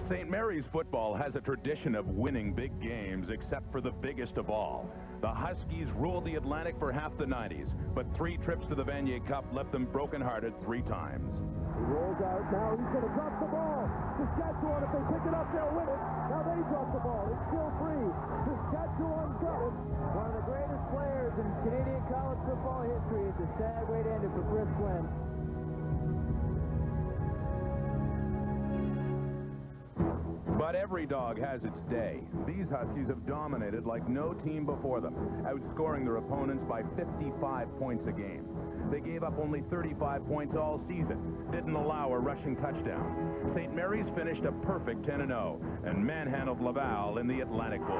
St. Mary's football has a tradition of winning big games, except for the biggest of all. The Huskies ruled the Atlantic for half the 90s, but 3 trips to the Vanier Cup left them brokenhearted 3 times. He rolls out. Now he's going to drop the ball. Saskatchewan, if they pick it up, they'll win it. Now they drop the ball. It's still free. Saskatchewan got it. One of the greatest players in Canadian college football history. It's a sad way to end it for Chris Glenn. But every dog has its day. These Huskies have dominated like no team before them, outscoring their opponents by 55 points a game. They gave up only 35 points all season, didn't allow a rushing touchdown. St. Mary's finished a perfect 10-0 and manhandled Laval in the Atlantic Bowl.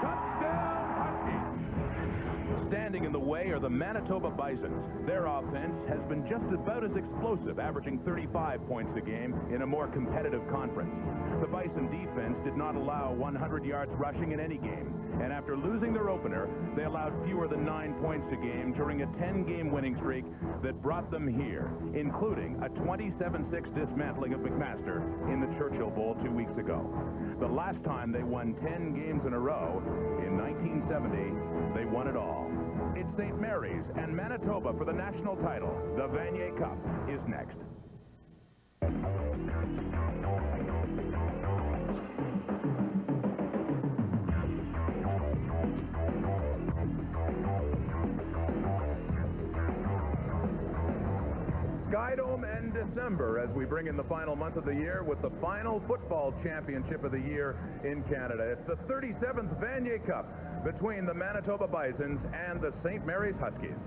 Touchdown, Huskies! Standing in the way are the Manitoba Bisons. Their offense has been just about as explosive, averaging 35 points a game in a more competitive conference. The Bison defense did not allow 100 yards rushing in any game, and after losing their opener, they allowed fewer than 9 points a game during a 10-game winning streak that brought them here, including a 27-6 dismantling of McMaster in the Churchill Bowl 2 weeks ago. The last time they won 10 games in a row, in 1970, they won it all. It's St. Mary's and Manitoba for the national title. The Vanier Cup is next. Skydome and December as we bring in the final month of the year with the final football championship of the year in Canada. It's the 37th Vanier Cup between the Manitoba Bisons and the St. Mary's Huskies.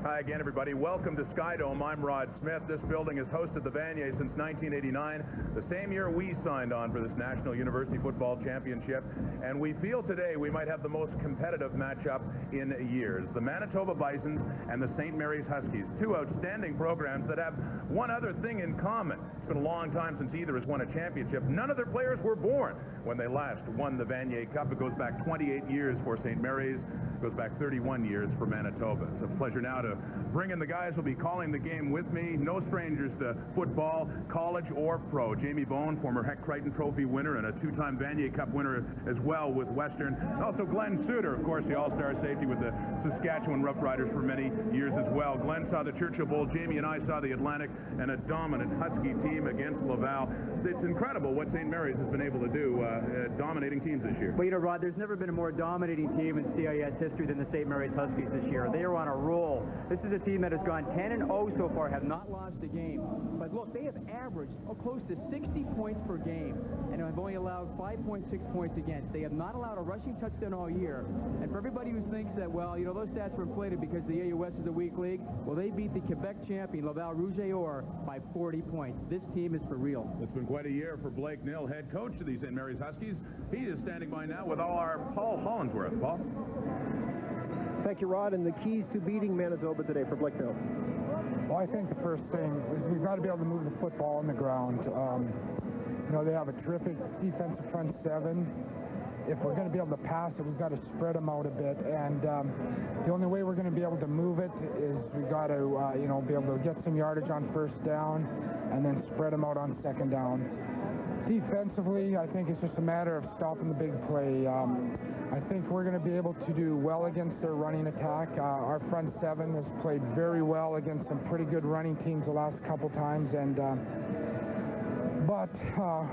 Hi again, everybody. Welcome to Skydome. I'm Rod Smith. This building has hosted the Vanier since 1989, the same year we signed on for this National University Football Championship. And we feel today we might have the most competitive matchup in years. The Manitoba Bisons and the St. Mary's Huskies, 2 outstanding programs that have one other thing in common. It's been a long time since either has won a championship. None of their players were born when they last won the Vanier Cup. It goes back 28 years for St. Mary's. It goes back 31 years for Manitoba. It's a pleasure now to bring in the guys who'll be calling the game with me. No strangers to football, college or pro. Jamie Bone, former Heck Crichton Trophy winner and a 2-time Vanier Cup winner as well with Western. And also Glenn Suter, of course, the all-star safety with the Saskatchewan Roughriders for many years as well. Glenn saw the Churchill Bowl. Jamie and I saw the Atlantic, and a dominant Husky team against Laval. It's incredible what St. Mary's has been able to do, dominating teams this year. Well, you know, Rod, there's never been a more dominating team in CIS history than the St. Mary's Huskies this year. They are on a roll. This is a team that has gone 10-0 so far, have not lost a game. But look, they have averaged close to 60 points per game and have only allowed 5.6 points against. They have not allowed a rushing touchdown all year. And for everybody who thinks that, well, you know, those stats were inflated because the AUS is a weak league, well, they beat the Quebec champion, Laval Rouge-et-Or, by 40 points. This team is for real. It's been quite a year for Blake Nill, head coach of the St. Mary's Huskies. He is standing by now with our Paul Hollinsworth. Paul? Thank you, Rod. And the keys to beating Manitoba today for Blake Nill? Well, I think the first thing is we've got to be able to move the football on the ground. You know, they have a terrific defensive front 7. If we're going to be able to pass it, we've got to spread them out a bit. And the only way we're going to be able to move it is we've got to, you know, be able to get some yardage on first down and then spread them out on second down. Defensively, I think it's just a matter of stopping the big play. I think we're going to be able to do well against their running attack. Our front 7 has played very well against some pretty good running teams the last couple times, and but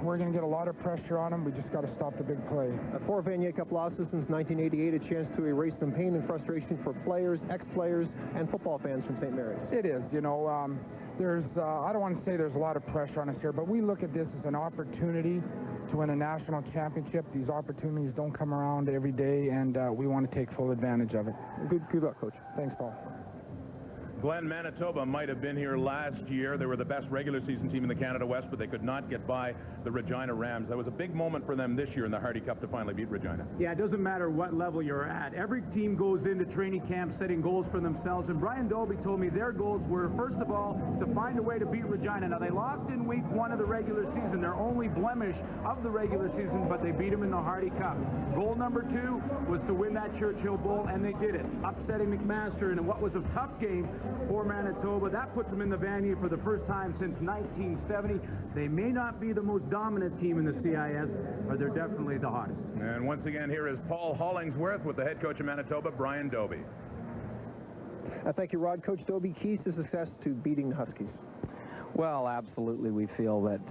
we're going to get a lot of pressure on them. We just got to stop the big play. 4 Vanier Cup losses since 1988, a chance to erase some pain and frustration for players, ex-players, and football fans from St. Mary's. It is, you know. There's, I don't want to say there's a lot of pressure on us here, but we look at this as an opportunity to win a national championship. These opportunities don't come around every day, and we want to take full advantage of it. Good luck, Coach. Thanks, Paul. Glenn, Manitoba might have been here last year. They were the best regular season team in the Canada West, but they could not get by the Regina Rams. That was a big moment for them this year in the Hardy Cup to finally beat Regina. Yeah, it doesn't matter what level you're at. Every team goes into training camp setting goals for themselves, and Brian Dolby told me their goals were, first of all, to find a way to beat Regina. Now, they lost in week 1 of the regular season, their only blemish of the regular season, but they beat them in the Hardy Cup. Goal number 2 was to win that Churchill Bowl, and they did it, upsetting McMaster in what was a tough game for Manitoba. That puts them in the Vanier for the first time since 1970. They may not be the most dominant team in the CIS, but they're definitely the hottest. And once again, here is Paul Hollingsworth with the head coach of Manitoba, Brian Doby. Thank you, Rod. Coach Doby, keys to success to beating the Huskies. Well, absolutely. We feel that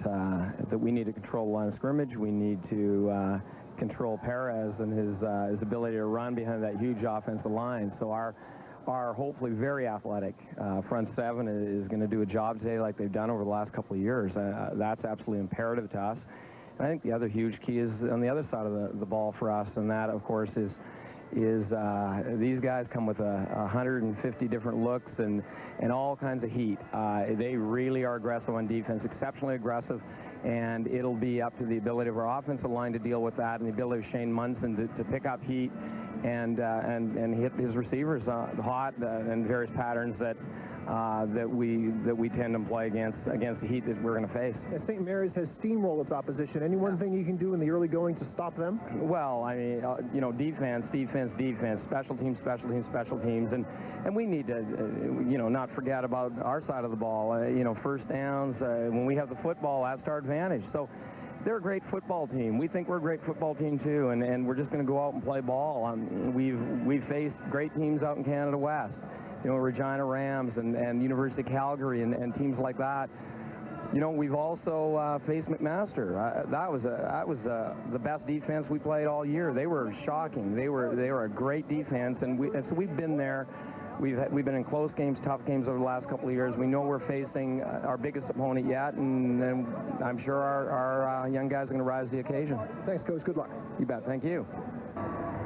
that we need to control the line of scrimmage. We need to control Perez and his ability to run behind that huge offensive line. So our hopefully very athletic front seven is going to do a job today like they've done over the last couple of years. That's absolutely imperative to us. And I think the other huge key is on the other side of the ball for us, and that, of course, is these guys come with 150 different looks and all kinds of heat. They really are aggressive on defense, exceptionally aggressive, and it'll be up to the ability of our offensive line to deal with that, and the ability of Shane Munson to pick up heat and hit his receivers hot and various patterns that we tend to play against the heat that we're going to face. Yeah, St. Mary's has steamrolled its opposition. Any one thing you can do in the early going to stop them? Well, I mean, you know, defense, special teams, and we need to, you know, not forget about our side of the ball. You know, first downs, when we have the football, that's our advantage. So they're a great football team. We think we're a great football team too, and we're just going to go out and play ball. We've faced great teams out in Canada West. You know, Regina Rams and University of Calgary and teams like that. You know, we've also faced McMaster. That was the best defense we played all year. They were shocking. They were a great defense, and so we've been there. We've been in close games, tough games over the last couple of years. We know we're facing our biggest opponent yet, and I'm sure our young guys are going to rise to the occasion. Thanks, Coach. Good luck. You bet. Thank you.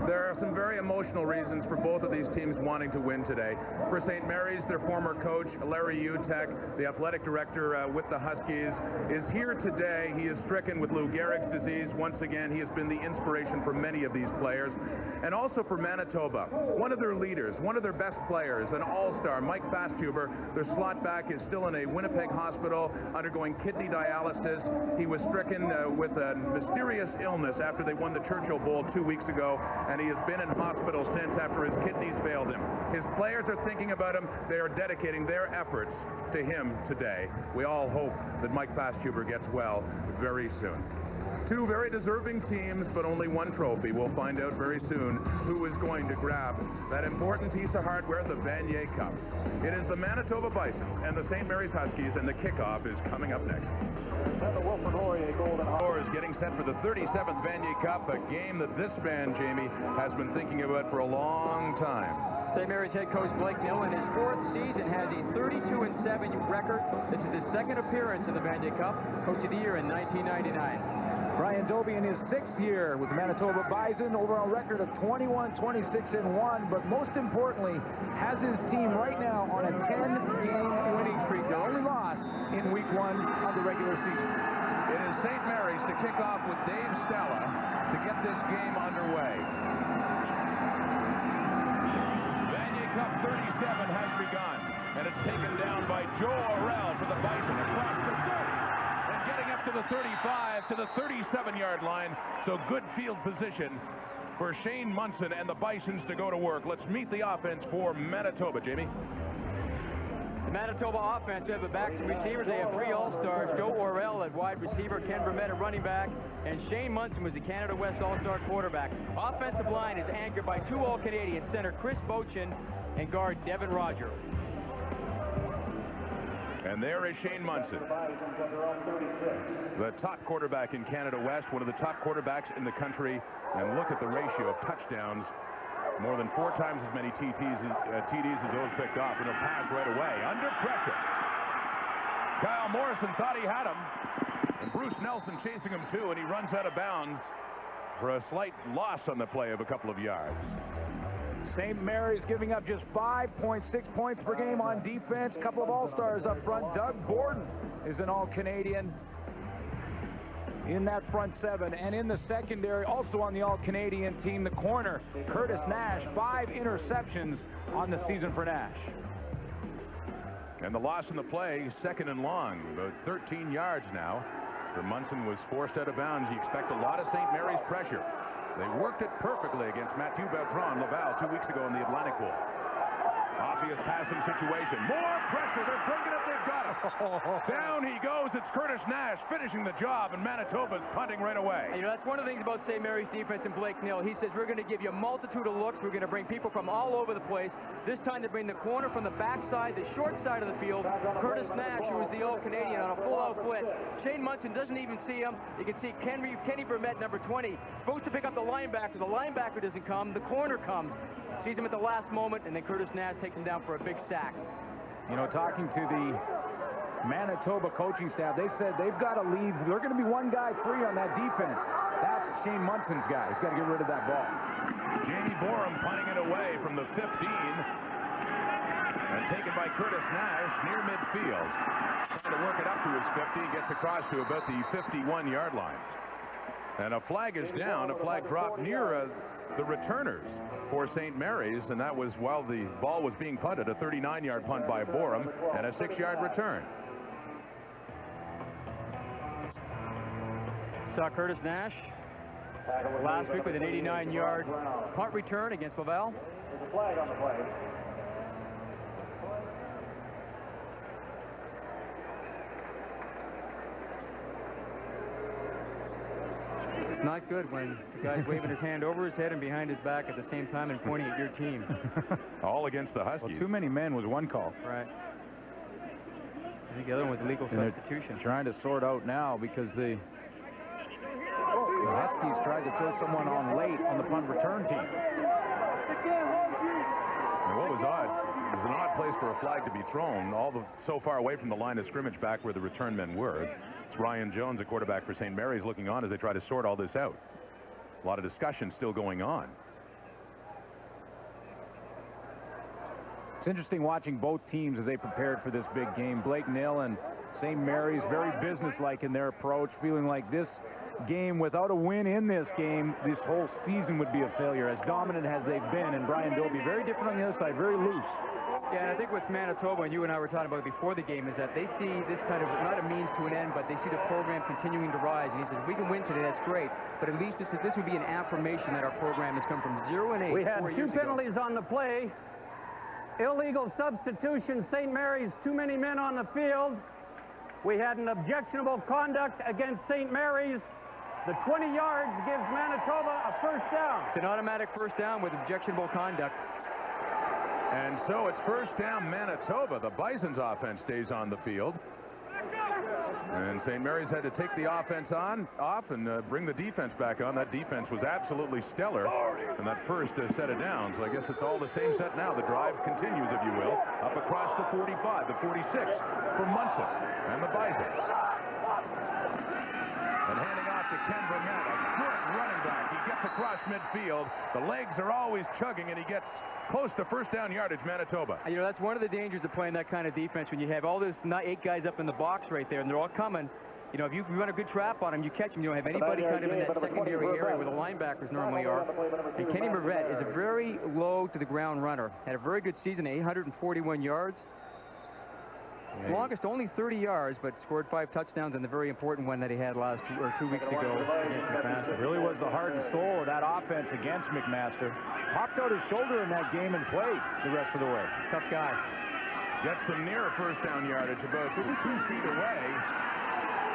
There are some very emotional reasons for both of these teams wanting to win today. For St. Mary's, their former coach, Larry Utek, the athletic director with the Huskies, is here today. He is stricken with Lou Gehrig's disease. Once again, he has been the inspiration for many of these players. And also for Manitoba, one of their leaders, one of their best players, an all-star, Mike Fasthuber, their slot back, is still in a Winnipeg hospital undergoing kidney dialysis. He was stricken with a mysterious illness after they won the Churchill Bowl 2 weeks ago, and he has been in hospital since after his kidneys failed him. His players are thinking about him. They are dedicating their efforts to him today. We all hope that Mike Fasthuber gets well very soon. Two very deserving teams, but only one trophy. We'll find out very soon who is going to grab that important piece of hardware, the Vanier Cup. It is the Manitoba Bisons and the St. Mary's Huskies, and the kickoff is coming up next. And the Wilfrid Laurier Golden Is getting set for the 37th Vanier Cup, a game that this man, Jamie, has been thinking about for a long time. St. Mary's head coach Blake Nill, in his fourth season, has a 32-7 record. This is his second appearance in the Vanier Cup. Coach of the year in 1999. Brian Doby in his 6th year with the Manitoba Bison, overall record of 21-26-1, but most importantly, has his team right now on a 10-game winning streak. Their only loss in week 1 of the regular season. It is St. Mary's to kick off with Dave Stella to get this game underway. Vanier Cup 37 has begun, and it's taken down by Joe Orell for the Bison across the 30. Getting up to the 35, to the 37-yard line. So good field position for Shane Munson and the Bisons to go to work. Let's meet the offense for Manitoba, Jamie. The Manitoba offense, they have the backs and receivers. They have 3 All-Stars. Joe Orell at wide receiver, Ken Vermette at running back, and Shane Munson was the Canada West All-Star quarterback. Offensive line is anchored by 2 All-Canadian center Chris Bochin and guard Devin Roger. And there is Shane Munson, the top quarterback in Canada West, one of the top quarterbacks in the country. And look at the ratio of touchdowns. More than 4 times as many TDs as those picked off. And a pass right away, under pressure. Kyle Morrison thought he had him. And Bruce Nelson chasing him too, and he runs out of bounds for a slight loss on the play of a couple of yards. St. Mary's giving up just 5.6 points per game on defense. A couple of All-Stars up front. Doug Borden is an All-Canadian in that front 7. And in the secondary, also on the All-Canadian team, the corner, Curtis Nash. 5 interceptions on the season for Nash. And the loss in the play, 2nd and long, about 13 yards now. For Munson was forced out of bounds. You expect a lot of St. Mary's pressure. They worked it perfectly against Mathieu Bertrand Laval 2 weeks ago in the Atlantic Bowl. Obvious passing situation. More pressure. They're bringing it. They've got him. Down he goes. It's Curtis Nash finishing the job, and Manitoba's punting right away. You know, that's one of the things about St. Mary's defense and Blake Neal. He says, we're going to give you a multitude of looks. We're going to bring people from all over the place. This time they bring the corner from the backside, the short side of the field. Curtis Nash, who is the All-Canadian, on a full-out blitz. Shane Munson doesn't even see him. You can see Kenny Burmett, number 20, supposed to pick up the linebacker. The linebacker doesn't come. The corner comes. Sees him at the last moment, and then Curtis Nash takes him down for a big sack. You know, talking to the Manitoba coaching staff, they said they've got to leave. They're going to be one guy free on that defense. That's Shane Munson's guy. He's got to get rid of that ball. Jamie Borum punting it away from the 15 and taken by Curtis Nash near midfield. Trying to work it up to his 50. Gets across to about the 51-yard line. And a flag is down. A flag dropped near the returners for St. Mary's, and that was while the ball was being punted. A 39-yard punt by Borum and a 6-yard return. Saw Curtis Nash last week with an 89-yard punt return against Laval. There's a flag on the play. It's not good when the guy's waving his hand over his head and behind his back at the same time and pointing at your team. All against the Huskies. Well, too many men was one call. Right. I think the other one was a legal substitution. Trying to sort out now because the Huskies tried to throw someone on late on the punt return team. And what was odd, it was an odd place for a flag to be thrown, so far away from the line of scrimmage back where the return men were. It's Ryan Jones, a quarterback for St. Mary's, looking on as they try to sort all this out. A lot of discussion still going on. It's interesting watching both teams as they prepared for this big game. Blake Neal and St. Mary's very businesslike in their approach, feeling like this game, without a win in this game, this whole season would be a failure, as dominant as they've been. And Brian Bilby very different on the other side, very loose. Yeah, and I think with Manitoba, and you and I were talking about before the game, is that they see this kind of, not a means to an end, but they see the program continuing to rise. And he says, if we can win today, that's great. But at least this would be an affirmation that our program has come from 0-8. We had 2 penalties on the play. Illegal substitution, St. Mary's, too many men on the field. We had an objectionable conduct against St. Mary's. The 20 yards gives Manitoba a first down. It's an automatic first down with objectionable conduct. And so it's first down Manitoba. The Bisons offense stays on the field. And St. Mary's had to take the offense off and bring the defense back on. That defense was absolutely stellar. And that first set of downs. So I guess it's all the same set now. The drive continues, if you will, up across the 45, the 46 for Munson and the Bisons. And handing off to Ken Burnett, a good running back. He gets across midfield. The legs are always chugging, and he gets close to first down yardage, Manitoba. You know, that's one of the dangers of playing that kind of defense when you have all this 8 guys up in the box right there, and they're all coming. You know, if you run a good trap on them, you catch them. You don't have anybody kind of in that secondary area where the linebackers normally are. And Kenny Burmett is a very low-to-the-ground runner. Had a very good season, 841 yards. His longest only 30 yards, but scored 5 touchdowns in the very important one that he had 2 weeks ago against McMaster. It really was the heart and soul of that offense against McMaster. Popped out his shoulder in that game and played the rest of the way. Tough guy. Gets them near first down yardage, about 2 feet away.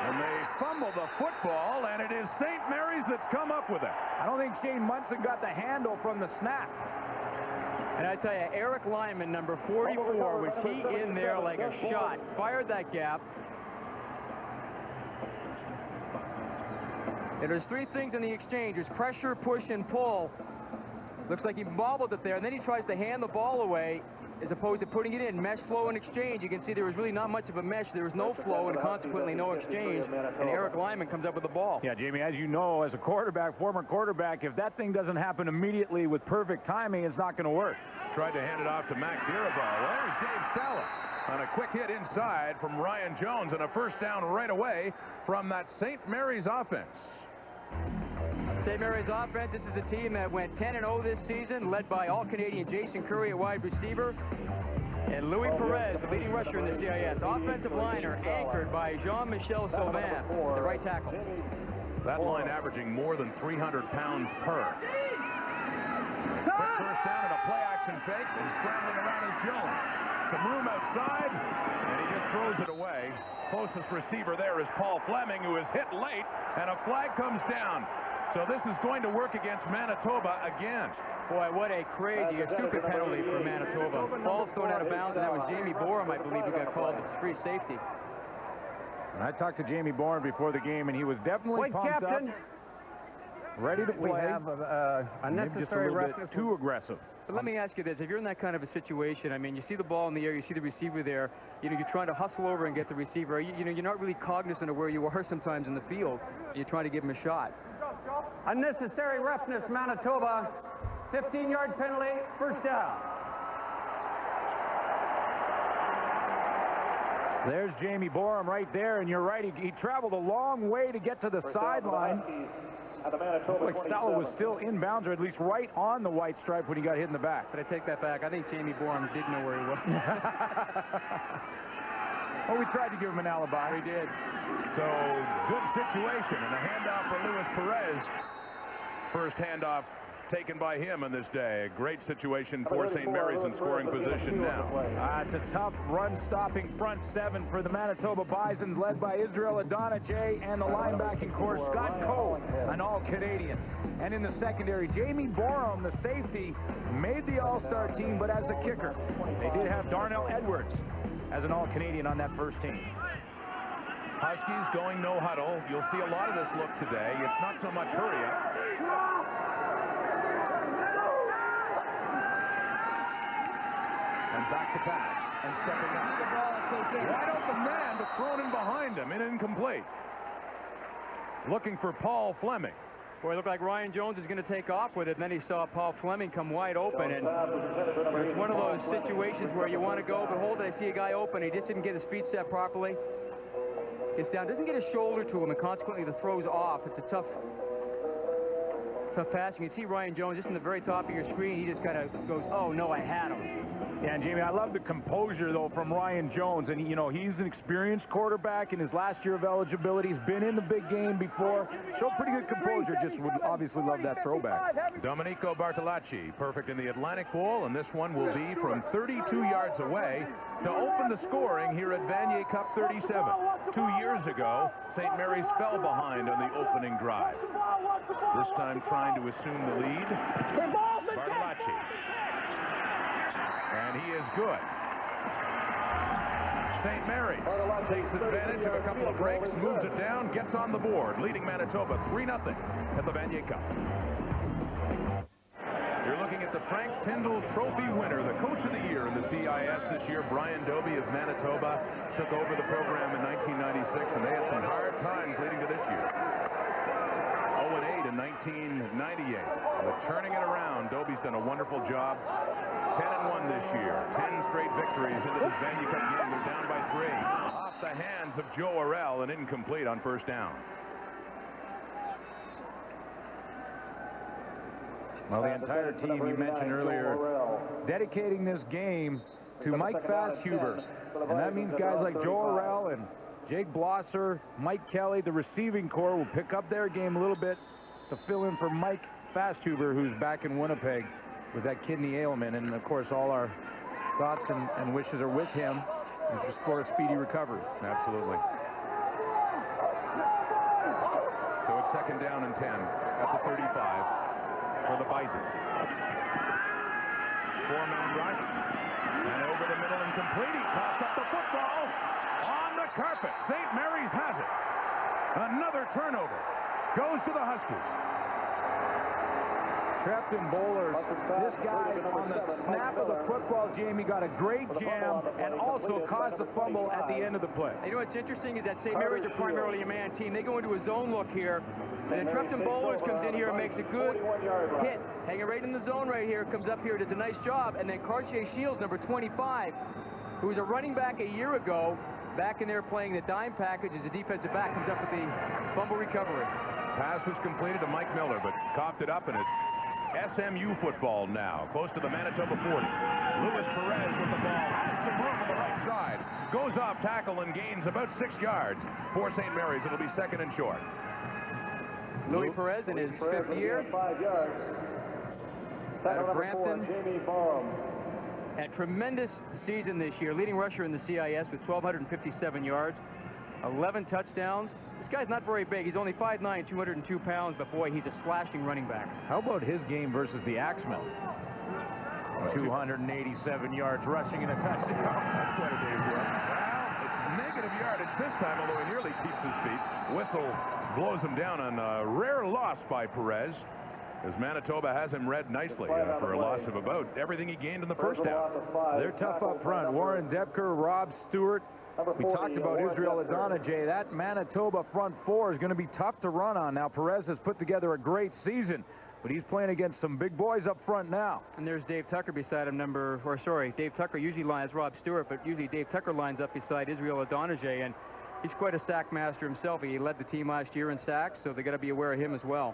And they fumble the football, and it is St. Mary's that's come up with it. I don't think Shane Munson got the handle from the snap. And I tell you, Eric Lyman, number 44, was he in there like a shot. Fired that gap. And there's 3 things in the exchange. There's pressure, push, and pull. Looks like he bobbled it there, and then he tries to hand the ball away as opposed to putting it in. Mesh, flow, and exchange. You can see there was really not much of a mesh. There was no flow and consequently no exchange. And Eric Lyman comes up with the ball. Yeah, Jamie, as you know, as a quarterback, former quarterback, if that thing doesn't happen immediately with perfect timing, it's not going to work. Tried to hand it off to Max Irabal. There's Dave Stella on a quick hit inside from Ryan Jones, and a first down right away from that St. Mary's offense. St. Mary's offense, this is a team that went 10-0 this season, led by All-Canadian Jason Curry at wide receiver, and Louis Perez, the leading rusher in the CIS. Offensive liner anchored by Jean-Michel Sauvin, the right tackle. That line averaging more than 300 pounds per. Quick first down and a play-action fake, and scrambling around is Jones. Some room outside, and he just throws it away. Closest receiver there is Paul Fleming, who is hit late, and a flag comes down. So this is going to work against Manitoba again. Boy, what a crazy, a stupid penalty for Manitoba. Ball's thrown out of bounds, and that was Jamie Borum, I believe, who got called as free safety. And I talked to Jamie Borum before the game, and he was definitely pumped Captain. up, ready to play. We have Maybe just a little bit too aggressive. But let me ask you this. If you're in that kind of a situation, I mean, you see the ball in the air, you see the receiver there, you know, you're trying to hustle over and get the receiver. You know, you're not really cognizant of where you are sometimes in the field. You're trying to give him a shot. Unnecessary roughness, Manitoba. 15-yard penalty, first down. There's Jamie Borum right there, and you're right, he traveled a long way to get to the sideline. Looked like Stella was still inbounds, or at least right on the white stripe when he got hit in the back. But I take that back. I think Jamie Borum did know where he was. Well, we tried to give him an alibi. We did. So, good situation, and a handoff for Luis Perez. First handoff taken by him on this day. A great situation for St. Mary's in scoring position now. It's a tough run-stopping front seven for the Manitoba Bisons, led by Israel Adonijay and the linebacking core, Scott Coe, an all-Canadian. And in the secondary, Jamie Borum, the safety, made the all-star team, but as a kicker. They did have Darnell Edwards as an all-Canadian on that first team. Huskies going no huddle. You'll see a lot of this look today. It's not so much hurry up. And back to pass, and stepping up. Wide open man, but thrown in behind him, and incomplete. Looking for Paul Fleming. Boy, it looked like Ryan Jones is going to take off with it, and then he saw Paul Fleming come wide open, and it's one of those situations where you want to go, but hold it, I see a guy open, he just didn't get his feet set properly. Gets down, doesn't get his shoulder to him, and consequently the throw's off. It's a tough pass. You can see Ryan Jones just in the very top of your screen. He just kind of goes, oh no, I had him. Yeah, and Jamie, I love the composure, though, from Ryan Jones. And, you know, he's an experienced quarterback in his last year of eligibility. He's been in the big game before. Showed pretty good composure. Just would obviously love that throwback. Domenico Bartolacci, perfect in the Atlantic Bowl, and this one will be from 32 yards away to open the scoring here at Vanier Cup 37. 2 years ago, St. Mary's fell behind on the opening drive. This time trying to assume the lead. Bartolacci. And he is good. St. Mary's takes advantage of a couple of breaks, moves it down, gets on the board, leading Manitoba 3-0 at the Vanier Cup. You're looking at the Frank Tyndall Trophy winner, the Coach of the Year in the CIS this year. Brian Dobie of Manitoba took over the program in 1996, and they had some hard times leading to this year. 0-8 in 1998. But turning it around, Dobie's done a wonderful job. 10-1 this year. 10 straight victories into this Vanier Cup game. They're down by 3. Off the hands of Joe Orell and incomplete on first down. Well, the entire team you mentioned earlier dedicating this game to Mike Fasthuber. And that means guys like Joe Orell and Jake Blosser, Mike Kelly, the receiving corps will pick up their game a little bit to fill in for Mike Fasthuber, who's back in Winnipeg with that kidney ailment. And of course, all our thoughts and wishes are with him for a speedy recovery. Absolutely. So it's second down and 10 at the 35 for the Bisons. 4-man rush, and over the middle and complete. He pops up the football on the carpet. St. Mary's has it. Another turnover goes to the Huskies. Trepton Bowlers, this guy on the snap of the football, Jamie, got a great jam and also caused the fumble at the end of the play. You know what's interesting is that St. Mary's are primarily a man team. They go into a zone look here, and then Trepton Bowlers comes in here and makes a good hit. Hanging right in the zone right here, comes up here, does a nice job, and then Cartier Shields, number 25, who was a running back a year ago, back in there playing the dime package as a defensive back, comes up with the fumble recovery. Pass was completed to Mike Miller, but coughed it up, and it's SMU football now, close to the Manitoba 40. Luis Perez with the ball, has some room on the right side, goes off tackle and gains about 6 yards for St. Mary's. It'll be second and short. Luis Perez in his 5th year. out of Brampton. Had tremendous season this year, leading rusher in the CIS with 1,257 yards, 11 touchdowns. This guy's not very big. He's only 5'9", 202 pounds, but boy, he's a slashing running back. How about his game versus the Axemen? 287 yards rushing and a touchdown. That's quite a day's work. Well, it's negative yardage this time, although he nearly keeps his feet. Whistle blows him down on a rare loss by Perez, as Manitoba has him read nicely for a loss of about everything he gained in the first half. They're tough up front. Warren Depker, Rob Stewart. We talked about Israel Adonijah. That Manitoba front four is going to be tough to run on. Now, Perez has put together a great season, but he's playing against some big boys up front now. And there's Dave Tucker beside him, Dave Tucker usually lines Rob Stewart, but usually Dave Tucker lines up beside Israel Adonijah, and he's quite a sack master himself. He led the team last year in sacks, so they got to be aware of him as well.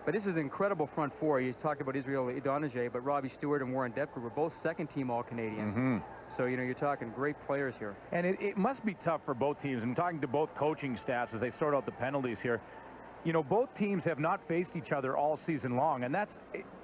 But this is an incredible front four. He's talking about Israel Adonijah, but Robbie Stewart and Warren Depker were both second-team All-Canadians. So, you know, you're talking great players here. And it must be tough for both teams. I'm talking to both coaching staffs as they sort out the penalties here. You know, both teams have not faced each other all season long, and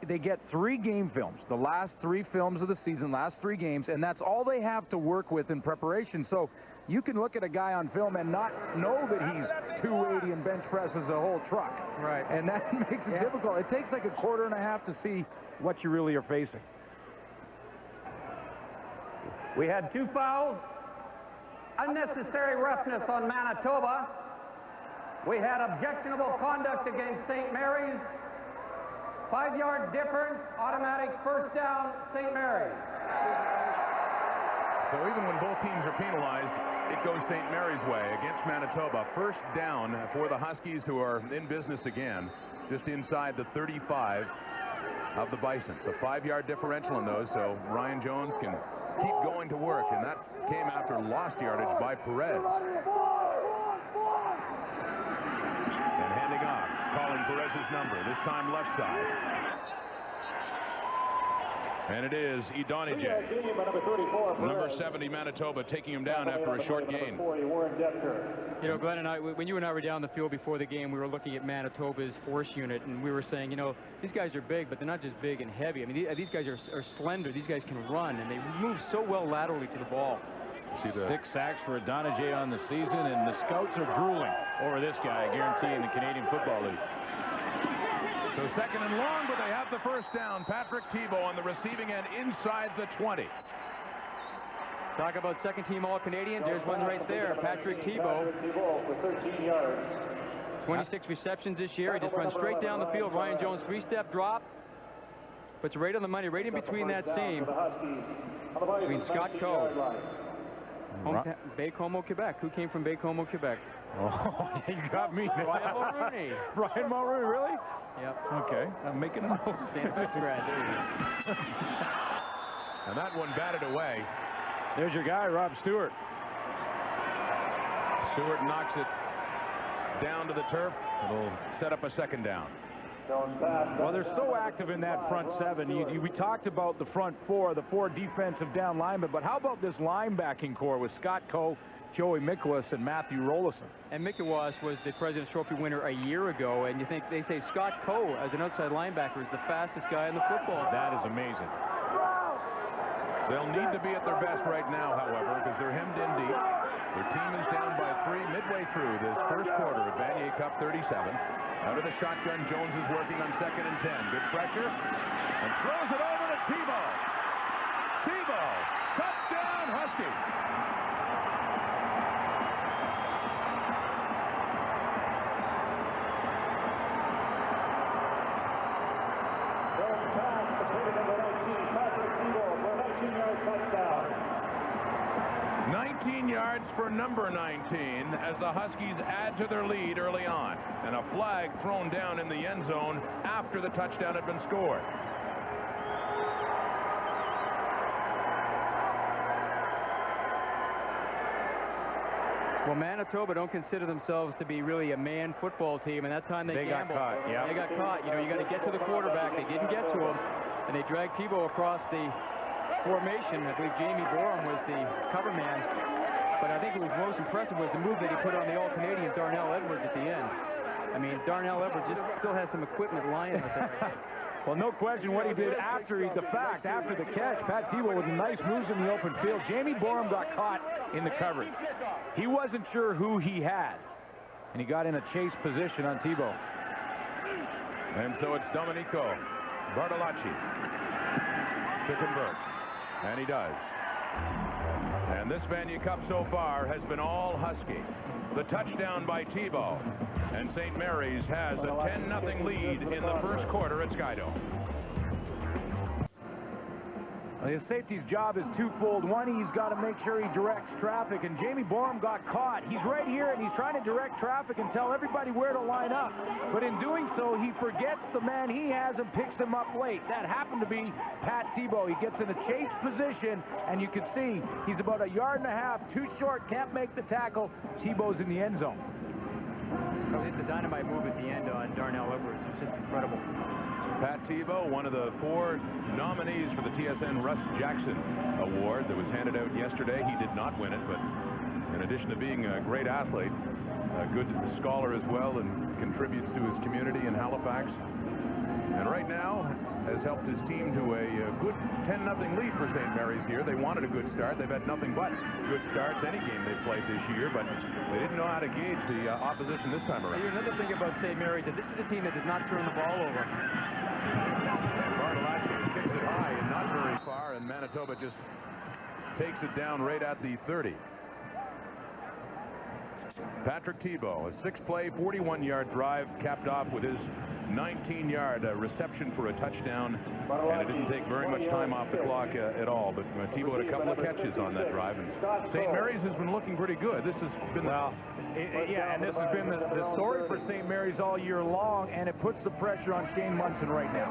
they get 3 game films, the last 3 films of the season, last 3 games, and that's all they have to work with in preparation. So you can look at a guy on film and not know that he's 280 and bench presses a whole truck. Right. And that makes it difficult. It takes like a quarter and a half to see what you really are facing. We had 2 fouls, unnecessary roughness on Manitoba. We had objectionable conduct against St. Mary's. 5-yard difference, automatic first down, St. Mary's. So even when both teams are penalized, it goes St. Mary's way against Manitoba. First down for the Huskies, who are in business again, just inside the 35 of the Bisons. A 5-yard differential in those, so Ryan Jones can keep going to work, and that came after lost yardage by Perez. And handing off, calling Perez's number, this time left side. And it is Idonije, number 70 Manitoba, taking him down after a short gain. You know, Glenn and I, when you and I were down the field before the game, we were looking at Manitoba's force unit, and we were saying, you know, these guys are big, but they're not just big and heavy. I mean, these guys are slender. These guys can run, and they move so well laterally to the ball. 6 sacks for Adonijah on the season, and the scouts are drooling over this guy, I guarantee, in the Canadian Football League. So second and long, but they have the first down. Patrick Thibault on the receiving end inside the 20. Talk about second-team All-Canadians. There's one right there, Patrick Thibault. 26 receptions this year. He just runs straight down the field. Ryan Jones, 3-step drop. Puts it right on the money, right in between that seam. Between Scott Coe. Baie-Comeau, Quebec. Who came from Baie-Comeau, Quebec? Oh, you got me. Brian Mulrooney. Brian Mulrooney, really? Yep. Okay, I'm making a note. Sandwich grad, there you go. And that one batted away. There's your guy, Rob Stewart. Stewart knocks it down to the turf. It'll set up a second down. Well, they're so active in that front 7. We talked about the front 4, the 4 defensive down linemen, but how about this linebacking core with Scott Coe, Joey Mikolas, and Matthew Rollison? And Mikolas was the President's Trophy winner a year ago, and you think they say Scott Coe as an outside linebacker is the fastest guy in the football. That is amazing. They'll need to be at their best right now, however, because they're hemmed in deep. Their team is down by 3 midway through this first quarter of Vanier Cup 37. Out of the shotgun, Jones is working on 2nd and 10. Good pressure, and throws it over to Thibault. Thibault, touchdown, Huskies. Touchdown. 19 yards for number 19 as the Huskies add to their lead early on. And a flag thrown down in the end zone after the touchdown had been scored. Well, Manitoba don't consider themselves to be really a man football team, and that time they gambled. Got caught. Yeah, they got caught. You know, you got to get to the quarterback. They didn't get to him, and they dragged Thibault across the formation. I believe Jamie Borum was the cover man, but I think what was most impressive was the move that he put on the All-Canadian Darnell Edwards at the end. I mean, Darnell Edwards just still has some equipment lying with him. Well, no question what he did after the catch. Pat Tebow with nice moves in the open field. Jamie Borum got caught in the coverage. He wasn't sure who he had, and he got in a chase position on Tebow. And so it's Domenico Bartolacci to convert, and he does. And this Vanier Cup so far has been all Husky. The touchdown by Tebow, and St. Mary's has a 10-0 lead in the first quarter at Skydome. His safety's job is twofold. One, he's got to make sure he directs traffic, and Jamie Borum got caught. He's right here, and he's trying to direct traffic and tell everybody where to line up. But in doing so, he forgets the man he has and picks him up late. That happened to be Pat Tebow. He gets in a chase position, and you can see he's about 1.5 yards too short, can't make the tackle. Tebow's in the end zone. It's the dynamite move at the end on Darnell Edwards. It's just incredible. Pat Tebow, one of the 4 nominees for the TSN Russ Jackson Award that was handed out yesterday. He did not win it, but in addition to being a great athlete, a good scholar as well, and contributes to his community in Halifax. And right now has helped his team to a good 10-0 lead for St. Mary's here. They wanted a good start. They've had nothing but good starts any game they've played this year, but they didn't know how to gauge the opposition this time around. Here's another thing about St. Mary's, that this is a team that does not turn the ball over. Bartolacci kicks it high and not very far, and Manitoba just takes it down right at the 30. Patrick Tebow, a 6-play, 41-yard drive, capped off with his 19-yard reception for a touchdown, and it didn't take very much time off the clock at all. But Tebow had a couple of catches on that drive, and St. Mary's has been looking pretty good. This has been and this has been the story for St. Mary's all year long, and it puts the pressure on Shane Munson right now.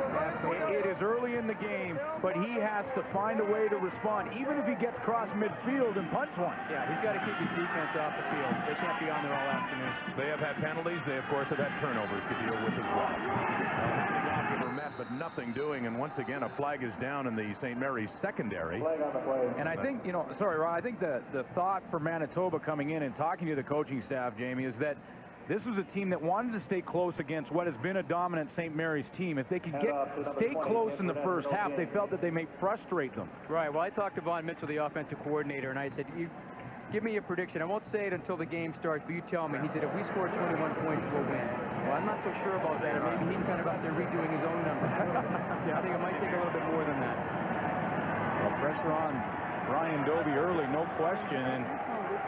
It is early in the game, but he has to find a way to respond, even if he gets cross midfield and punts one. Yeah, he's got to keep his defense off the field. They can't be on there all afternoon. They have had penalties. They, of course, have had turnovers to deal with as well. Met, but nothing doing, and once again a flag is down in the St. Mary's secondary. And I think, sorry, Ron, I think the thought for Manitoba coming in and talking to the coaching staff, Jamie, is that this was a team that wanted to stay close against what has been a dominant St. Mary's team. If they could stay close in the first half, they felt that they may frustrate them. Right. Well, I talked to Von Mitchell, the offensive coordinator, and I said, give me a prediction. I won't say it until the game starts, but you tell me. He said, if we score 21 points, we'll win. Well, I'm not so sure about that. Or maybe he's kind of out there redoing his own numbers. Yeah, I think it might take a little bit more than that. Well, pressure on Ryan Doby early, no question. And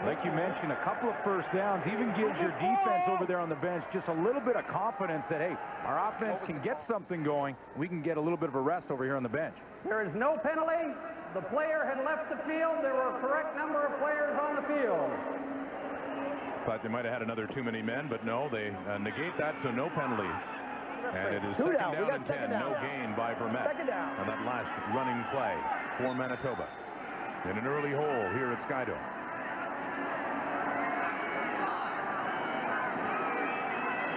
like you mentioned, a couple of first downs even gives your defense over there on the bench just a little bit of confidence that, hey, our offense can get something going. We can get a little bit of a rest over here on the bench. There is no penalty. The player had left the field. There were a correct number of players on the field. Thought they might have had another too many men, but no, they negate that, so no penalties. And it is second down and 10. No gain by Vermette on that last running play for Manitoba. In an early hole here at Skydome.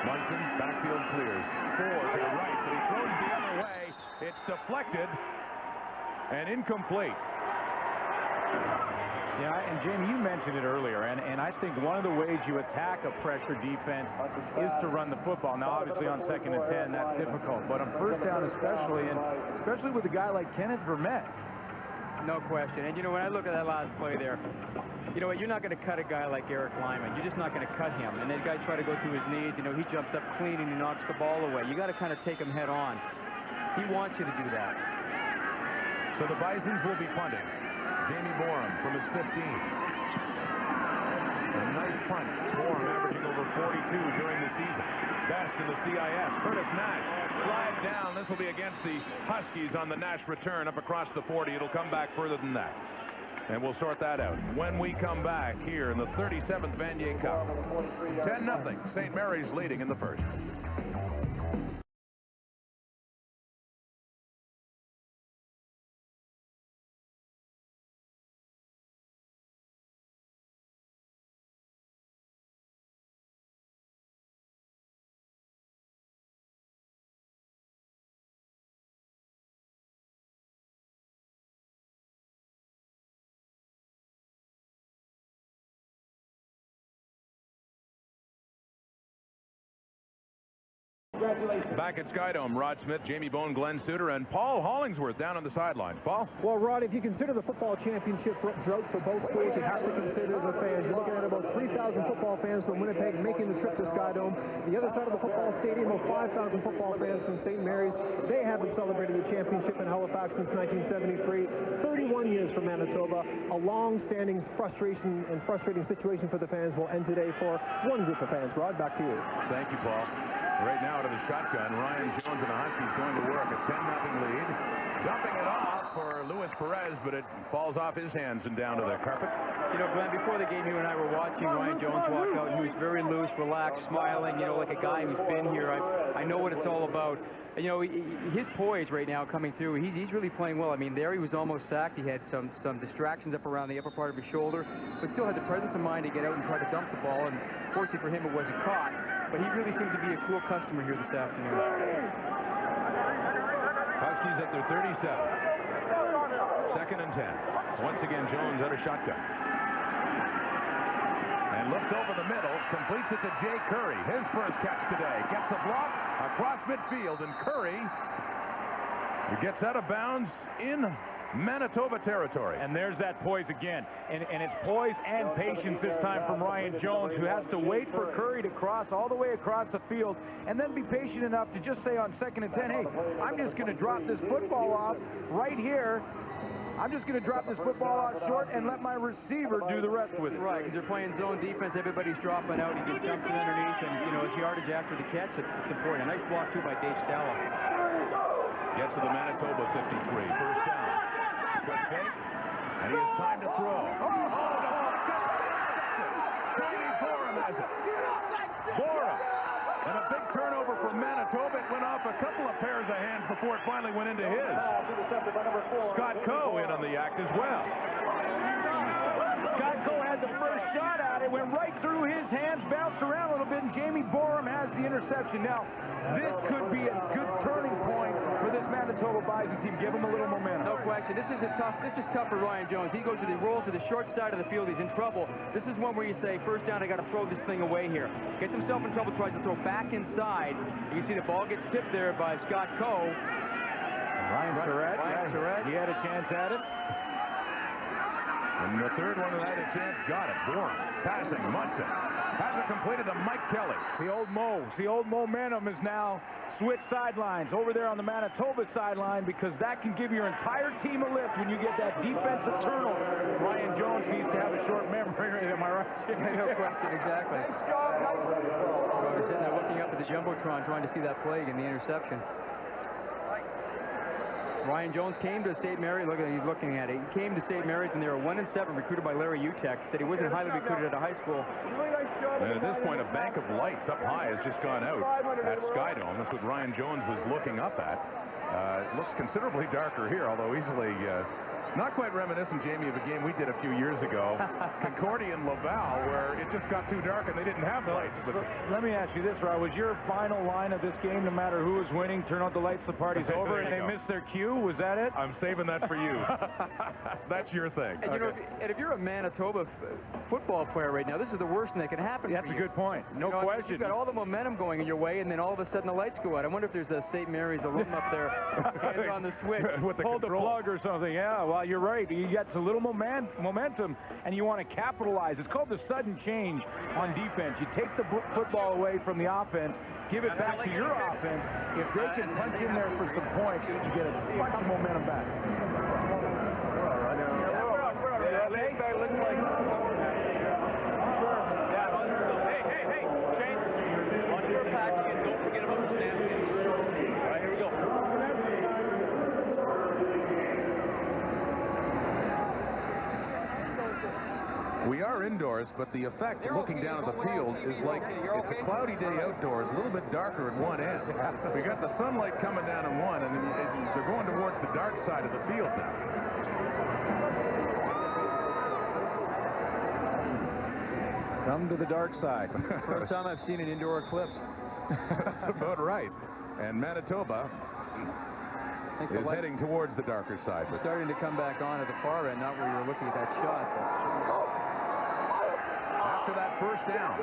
Munson, backfield clears. 4 to the right, but he throws the other way. It's deflected and incomplete. Yeah, and Jamie, you mentioned it earlier, and I think one of the ways you attack a pressure defense is to run the football. Now, obviously, on 2nd and 10, that's difficult, but on first down especially, and especially with a guy like Kenneth Vermette. No question. And, when I look at that last play there, you know what, you're not going to cut a guy like Eric Lyman. You're just not going to cut him. And that guy try to go to his knees. He jumps up clean and he knocks the ball away. You got to kind of take him head on. He wants you to do that. So the Bisons will be punting. Jamie Borum from his 15. A nice punt. Borum averaging over 42 during the season. Best in the CIS. Curtis Nash flag down. This will be against the Huskies on the Nash return up across the 40. It'll come back further than that. And we'll sort that out when we come back here in the 37th Vanier Cup. 10-0. St. Mary's leading in the first. Back at Skydome, Rod Smith, Jamie Bone, Glenn Suter, and Paul Hollingsworth down on the sidelines. Paul? Well, Rod, if you consider the football championship drought for both schools, you have to consider the fans. You're looking at about 3,000 football fans from Winnipeg making the trip to Skydome. The other side of the football stadium, about 5,000 football fans from St. Mary's. They haven't celebrated the championship in Halifax since 1973. 31 years for Manitoba. A long-standing frustrating situation for the fans will end today for one group of fans. Rod, back to you. Thank you, Paul. Right now to the shotgun, Ryan Jones and the Huskies going to work. A 10-0 lead. Dumping it off for Luis Perez, but it falls off his hands and down to the carpet. You know, Glenn, before the game, you and I were watching Ryan Jones walk out. He was very loose, relaxed, smiling, you know, like a guy who's been here. I know what it's all about. And, you know, his poise right now coming through, he's really playing well. I mean, there he was almost sacked. He had some distractions up around the upper part of his shoulder, but still had the presence of mind to get out and try to dump the ball. And fortunately for him, it wasn't caught. But he really seems to be a cool customer here this afternoon. Huskies at their 37. 2nd and 10. Once again, Jones out of shotgun. And looks over the middle, completes it to Jay Curry. His first catch today. Gets a block across midfield, and Curry gets out of bounds in Manitoba territory. And there's that poise again. And it's poise and patience this time from Ryan Jones, who has to wait for Curry to cross all the way across the field and then be patient enough to just say on 2nd and 10, hey, I'm just going to drop this football off right here. I'm just going to drop this football out short and let my receiver do the rest with it. Right, because they're playing zone defense. Everybody's dropping out. He just dumps it underneath, and, you know, his yardage after the catch, it's important. A nice block, too, by Dave Stella. Gets to the Manitoba 53. First down. Good take. And he has time to throw. Jamie Borum has it. Borum. And a big turnover for Manitoba. It went off a couple of pairs of hands before it finally went into his. Scott Coe in on the act as well. Scott Coe had the first shot at it, went right through his hands, bounced around a little bit, and Jamie Borum has the interception. Now, this could be a good turning point for this Manitoba Bison team. Give him a little momentum. No question. This is tough for Ryan Jones. He rolls to the short side of the field. He's in trouble. This is one where you say, first down, I got to throw this thing away here. Gets himself in trouble, tries to throw back inside. You can see the ball gets tipped there by Scott Coe. Ryan Surratt, he had a chance at it. And the third one that had a chance got it. Borum passing, Munson. Has it completed to Mike Kelly. The old momentum is now switched sidelines over there on the Manitoba sideline, because that can give your entire team a lift when you get that defensive turnover. Ryan Jones needs to have a short memory, am I right? No question, exactly. They're sitting there looking up at the Jumbotron trying to see that play and the interception. Ryan Jones came to St. Mary's. Look at it, he's looking at it. He came to St. Mary's, and they were 1-7, recruited by Larry Utek. Said he wasn't highly recruited at a high school. And at this point, a bank of lights up high has just gone out at Skydome. That's what Ryan Jones was looking up at. It looks considerably darker here, although easily not quite reminiscent, Jamie, of a game we did a few years ago, Concordia and Laval, where it just got too dark and they didn't have lights. But let me ask you this, Rod. Was your final line of this game, no matter who was winning, turn out the lights, the party's over, and they missed their cue? Was that it? I'm saving that for you. That's your thing. And, you know, if you're a Manitoba football player right now, this is the worst thing that can happen. That's a good point. No question. You've got all the momentum going in your way, and then all of a sudden the lights go out. I wonder if there's a St. Mary's alum up there hands on the switch. With the Hold the plug or something. Yeah, well, you're right. You got a little momentum, and you want to capitalize. It's called the sudden change on defense. You take the football away from the offense, give it back to your offense. If they can punch in there for some points, you get a bunch of momentum back. Looks like Hey, Shane, on your package, and don't forget about the stand. All right, here we go. We are indoors, but the effect looking down at the field is like it's a cloudy day outdoors, a little bit darker at one end. We got the sunlight coming down on one, and they're going towards the dark side of the field now. Come to the dark side. First time I've seen an indoor eclipse. That's about right. And Manitoba is heading towards the darker side. It's starting to come back on at the far end, not where you were looking at that shot. After that first down,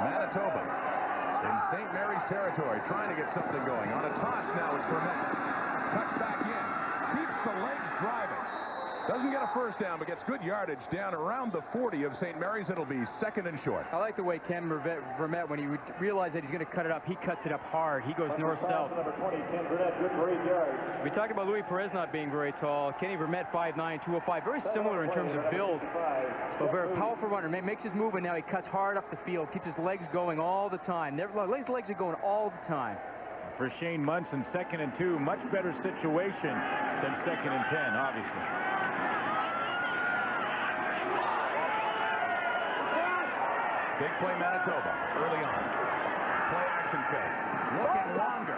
Manitoba in St. Mary's territory, trying to get something going. On a toss now, it's Vermette. Cuts back in. Keeps the legs driving. Doesn't get a first down, but gets good yardage down around the 40 of St. Mary's. It'll be second and short. I like the way Ken Vermette, when he would realize that he's going to cut it up, he cuts it up hard. He goes north-south. We talked about Louis Perez not being very tall. Kenny Vermette, 5'9", 205. Very similar in terms of build, but very powerful runner. Makes his move, and now he cuts hard up the field, keeps his legs going all the time. His legs are going all the time. For Shane Munson, 2nd and 2, much better situation than 2nd and 10, obviously. Big play Manitoba early on. Play action fake. Looking longer.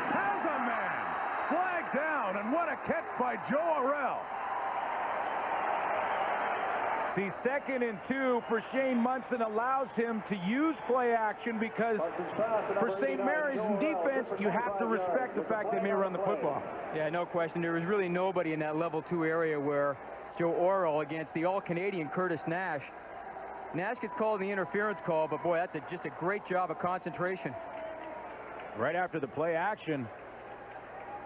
Has a man. Flag down, and what a catch by Joe Orell. See, 2nd and 2 for Shane Munson allows him to use play action because for St. Mary's in defense, you have to respect the fact they may run the football. Yeah, no question. There was really nobody in that level 2 area where Joe Orell against the all-Canadian Curtis Nash. Nash gets called the interference call, but boy, that's just a great job of concentration. Right after the play action,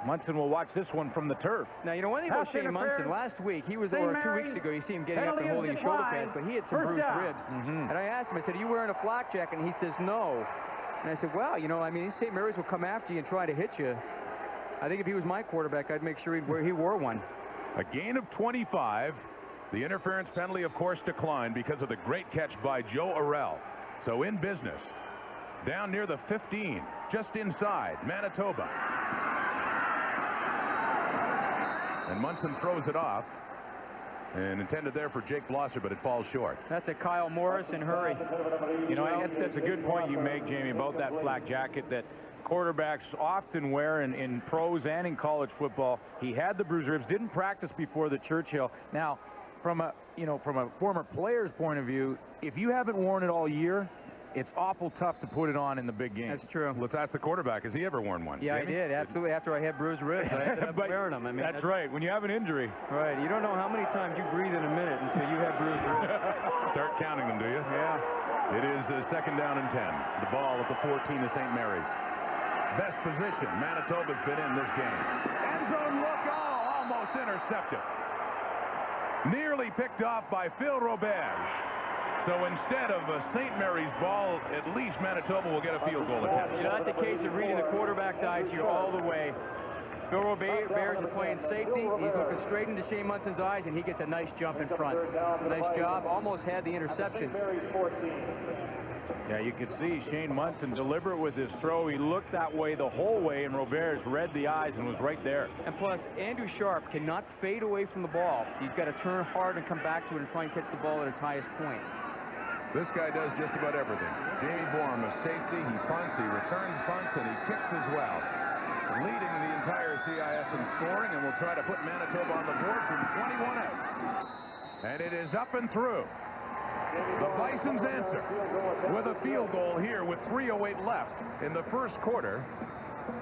Munson will watch this one from the turf. Now, you know, one thing about Shane Munson, last week, he was, or 2 weeks ago, you see him getting up and holding his shoulder pads, but he had some bruised ribs. And I asked him, I said, are you wearing a flak jacket? And he says, no. And I said, well, you know, I mean, St. Mary's will come after you and try to hit you. I think if he was my quarterback, I'd make sure he wore one. A gain of 25. The interference penalty, of course, declined because of the great catch by Joe Orell. So in business. Down near the 15, just inside Manitoba. And Munson throws it off. And intended there for Jake Blosser, but it falls short. That's a Kyle Morrison hurry. You know, that's a good point you make, Jamie, about that flak jacket that quarterbacks often wear in pros and in college football. He had the bruised ribs, didn't practice before the Churchill. Now, from a former player's point of view, if you haven't worn it all year, it's awful tough to put it on in the big game. That's true. Let's ask the quarterback. Has he ever worn one? Yeah, Jamie? I did. Absolutely. After I had bruised ribs, I ended up wearing them. I mean, that's right. When you have an injury. Right. You don't know how many times you breathe in a minute until you have bruised ribs. Start counting them, do you? Yeah. It is 2nd down and 10. The ball at the 14 of St. Mary's. Best position Manitoba's been in this game. End zone look. Oh, almost intercepted. Nearly picked off by Phil Roberge. So instead of a St. Mary's ball, at least Manitoba will get a field goal attempt. You know, that's a case of reading the quarterback's eyes here all the way. Phil Roberge is playing safety. He's looking straight into Shane Munson's eyes, and he gets a nice jump in front. Nice job. Almost had the interception. Yeah, you could see Shane Munson deliberate with his throw. He looked that way the whole way, and Roberge read the eyes and was right there. And plus, Andrew Sharp cannot fade away from the ball. He's got to turn hard and come back to it and try and catch the ball at its highest point. This guy does just about everything. Jamie Bourne, a safety. He punts, he returns punts, and he kicks as well. Leading the entire CIS in scoring, and will try to put Manitoba on the board from 21 out. And it is up and through. The Bisons answer with a field goal here with 3:08 left in the first quarter.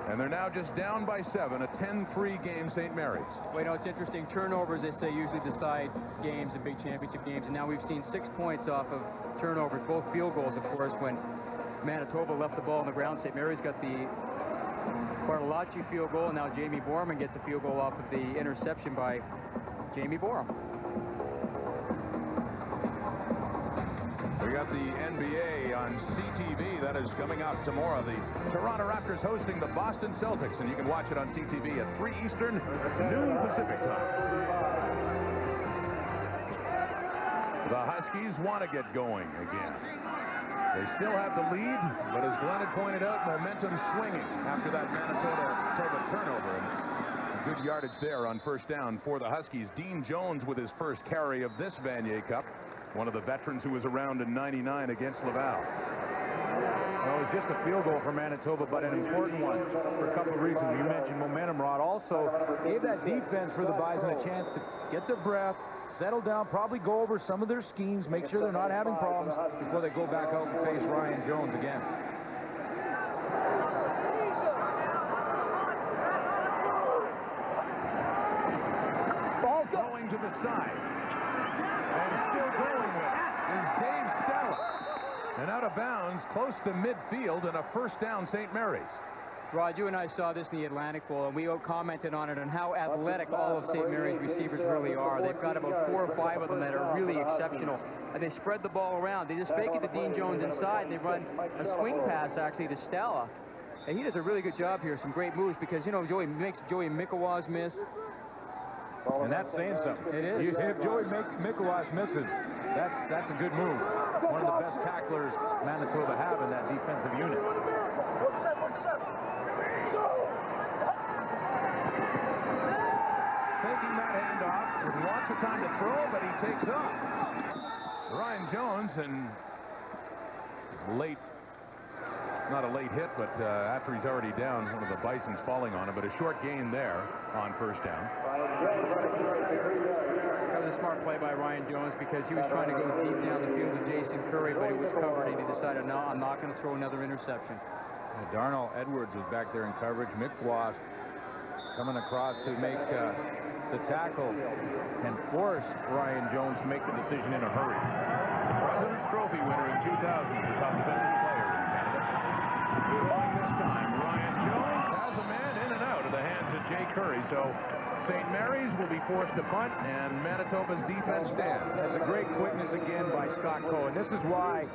And they're now just down by 7, a 10-3 game, St. Mary's. Well, you know, it's interesting. Turnovers, they say, usually decide games and big championship games. And now we've seen 6 points off of turnovers, both field goals, of course, when Manitoba left the ball on the ground. St. Mary's got the Bartolacci field goal, and now Jamie Borman gets a field goal off of the interception by Jamie Bourne. We got the NBA on CTV. That is coming up tomorrow. The Toronto Raptors hosting the Boston Celtics, and you can watch it on CTV at 3 Eastern, noon Pacific time. The Huskies want to get going again. They still have the lead, but as Glenn had pointed out, momentum swinging after that Manitoba turnover. And good yardage there on first down for the Huskies. Dean Jones with his first carry of this Vanier Cup. One of the veterans who was around in '99 against Laval. Well, it was just a field goal for Manitoba, but an important one for a couple of reasons. You mentioned momentum, Rod. Also gave that defense for the Bison a chance to get their breath, settle down, probably go over some of their schemes, make sure they're not having problems before they go back out and face Ryan Jones again. Ball's going to the side. And still going with it is Dave Stella. And out of bounds, close to midfield, and a first down, St. Mary's. Rod, you and I saw this in the Atlantic Bowl, and we commented on it on how athletic all of St. Mary's receivers really are. They've got about 4 or 5 of them that are really exceptional, and they spread the ball around. They just fake it to Dean Jones inside, and they run a swing pass, actually, to Stella. And he does a really good job here, some great moves, because, you know, Joey Mikawas miss. And that's saying something. It is. If Joey Mikawas misses, that's a good move. One of the best tacklers Manitoba have in that defensive unit. Taking that handoff with lots of time to throw, but he takes off. Ryan Jones, and not a late hit, but after he's already down, one of the Bisons falling on him, but a short gain there on first down. That was a smart play by Ryan Jones, because he was trying to go deep down the field with Jason Curry, but it was covered, and he decided, no, I'm not going to throw another interception. Darnell Edwards was back there in coverage. Mikawas coming across to make the tackle and force Ryan Jones to make the decision in a hurry. The President's Trophy winner in 2000 is the top defensive player in Canada. Throwing this time, Ryan Jones has a man in and out of the hands of Jay Curry, so St. Mary's will be forced to punt, and Manitoba's defense stands. That's a great quickness again by Scott Coe, and this is why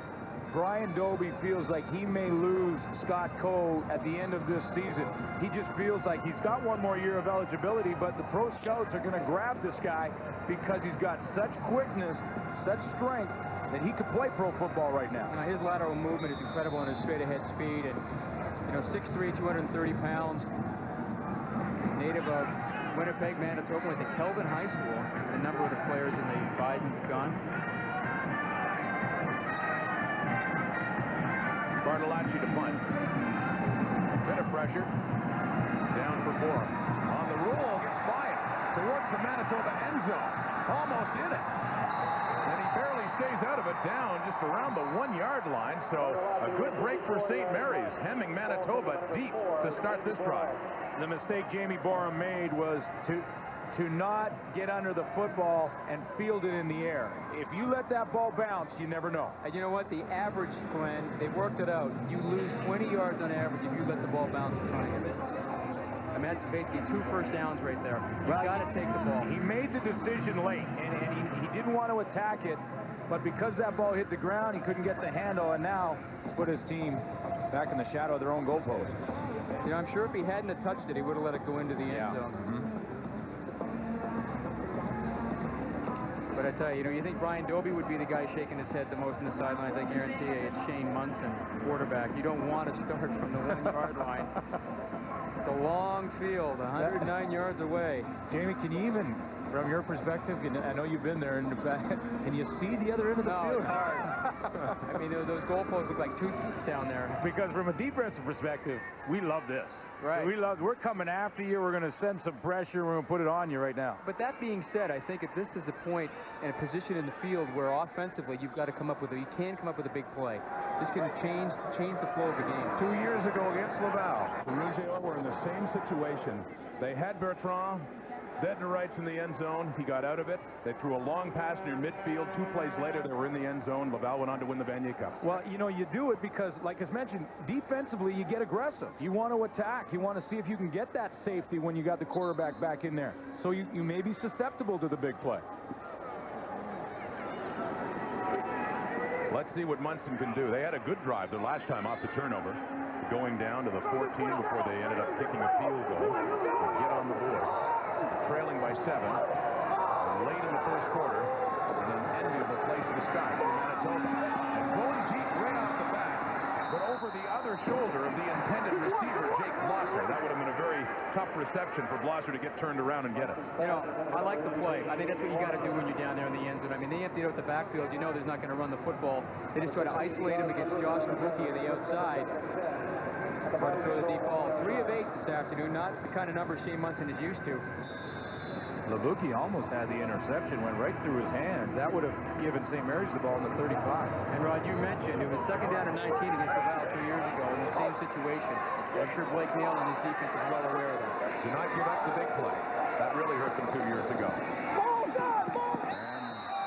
Brian Dobie feels like he may lose Scott Coe at the end of this season. He just feels like he's got one more year of eligibility, but the pro scouts are going to grab this guy because he's got such quickness, such strength, that he could play pro football right now. Now, his lateral movement is incredible on his straight-ahead speed, and, you know, 6'3", 230 pounds, native of Winnipeg, Manitoba, went to Kelvin High School. A number of the players in the Bisons have gone. Bartolacci to punt. Bit of pressure. Down for Borum. On the roll, gets by it towards the Manitoba end zone. Almost in it. And he barely stays out of it, down just around the 1-yard line. So a good break for St. Mary's, hemming Manitoba deep to start this drive. The mistake Jamie Borum made was to not get under the football and field it in the air. If you let that ball bounce, you never know. And you know what? The average, Glenn, they worked it out. You lose 20 yards on average if you let the ball bounce in front of you. I mean, that's basically 2 first downs right there. You've got to take the ball. He made the decision late, and he didn't want to attack it, but because that ball hit the ground, he couldn't get the handle, and now he's put his team back in the shadow of their own goalpost. You know, I'm sure if he hadn't have touched it, he would have let it go into the end zone. But I tell you, you think Brian Dobie would be the guy shaking his head the most in the sidelines. I guarantee you it's Shane Munson, quarterback. You don't want to start from the 1-yard line. It's a long field, 109 yards away. Jamie, can you even, from your perspective, I know you've been there, can you see the other end of the field? No, it's hard. I mean, those goalposts look like 2 feet down there. Because from a defensive perspective, we love this. Right. We're coming after you. We're going to send some pressure. We're going to put it on you right now. But that being said, I think if this is a point and a position in the field where offensively you've got to come up with you can come up with a big play. This can change the flow of the game. 2 years ago against Laval, the Rouge were in the same situation. They had Bertrand dead to rights in the end zone. He got out of it. They threw a long pass near midfield. 2 plays later, they were in the end zone. Laval went on to win the Vanier Cup. Well, you know, you do it because, like as mentioned, defensively, you get aggressive. You want to attack. You want to see if you can get that safety when you got the quarterback back in there. So you may be susceptible to the big play. Let's see what Munson can do. They had a good drive the last time off the turnover, going down to the 14 before they ended up kicking a field goal to get on the board. Trailing by 7 late in the first quarter, and an enviable place to start for Manitoba. And going deep right off the bat, but over the other shoulder of the intended receiver, Jake Blosser. That would have been a very tough reception for Blosser to get turned around and get it. You know, I like the play. I think that's what you got to do when you're down there in the end zone. I mean, they emptied out the backfield. You know there's not going to run the football. They just try to isolate him against Josh Nabuki on the outside. Try to throw the deep ball. 3 of 8 this afternoon. Not the kind of number Shane Munson is used to. Labuki almost had the interception, went right through his hands. That would have given St. Mary's the ball in the 35. And Rod, you mentioned it was 2nd down and 19 against Laval 2 years ago in the same situation. I'm sure Blake Neal and his defense is well aware of that. Do not give up the big play. That really hurt them 2 years ago. And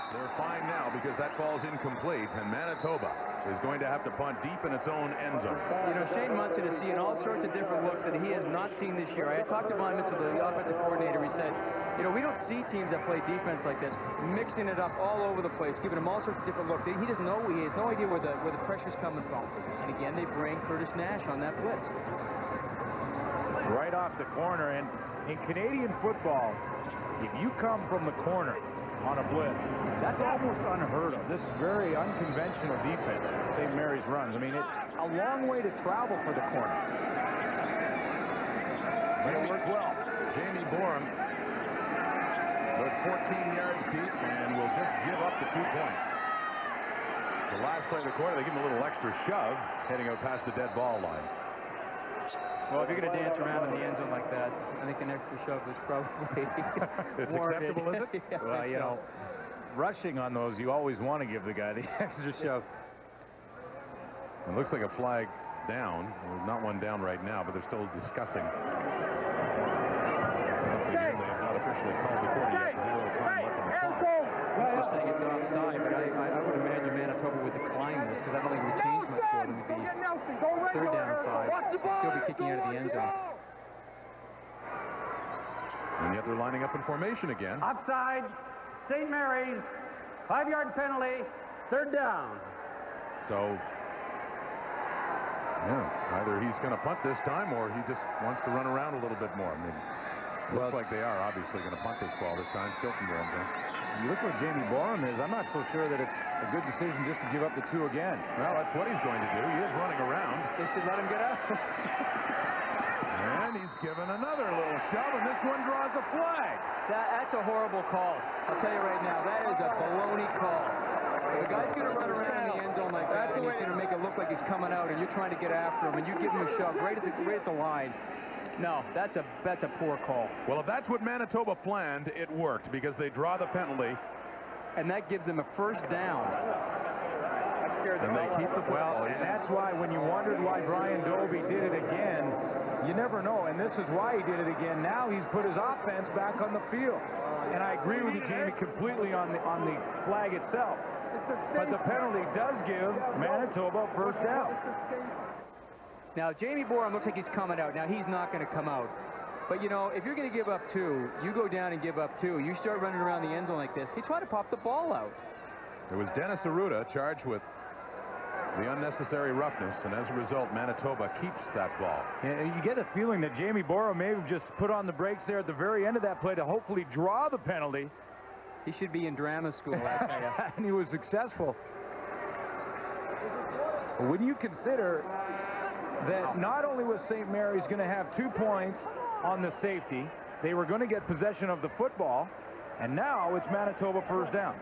they're fine now because because that ball's incomplete, and Manitoba is going to have to punt deep in its own end zone. You know, Shane Munson is seeing all sorts of different looks that he has not seen this year. I talked to Von Mitchell, the offensive coordinator. He said, you know, we don't see teams that play defense like this, mixing it up all over the place, giving him all sorts of different looks. He doesn't know, he has no idea where the pressure's coming from. And again, they bring Curtis Nash on that blitz. Right off the corner, and in Canadian football, if you come from the corner on a blitz, that's almost unheard of. This is very unconventional defense St. Mary's runs. I mean, it's a long way to travel for the corner. But it worked well. Jamie Borum goes 14 yards deep and will just give up the 2 points. The last play of the quarter, they give him a little extra shove, heading out past the dead ball line. Well, if you're going to dance around in the end zone like that, I think an extra shove is probably It's warranted. acceptable, is it? Yeah, well, you know, rushing on those, you always want to give the guy the extra shove. It looks like a flag down. There's not one down right now, but they're still discussing. They have not officially called the quarter yet. There's a little time left on the clock. They're saying it's offside, but I would imagine Manitoba would decline this because I don't think it would change much for them. It'd be 3rd down and 5. Still be kicking out of the end zone. And yet they're lining up in formation again. Offside, St. Mary's, 5-yard penalty, 3rd down. So, yeah, either he's going to punt this time or he just wants to run around a little bit more. I mean, looks like they are obviously going to punt this ball this time, still from their end zone. You look what Jamie Borum is. I'm not so sure that it's a good decision just to give up the 2 again. Well, that's what he's going to do. He is running around. They should let him get out. And he's given another little shove, and this one draws a flag. That's a horrible call. I'll tell you right now, that is a baloney call. The guy's going to run around in the end zone like that, and he's going to make it look like he's coming out, and you're trying to get after him, and you give him a shove right at the line. No, that's a poor call. Well, if that's what Manitoba planned, it worked because they draw the penalty. And that gives them a 1st down. And they keep the ball. And that's why when you wondered why Brian Dobie did it again, you never know. And this is why he did it again. Now he's put his offense back on the field. And I agree with you, Jamie, completely on the flag itself. But the penalty does give Manitoba 1st down. Now, Jamie Borum looks like he's coming out. Now, he's not going to come out. But, you know, if you're going to give up 2, you go down and give up 2. You start running around the end zone like this. He tried to pop the ball out. It was Dennis Arruda charged with the unnecessary roughness, and as a result, Manitoba keeps that ball. And you get a feeling that Jamie Borum may have just put on the brakes there at the very end of that play to hopefully draw the penalty. He should be in drama school, I tell you. And he was successful. When you consider that not only was St. Mary's going to have 2 points on the safety, they were going to get possession of the football, and now it's Manitoba 1st down.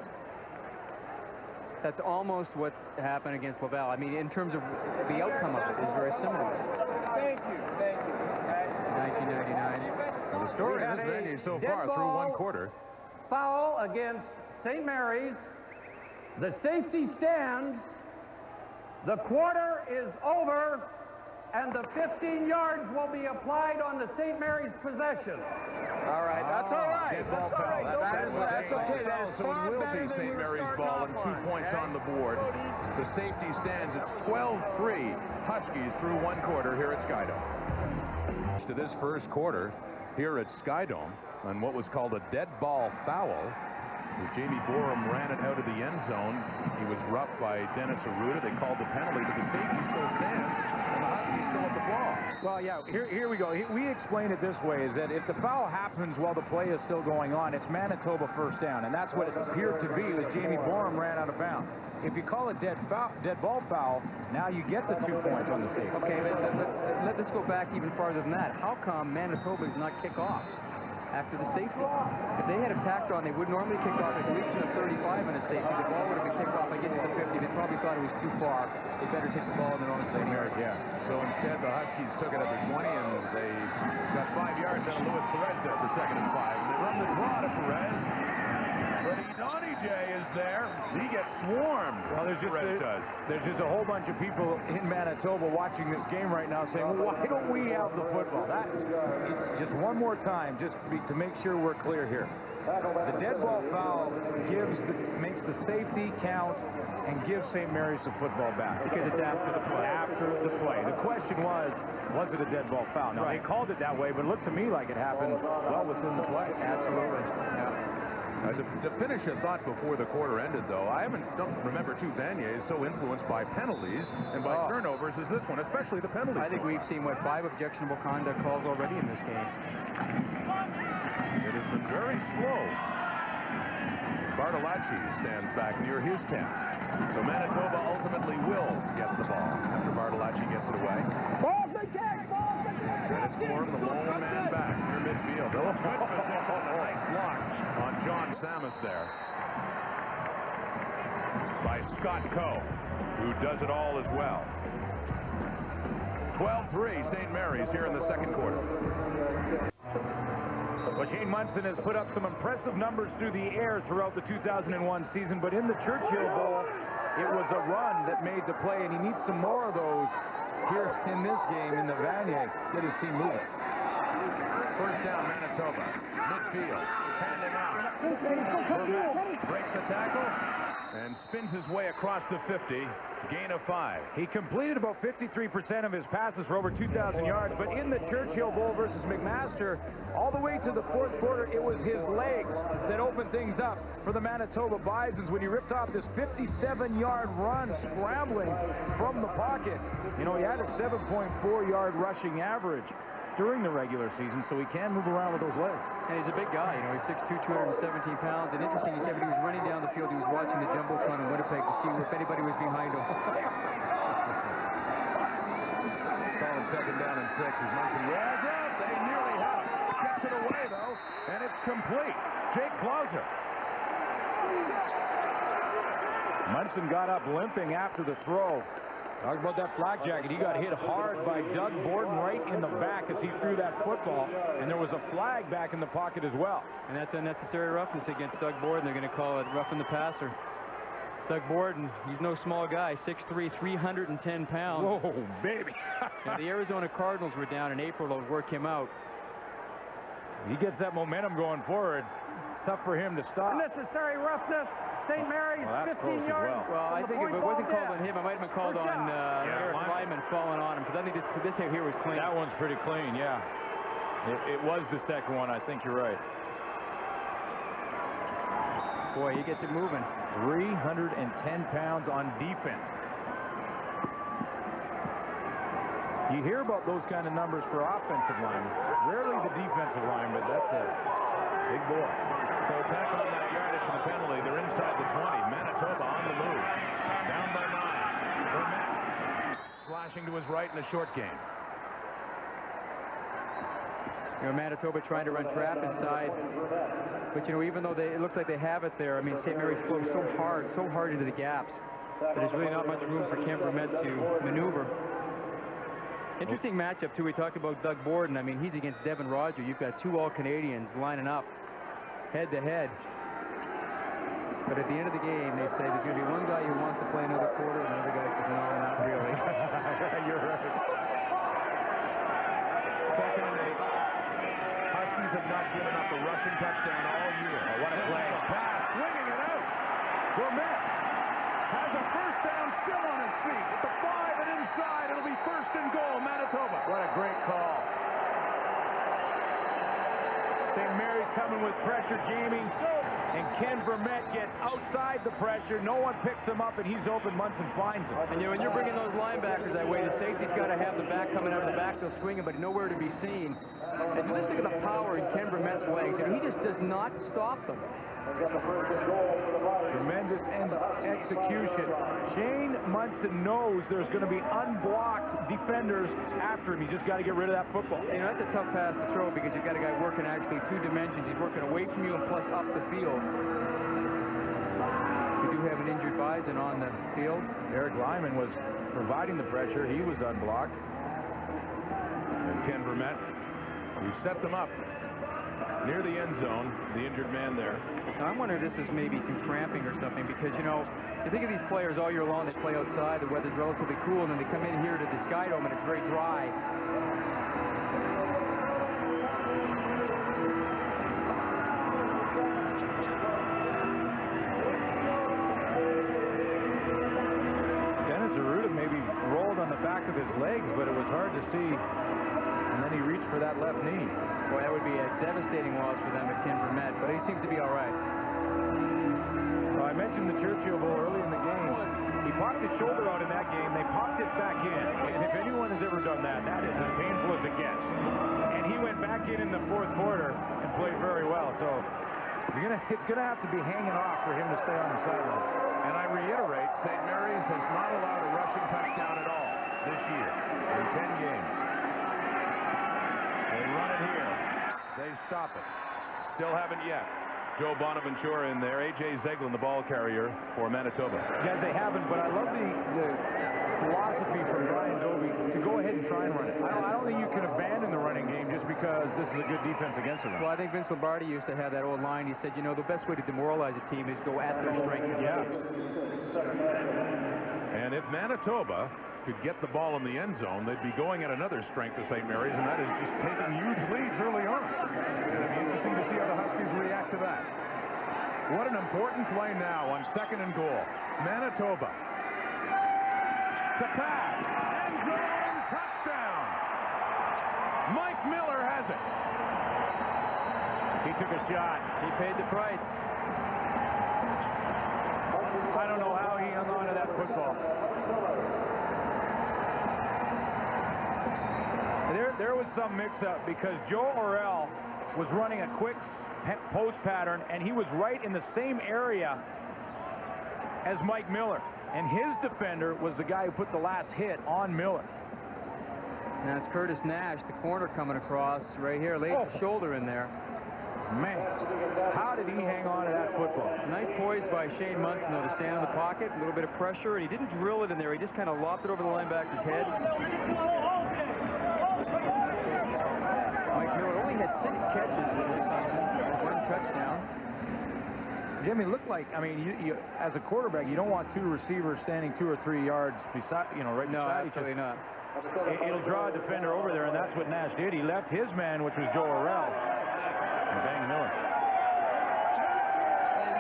That's almost what happened against Laval. I mean, in terms of the outcome of it is very similar. Thank you. 1999. Well, the story in this venue so far through 1 quarter. Foul against St. Mary's. The safety stands. The quarter is over, and the 15 yards will be applied on the St. Mary's possession. All right, that's all right. Dead ball foul. That's okay. So it will be St. Mary's ball and 2 points on the board. The safety stands. It's 12-3 Huskies through 1 quarter here at Skydome. To this 1st quarter here at Skydome on what was called a dead ball foul. As Jamie Borum ran it out of the end zone, he was roughed by Dennis Arruda. They called the penalty, but the safety still stands, and the Huskies still at the ball. Well, yeah, here we go. We explain it this way, is that if the foul happens while the play is still going on, it's Manitoba 1st down, and that's what it appeared to be as Jamie Borum ran out of bounds. If you call it dead ball foul, now you get the 2 points on the safety. Okay, let's go back even farther than that. How come Manitoba does not kick off after the safety? If they had attacked on, they would normally kick off at least the 35 on a safety. The ball would have been kicked off, I guess, at the 50. They probably thought it was too far. They better take the ball in their own St. Mary's. Yeah. So instead, the Huskies took it at the 20, and they got 5 yards out of Louis Perez there for 2nd and 5. And they run the draw to Perez. But Donnie is there. He gets swarmed. Well, there's just a whole bunch of people in Manitoba watching this game right now saying, well, why don't we have the football? It's just one more time, just to make sure we're clear here. The dead ball foul makes the safety count and gives St. Mary's the football back. Because it's after the play. After the play. The question was it a dead ball foul? Now, they called it that way, but it looked to me like it happened well within the play. Absolutely. To finish a thought before the quarter ended, though, don't remember, too, Vanier is so influenced by penalties and by turnovers as this one, especially the penalties. I think we've seen, 5 objectionable conduct calls already in this game. It has been very slow. Bartolacci stands back near his 10. So Manitoba ultimately will get the ball after Bartolacci gets it away. And it's Gorm, the lone man back near midfield. Oh, good position. A nice block on John Samus there by Scott Coe, who does it all as well. 12-3 St. Mary's here in the second quarter. Well, Shane Munson has put up some impressive numbers through the air throughout the 2001 season, but in the Churchill Bowl, it was a run that made the play, and he needs some more of those here in this game in the Vanier. Get his team moving. First down, Manitoba. Midfield. Handing out. Vermette breaks the tackle and spins his way across the 50. Gain of 5. He completed about 53% of his passes for over 2,000 yards, but in the Churchill Bowl versus McMaster, all the way to the fourth quarter, it was his legs that opened things up for the Manitoba Bisons when he ripped off this 57-yard run scrambling from the pocket. You know, he had a 7.4-yard rushing average during the regular season, so he can move around with those legs. And he's a big guy. You know, he's 6'2", 217 pounds. And interesting, he said when he was running down the field, he was watching the Jumbotron in Winnipeg to see if anybody was behind him. Calling second down and 6 as Munson rolls out. They nearly have it. Gets it away, though, and it's complete. Jake Glauser. Munson got up limping after the throw. Talk about that flak jacket. He got hit hard by Doug Borden right in the back as he threw that football, and there was a flag back in the pocket as well. And that's unnecessary roughness against Doug Borden. They're going to call it roughing the passer. Doug Borden, he's no small guy, 6'3", 310 pounds. Whoa, baby. And the Arizona Cardinals were down in April to work him out. He gets that momentum going forward. It's tough for him to stop. Unnecessary roughness. St. Mary's, 15 yards. Well, I think if it wasn't called on him, it might have been called on Eric Lyman falling on him, because I think this here was clean. That one's pretty clean, yeah. It was the second one. I think you're right. Boy, he gets it moving. 310 pounds on defense. You hear about those kind of numbers for offensive linemen. Rarely the defensive line, but that's a big boy. So tackling that yardage for the penalty. They're inside the 20. Manitoba on the move. Down by 9. Vermette slashing to his right in a short game. You know, Manitoba trying to run trap inside. But, you know, even though it looks like they have it there, I mean, St. Mary's flows so hard into the gaps. But there's really not much room for Ken Vermette to maneuver. Interesting matchup, too. We talked about Doug Borden. I mean, he's against Devin Roger. You've got 2 All-Canadians lining up head-to-head. But at the end of the game, they say there's going to be one guy who wants to play another quarter, and another guy says, no, not really. You're right. Second and 8. Huskies have not given up a rushing touchdown all year. Oh, what a play. Pass, swinging it out. Vermette has a first down, still on his feet. At the 5 and inside, it'll be first and goal, Manitoba. What a great call. St. Mary's coming with pressure, Jamie, and Ken Vermette gets outside the pressure. No one picks him up, and he's open. Munson finds him. And you know, when you're bringing those linebackers that way, the safety's got to have the back coming out of the backfield swinging, but nowhere to be seen. And you listen to the power in Ken Vermette's legs. You know, he just does not stop them. Tremendous execution. Shane Munson knows there's going to be unblocked defenders after him. He's just got to get rid of that football. You know, that's a tough pass to throw because you've got a guy working actually 2 dimensions. He's working away from you and plus up the field. We do have an injured Bison on the field. Eric Lyman was providing the pressure. He was unblocked. And Ken Vermette, who set them up near the end zone, the injured man there. Now, I'm wondering if this is maybe some cramping or something, because, you know, you think of these players all year long, they play outside, the weather's relatively cool, and then they come in here to the Sky Dome and it's very dry. back of his legs, but it was hard to see. And then he reached for that left knee. Boy, that would be a devastating loss for them if Kinver met, but he seems to be all right. Well, I mentioned the Churchill Bowl early in the game. He popped his shoulder out in that game. They popped it back in. And if anyone has ever done that, that is as painful as it gets. And he went back in the fourth quarter and played very well. So it's going to have to be hanging off for him to stay on the sideline. And I reiterate, St. Mary's has not allowed a rushing touchdown at all this year in 10 games. They run it here. They stop it. Still haven't yet. Joe Bonaventura in there. A.J. Zeglin, the ball carrier for Manitoba. Yes, they haven't, but I love the philosophy from Brian Dobie to go ahead and try and run it. I don't think you can abandon the running game just because this is a good defense against the run. Well, I think Vince Lombardi used to have that old line. He said, you know, the best way to demoralize a team is go at their strength. Yeah. And if Manitoba could get the ball in the end zone, they'd be going at another strength of St. Mary's, and that is just taking huge leads early on. And it'd be interesting to see how the Huskies react to that. What an important play now on 2nd and goal. Manitoba to pass. End zone touchdown. Mike Miller has it. He took a shot. He paid the price. I don't know how he hung on to that football. There was some mix-up because Joe Orell was running a quick post pattern, and he was right in the same area as Mike Miller. And his defender was the guy who put the last hit on Miller. Now it's Curtis Nash, the corner coming across right here. Laid the shoulder in there. Man, how did he hang on to that football? Nice poise by Shane Munson, though, to stand in the pocket. A little bit of pressure, and he didn't drill it in there. He just kind of lopped it over the linebacker's head. Mike Miller only had 6 catches in this season. 1 touchdown. Jimmy, looked like, I mean, you as a quarterback, you don't want 2 receivers standing 2 or 3 yards beside, right beside each other. No, absolutely not. It'll draw a defender over there, and that's what Nash did. He left his man, which was Joe Orell. And bang Miller.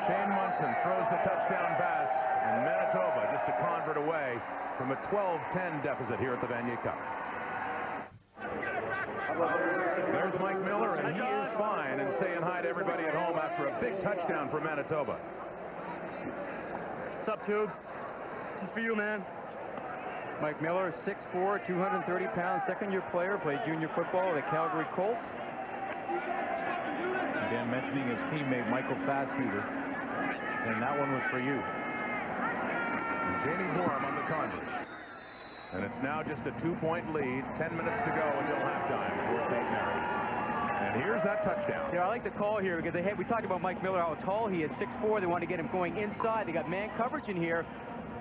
Shane Munson throws the touchdown pass, and Manitoba just to convert away from a 12-10 deficit here at the Vanier Cup. There's Mike Miller, and he is fine and saying hi to everybody at home after a big touchdown for Manitoba. What's up, Tubes? This is for you, man. Mike Miller, 6'4", 230 pounds, second-year player, played junior football at the Calgary Colts. Again, mentioning his teammate Michael Fassweeder, and that one was for you. And Jamie Borum on the convert. And it's now just a 2-point lead, 10 minutes to go until halftime for St. Mary's. And here's that touchdown. Yeah, I like the call here because we talked about Mike Miller, how tall he is, 6'4". They want to get him going inside. They got man coverage in here.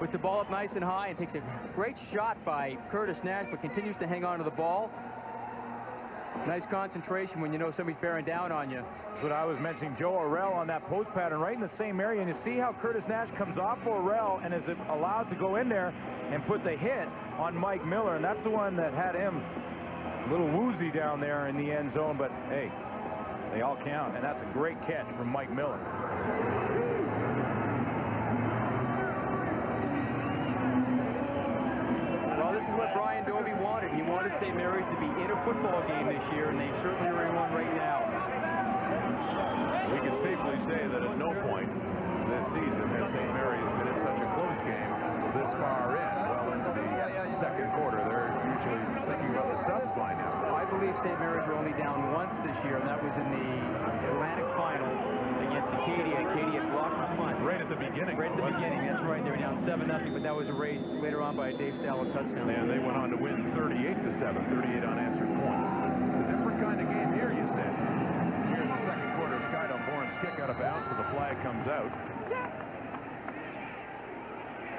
Puts the ball up nice and high and takes a great shot by Curtis Nash, but continues to hang on to the ball. Nice concentration when you know somebody's bearing down on you. That's what I was mentioning. Joe Orell on that post pattern right in the same area. And you see how Curtis Nash comes off Orell and is allowed to go in there and put the hit on Mike Miller. And that's the one that had him a little woozy down there in the end zone. But, hey, they all count. And that's a great catch from Mike Miller. This is what Brian Dobie wanted. He wanted St. Mary's to be in a football game this year, and they certainly are in one right now. We can safely say that at no point this season has St. Mary's been in such a close game this far in. Well into the second quarter. They're usually thinking about the subs by now. I believe St. Mary's were only down once this year, and that was in the Atlantic Final against Acadia. Acadia blocked the punt. Right at the beginning. Right at the beginning, that's right. They were down 7-0, but that was erased later on by a Dave Stallo touchdown. And they went on to win 38-7, 38 unanswered points. It's a different kind of game here, you sense. Here in the second quarter, Skydome Bourne's kick out of bounds, so the flag comes out.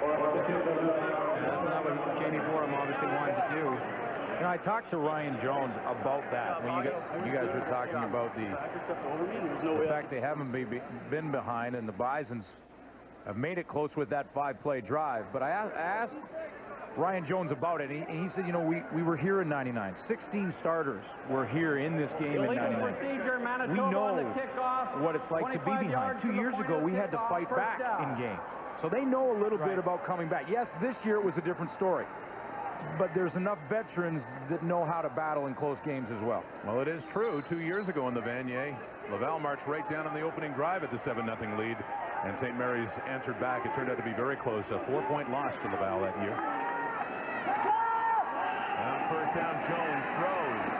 That's not what Jamie Borum obviously wanted to do. You know, I talked to Ryan Jones about that when you guys were talking about the fact they haven't been behind, and the Bisons have made it close with that 5-play drive. But I asked Ryan Jones about it, and he said, you know, we were here in '99. 16 starters were here in this game in '99. We know what it's like to be behind. 2 years ago, we had to fight back in games. So they know a little bit about coming back. Yes, this year it was a different story. but there's enough veterans that know how to battle in close games as well. Well, it is true. 2 years ago in the Vanier, Laval marched right down on the opening drive at the 7-0 lead, and St. Mary's answered back. It turned out to be very close. A 4-point loss to Laval that year. On first down, Jones throws.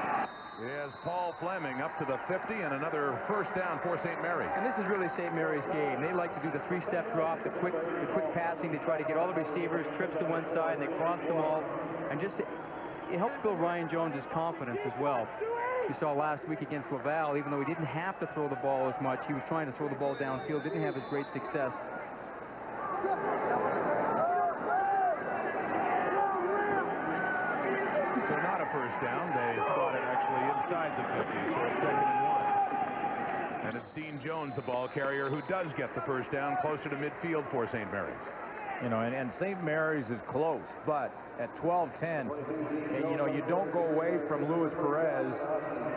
It has Paul Fleming up to the 50, and another first down for St. Mary's. And this is really St. Mary's game. They like to do the three-step drop, the quick passing. They try to get all the receivers, trips to one side, and they cross them all. And just it helps build Ryan Jones' confidence as well. You saw last week against Laval, even though he didn't have to throw the ball as much, he was trying to throw the ball downfield, didn't have as great success. So not a first down. They thought it actually inside the 50, so it's 2nd and 1. And it's Dean Jones, the ball carrier, who does get the first down closer to midfield for St. Mary's. You know, and St. Mary's is close, but at 12-10, you know, you don't go away from Luis Perez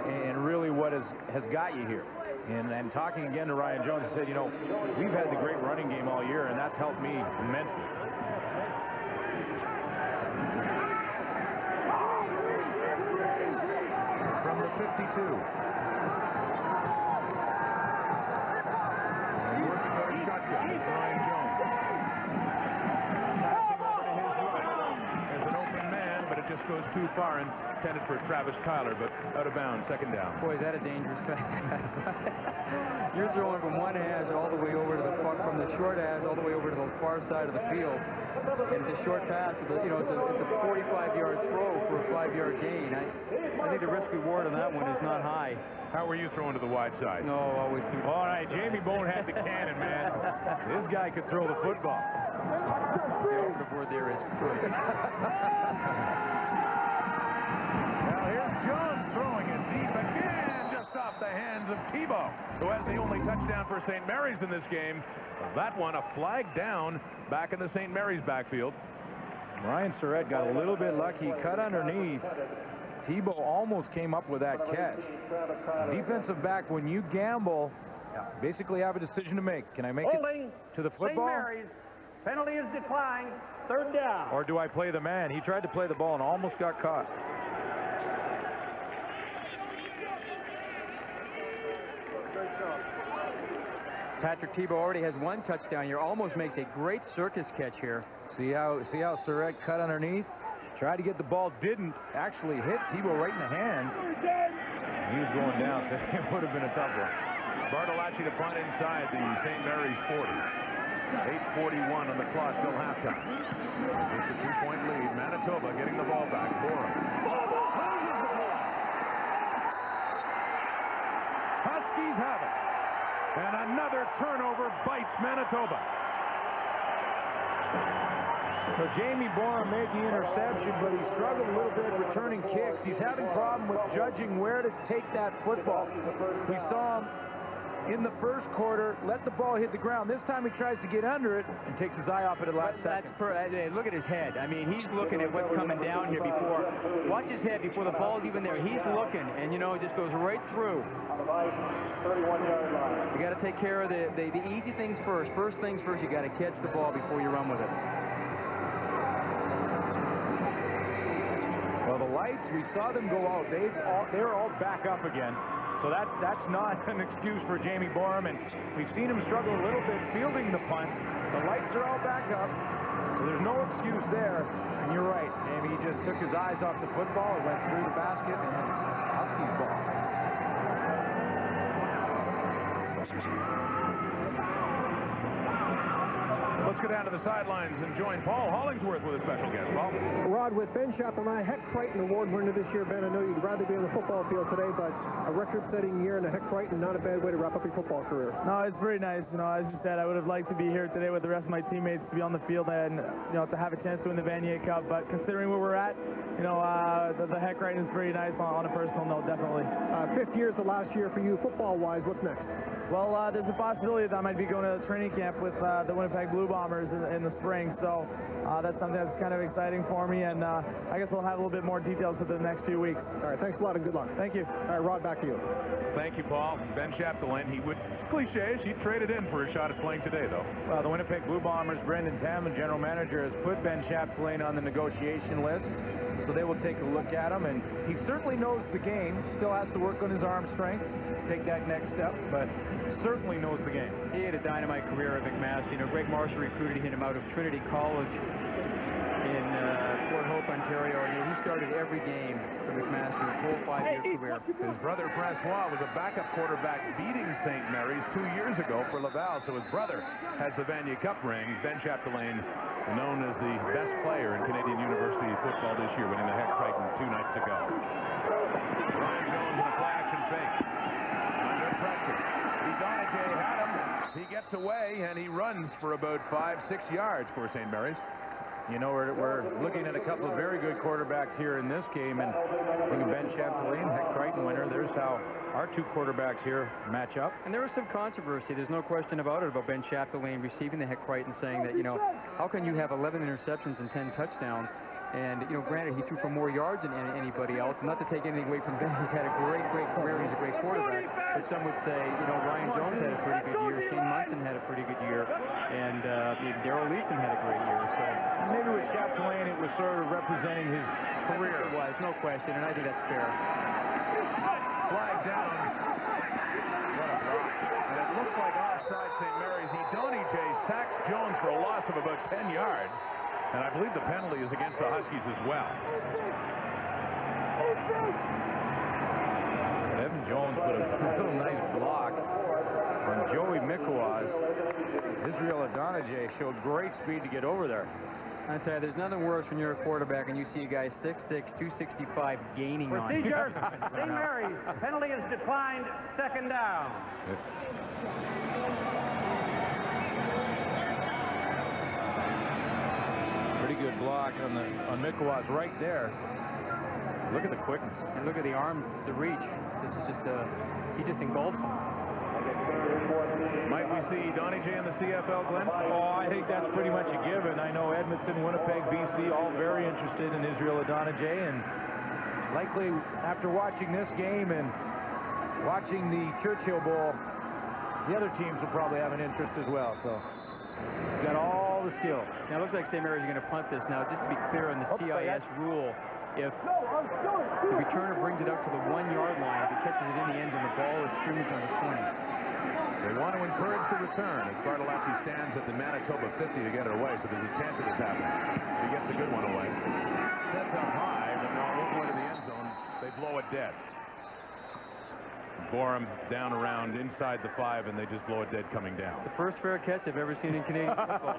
and really what has got you here. And talking again to Ryan Jones, he said, you know, we've had the great running game all year, and that's helped me immensely. From the 52. And working out a shotgun is Ryan Jones. Passing over to his right. There's an open man, but it just goes too far, intended for Travis Tyler, but out of bounds, 2nd down. Boy, is that a dangerous pass. You're throwing from one hash all the way over to the far, from the short hash all the way over to the far side of the field. And it's a short pass. You know, it's a 45-yard throw for a 5-yard gain. I think the risk reward on that one is not high. How were you throwing to the wide side? No, always through. All right, Jamie Bone had the cannon, man. This guy could throw the football. The word there is good. Now here's Jones throwing it deep again, just off the hands of Tebow, who has the only touchdown for St. Mary's in this game. That one, a flag down back in the St. Mary's backfield. Ryan Surratt got a little bit lucky, cut underneath. Tebow almost came up with that catch. Defensive back, when you gamble, basically have a decision to make. Can I make it to the football? St. Mary's. Penalty is declined. 3rd down. Or do I play the man? He tried to play the ball and almost got caught. Patrick Tebow already has 1 touchdown here. Almost makes a great circus catch here. See how Surratt cut underneath? Tried to get the ball, didn't. Actually hit Tebow right in the hands. He was going down, so it would have been a tough one. Bartolacci to punt inside the St. Mary's 40. 8:41 on the clock till halftime. It's a 2-point lead. Manitoba getting the ball back. Borum. Huskies have it. And another turnover bites Manitoba. So Jamie Borum made the interception, but he struggled a little bit returning kicks. He's having a problem with judging where to take that football. We saw him in the first quarter let the ball hit the ground. This time he tries to get under it and takes his eye off it at the last second. Look at his head. I mean, he's looking at what's coming down here before. Watch his head before the ball's even there. He's looking, and you know, it just goes right through. You got to take care of the easy things first. First things first, you got to catch the ball before you run with it. Well, the lights, we saw them go out. They're all back up again. So that's not an excuse for Jamie Borum, and we've seen him struggle a little bit fielding the punts. The lights are all back up, so there's no excuse there. And you're right, maybe he just took his eyes off the football, it went through the basket, and Huskies ball. Let's go down to the sidelines and join Paul Hollingsworth with a special guest. Paul? Rod, with Ben Chappell and I, Heck Crichton Award winner this year. Ben, I know you'd rather be on the football field today, but a record-setting year and a Heck Crichton, not a bad way to wrap up your football career. No, it's very nice. You know, as you said, I would have liked to be here today with the rest of my teammates to be on the field and, you know, to have a chance to win the Vanier Cup. But considering where we're at, you know, the Heck Crichton is very nice on a personal note, definitely. 5th year is the last year for you football-wise. What's next? Well, there's a possibility that I might be going to training camp with the Winnipeg Blue Bombers in the spring, so that's something that's kind of exciting for me, and I guess we'll have a little bit more details within the next few weeks. All right, thanks a lot and good luck. Thank you. All right, Rod, back to you. Thank you, Paul. Ben Chapdelaine, he would, cliches, he traded in for a shot at playing today, though. Well, the Winnipeg Blue Bombers, Brendan Tam, general manager, has put Ben Chapdelaine on the negotiation list, so they will take a look at him, and he certainly knows the game, still has to work on his arm strength, take that next step, but certainly knows the game. He had a dynamite career at McMaster. You know, Greg Marshall recruited him out of Trinity College in Fort Hope, Ontario, and he started every game for McMaster his whole 5-year career. His brother Francois was a backup quarterback beating St. Mary's 2 years ago for Laval, so his brother has the Vanier Cup ring. Ben Chapdelaine, known as the best player in Canadian University football this year, winning the Heck Crichton 2 nights ago. Ryan Jones in a play-action fake. Under pressure. Donahue had him. He gets away, and he runs for about 5-6 yards for St. Mary's. You know, we're looking at a couple of very good quarterbacks here in this game, and Ben Chapdelaine, Heck Crichton winner, there's how our two quarterbacks here match up. And there was some controversy, there's no question about it, about Ben Chapdelaine receiving the Heck Crichton, saying that, you know, how can you have 11 interceptions and 10 touchdowns? And, you know, granted, he threw for more yards than anybody else. Not to take anything away from Ben, he's had a great career. He's a great quarterback. But some would say, you know, Ryan Jones had a pretty good year. Shane Munson had a pretty good year. And Darrell Leeson had a great year. So maybe with Chapdelaine, it was sort of representing his career. It was, no question. And I think that's fair. Flag down. What a block. And it looks like offside St. Mary's. Donahue sacks Jones for a loss of about 10 yards. And I believe the penalty is against the Huskies as well. Evan Jones put a little nice block on Joey Mikowas. Israel Adonijah showed great speed to get over there. I tell you, there's nothing worse when you're a quarterback and you see a guy 6'6", 265 gaining on you. Procedure, St. Mary's. Penalty is declined, second down. Pretty good block on Mikowas right there. Look at the quickness. And look at the arm, the reach. This is just he just engulfs him. Might we see Donahue in the CFL, Glenn? Oh, I think that's pretty much a given. I know Edmonton, Winnipeg, BC, all very interested in Israel Adonijah, and likely after watching this game and watching the Churchill Bowl, the other teams will probably have an interest as well. So he's got all the skills. Now it looks like St. Mary's are going to punt this. Now, just to be clear on the CIS rule, if the returner brings it up to the 1-yard line, if he catches it in the end zone, the ball is scrimmaged on the 20. They want to encourage the return as Bartolacci stands at the Manitoba 50 to get it away, so there's a chance of this happening. He gets a good one away. Sets up high, but no, won't go into the end zone. They blow it dead. Borum down around inside the 5, and they just blow it dead coming down. The first fair catch I've ever seen in Canadian football.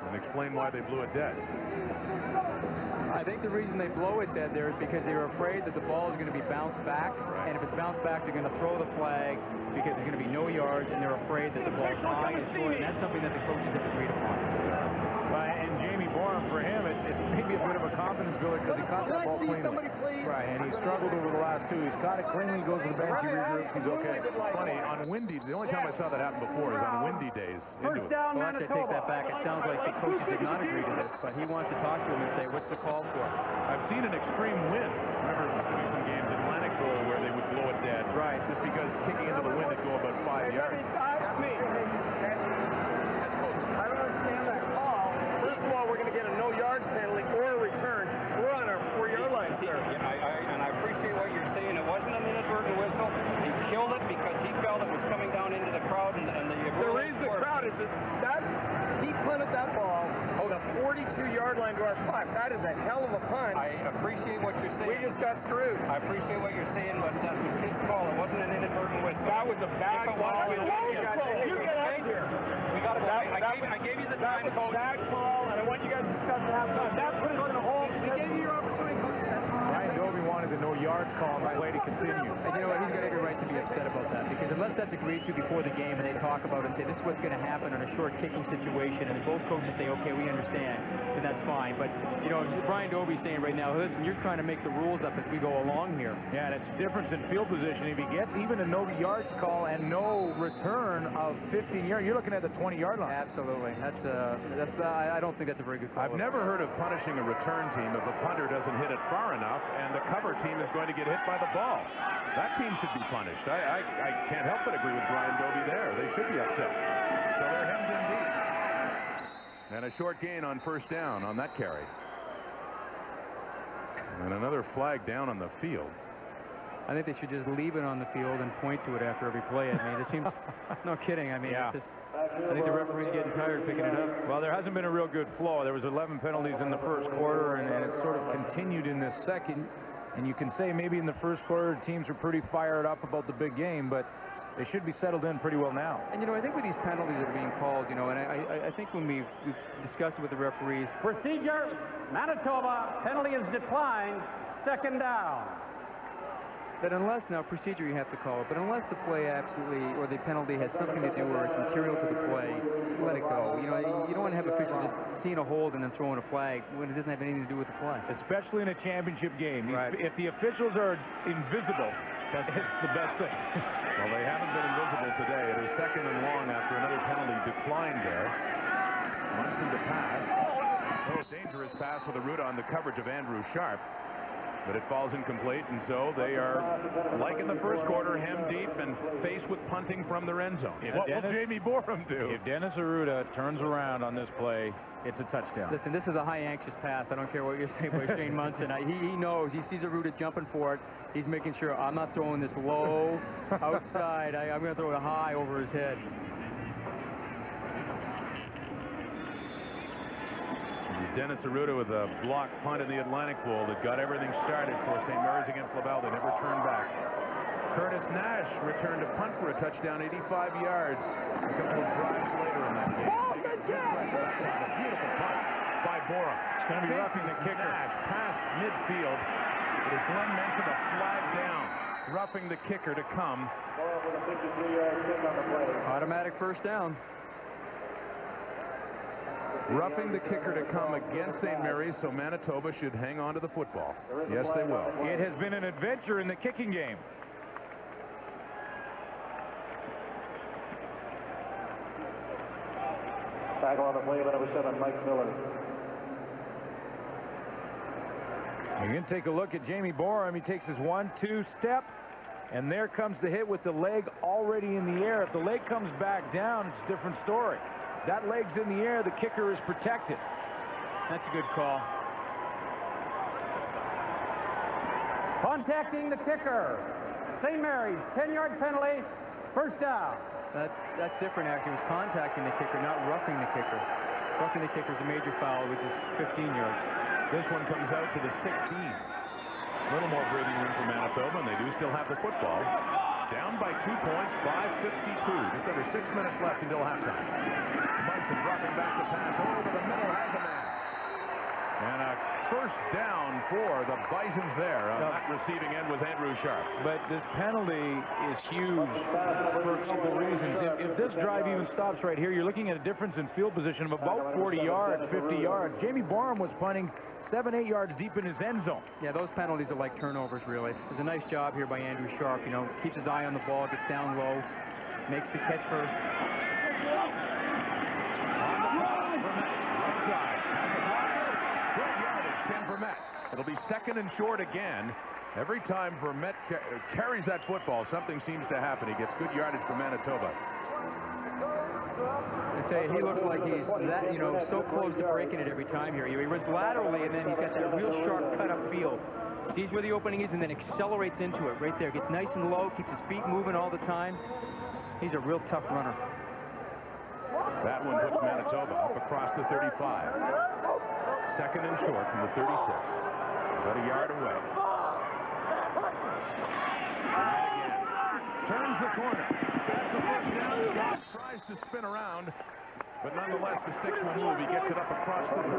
And explain why they blew it dead. I think the reason they blow it dead there is because they were afraid that the ball is going to be bounced back, and if it's bounced back, they're going to throw the flag because there's going to be no yards, and they're afraid that the ball's high and short, and that's something that the coaches have agreed upon. And Jamie Borum, for him, it's maybe a bit of a confidence builder because he caught that ball cleanly. Somebody, please? Right, and he struggled over the last 2. He's caught it cleanly, goes to the bench, he regroups, he's okay. Funny, on windy, the only time I saw that happen before is on windy days. First down, Well, actually, I take that back. It sounds like the coaches have not agreed to this, but he wants to talk to him and say, what's the call for? I've seen an extreme wind. Remember doing some games in Atlantic Bowl where they would blow it dead. Right. Just because kicking into the wind it'd go about 5 yards. I don't understand that call. First of all, we're going to get a no yards penalty or a return. We're on our 4-yard line, sir. And I appreciate what you're saying. It wasn't an inadvertent whistle. He killed it because he felt it was coming down into the crowd, and the reason the crowd is that he punted that ball the 42-yard line to our 5. That is a hell of a punt. I appreciate what you're saying. We just got screwed. I appreciate what you're saying, but that was his call. It wasn't an inadvertent whistle. That was a bad call. You get out of here. We got it. I gave you the time, Coach. That was a bad call, and I want you guys to discuss it halftime. That put us in a hole. We gave you your opportunity, Coach. Ryan Dobie wanted the no yards. yards call on the play to continue. And you know what? He's got every right to be upset about that, because unless that's agreed to before the game and they talk about it and say this is what's going to happen on a short kicking situation, and both coaches say, okay, we understand, then that's fine. But, you know, Brian Dobie's saying right now, listen, you're trying to make the rules up as we go along here. Yeah, and it's a difference in field position. If he gets even a no yards call and no return of 15 yards, you're looking at the 20-yard line. Absolutely. I don't think that's a very good call. I've never heard of punishing a return team if a punter doesn't hit it far enough and the cover team is going to get hit by the ball. That team should be punished. I can't help but agree with Brian Dobie there. They should be upset. So they're hemmed in deep. And a short gain on first down on that carry. And another flag down on the field. I think they should just leave it on the field and point to it after every play. I mean, it seems, no kidding. I mean, yeah. It's just, I think the referee's getting tired picking it up. Well, there hasn't been a real good flow. There was 11 penalties in the first quarter, and it sort of continued in this second. And you can say maybe in the first quarter, teams are pretty fired up about the big game, but they should be settled in pretty well now. And, you know, I think with these penalties that are being called, you know, and I think when we've discussed it with the referees. Procedure, Manitoba, penalty is declined, second down. But unless, now procedure you have to call it, but unless the play absolutely, or the penalty has something to do where it's material to the play, let it go. You know, you don't want to have officials just seeing a hold and then throwing a flag when it doesn't have anything to do with the play. Especially in a championship game. Right. If the officials are invisible, it's the best thing. Well, they haven't been invisible today. It is second and long after another penalty declined there. Munson to pass. Oh, dangerous pass with a route on the coverage of Andrew Sharp. But it falls incomplete, and so they are, like in the first quarter, hemmed deep and faced with punting from their end zone. What will Jamie Borum do? If Dennis Arruda turns around on this play, it's a touchdown. Listen, this is a high anxious pass. I don't care what you're saying about Shane Munson. He knows. He sees Arruda jumping for it. He's making sure I'm not throwing this low outside. I'm going to throw it high over his head. Dennis Arruda with a block punt in the Atlantic Bowl that got everything started for St. Mary's against Laval. They never turned back. Curtis Nash returned to punt for a touchdown, 85 yards. A couple of drives later in that game. A beautiful punt by Borum. It's going to be roughing the kicker. Nash past midfield. But as Glenn mentioned, a flag down. Roughing the kicker to come. Automatic first down. Roughing the kicker to come against St. Mary's, so Manitoba should hang on to the football. Yes, they will. It has been an adventure in the kicking game. Tackle on the play by number 7, Mike Miller. You're going to take a look at Jamie Borum. He takes his 1-2 step, and there comes the hit with the leg already in the air. If the leg comes back down, it's a different story. That leg's in the air, the kicker is protected. That's a good call. Contacting the kicker. St. Mary's, 10-yard penalty, first down. That's different, actually. It was contacting the kicker, not roughing the kicker. Roughing the kicker is a major foul, which is 15 yards. This one comes out to the 16. A little more breathing room for Manitoba, and they do still have the football. Down by 2 points, 5:52. Just over 6 minutes left until halftime. Munson dropping back the pass over the middle, has a man. And a first down for the Bisons there. On that receiving end was Andrew Sharp. But this penalty is huge for a couple reasons. If this drive even stops right here, you're looking at a difference in field position of about 40 yards, 50 yards. Jamie Borum was punting 7-8 yards deep in his end zone. Yeah, those penalties are like turnovers, really. There's a nice job here by Andrew Sharp. You know, keeps his eye on the ball, gets down low, makes the catch first. It'll be second and short again. Every time Vermette carries that football, something seems to happen. He gets good yardage for Manitoba. I tell you, he looks like he's that, you know, so close to breaking it every time here. He runs laterally, and then he's got that real sharp cut up field. Sees where the opening is, and then accelerates into it right there. Gets nice and low, keeps his feet moving all the time. He's a real tough runner. That one puts Manitoba up across the 35. Second and short from the 36. About a yard away. Turns the corner. That's the first down. Scott tries to spin around, but nonetheless the sticks will move. He gets it up across the 40.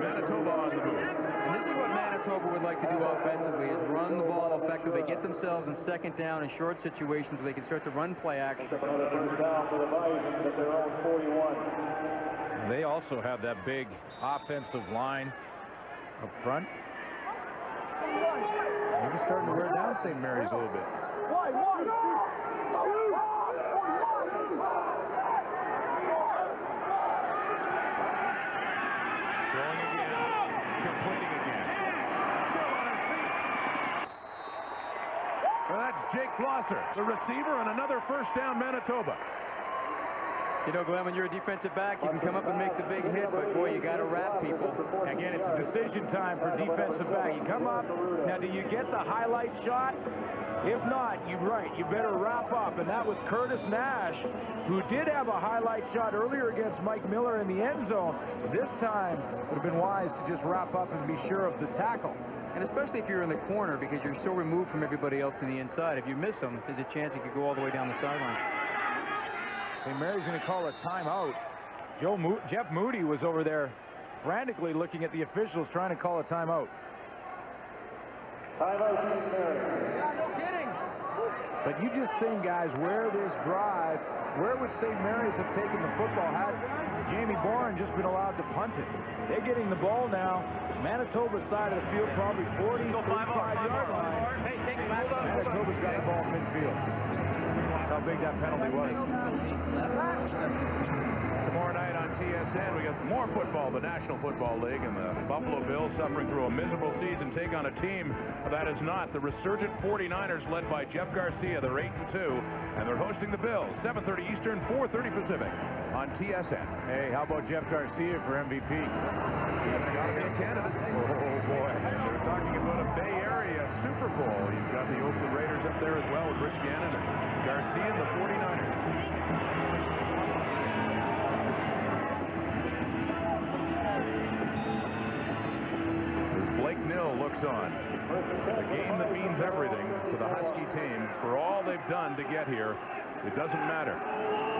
Manitoba on the move. And this is what Manitoba would like like to do offensively is run the ball effectively, get themselves in second down and short situations where they can start to run play action. They also have that big offensive line up front. Maybe starting to wear down St. Mary's a little bit. Throwing again, completing again. Still on his feet. Well, that's Jake Blosser, the receiver, and another first down, Manitoba. You know, Glenn, when you're a defensive back, you can come up and make the big hit, but boy, you got to wrap people. Again, it's a decision time for defensive back. You come up, now do you get the highlight shot? If not, you're right, you better wrap up. And that was Curtis Nash, who did have a highlight shot earlier against Mike Miller in the end zone. This time, it would have been wise to just wrap up and be sure of the tackle. And especially if you're in the corner, because you're so removed from everybody else in the inside. If you miss them, there's a chance you could go all the way down the sideline. St. Mary's going to call a timeout. Jeff Moody was over there frantically looking at the officials trying to call a timeout. No kidding. But you just think, guys, where this drive, where would St. Mary's have taken the football had Jamie Boren just been allowed to punt it? They're getting the ball now. Manitoba's side of the field, probably 40, 35-yard line. Hey, take it. Manitoba's got the ball midfield. That's how big that penalty was. Tomorrow night on TSN, we got more football. The National Football League and the Buffalo Bills, suffering through a miserable season, take on a team that is not. The resurgent 49ers, led by Jeff Garcia. They're 8-2, and they're hosting the Bills, 7:30 Eastern, 4:30 Pacific on TSN. Hey, how about Jeff Garcia for MVP? He's got to be a candidate. Oh, boy. We're talking about a Bay Area Super Bowl. You've got the Oakland Raiders up there as well with Rich Gannon and Garcia and the 49ers. Blake Nill looks on. A game that means everything to the Husky team. For all they've done to get here, it doesn't matter.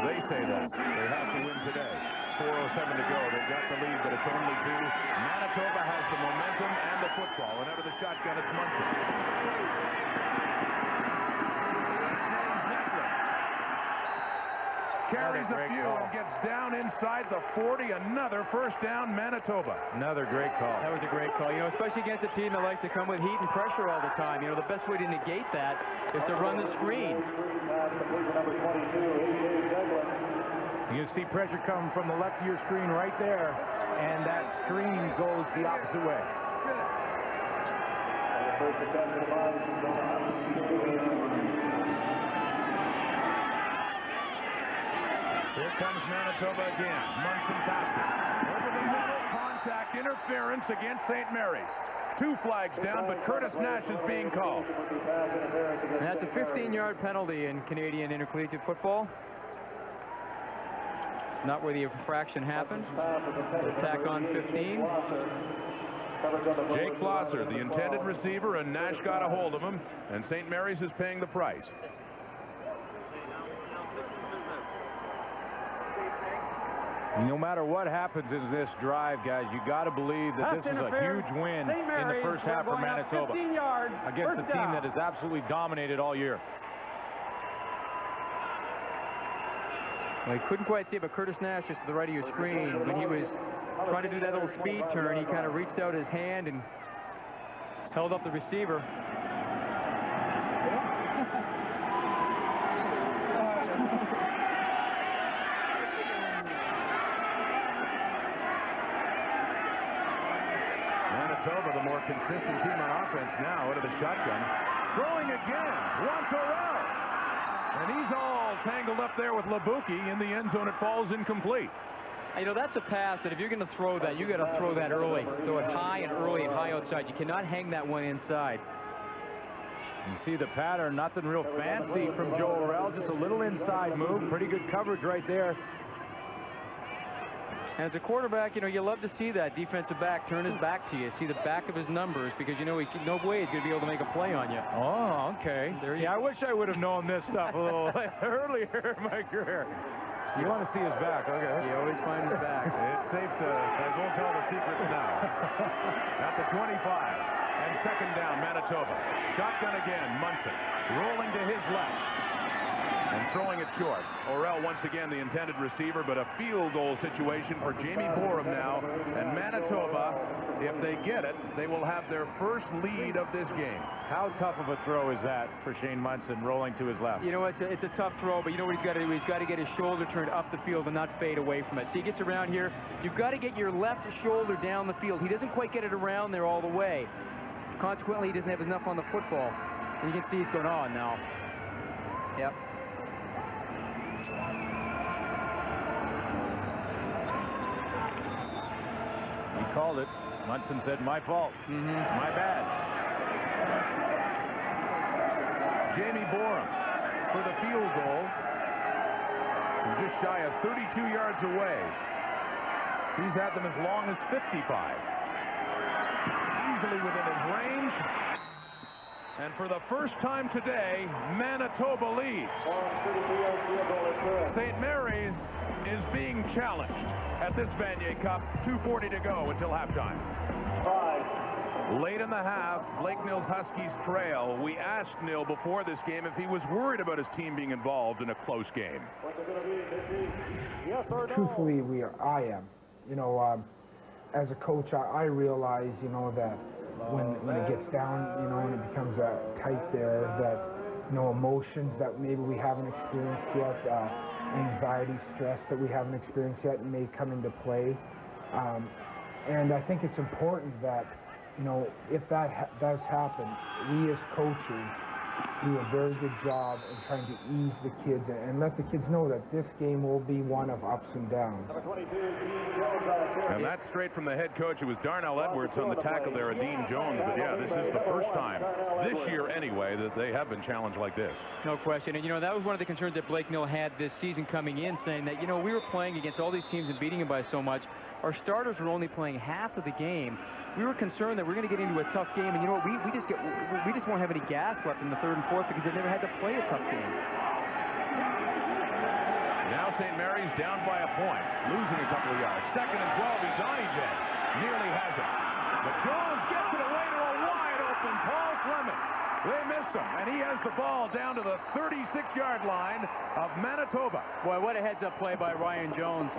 They say that. They have to win today. 4:07 to go. They've got the lead, but it's only 2. Manitoba has the momentum and the football. And out of the shotgun, it's Munson. Carries a few and gets down inside the 40. Another first down, Manitoba. Another great call. That was a great call. You know, especially against a team that likes to come with heat and pressure all the time. You know, the best way to negate that is to run the screen. You see pressure coming from the left of your screen right there, and that screen goes the opposite way. Here comes Manitoba again. Munson passing. Over the middle, contact interference against St. Mary's. 2 flags down, but Curtis Nash is being called. And that's a 15-yard penalty in Canadian intercollegiate football. It's not where the infraction happened. Attack on 15. Jake Blosser, the intended receiver, and Nash got a hold of him, and St. Mary's is paying the price. No matter what happens in this drive, guys, you got to believe that this is a huge win in the first half for Manitoba against a team that has absolutely dominated all year. Well, you couldn't quite see it, but Curtis Nash, just to the right of your screen, when he was trying to do that little speed turn, he kind of reached out his hand and held up the receiver. Manitoba, the more consistent team on offense now, out of the shotgun. Throwing again, Wantorell. And he's all tangled up there with Labuki in the end zone. It falls incomplete. You know, that's a pass that if you're going to throw that, you got to throw that early. Throw it high and early and high outside. You cannot hang that one inside. You see the pattern, nothing real fancy from Joe Orell, just a little inside move. Pretty good coverage right there. And as a quarterback, you know, you love to see that defensive back turn his back to you, see the back of his numbers, because you know no way he's going to be able to make a play on you. Oh, okay. See, I wish I would have known this stuff a little earlier in my career. You want to see his back, okay? You always find his back. It's safe to, I won't tell the secrets now. At the 25. And second down, Manitoba. Shotgun again, Munson. Rolling to his left. And throwing it short. Orell once again the intended receiver, but a field goal situation for Jamie Borum now. And Manitoba, if they get it, they will have their first lead of this game. How tough of a throw is that for Shane Munson, rolling to his left? You know, it's a tough throw, but you know what he's got to do? He's got to get his shoulder turned up the field and not fade away from it. So he gets around here. You've got to get your left shoulder down the field. He doesn't quite get it around there all the way. Consequently, he doesn't have enough on the football. And you can see he's going on now. Yep. He called it. Munson said, my fault. My bad. Jamie Borum for the field goal. From just shy of 32 yards away. He's had them as long as 55. Easily within his range. And for the first time today, Manitoba leads. St. Mary's is being challenged at this Vanier Cup. 2:40 to go until halftime. Late in the half, Blake Nill's Huskies trail. We asked Nill before this game if he was worried about his team being involved in a close game. Truthfully, I am. You know, as a coach, I realize, you know, that when it gets down, you know, and it becomes tight there, that, you know, emotions that maybe we haven't experienced yet, anxiety, stress that we haven't experienced yet may come into play. And I think it's important that, you know, if that does happen, we as coaches do a very good job in trying to ease the kids and let the kids know that this game will be one of ups and downs. And that's straight from the head coach. It was Darnell Edwards on the tackle there, Dean Jones. But yeah, this is the first time this year anyway that they have been challenged like this. No question. And you know, that was one of the concerns that Blake Nill had this season coming in, saying that, you know, we were playing against all these teams and beating them by so much. Our starters were only playing half of the game. We were concerned that we're going to get into a tough game, and you know what? We just won't have any gas left in the third and fourth because they've never had to play a tough game. Now St. Mary's down by a point, losing a couple of yards. Second and 12, Donijay nearly has it. But Jones gets it away to a wide open Paul Fleming. They missed him, and he has the ball down to the 36-yard line of Manitoba. Boy, what a heads-up play by Ryan Jones.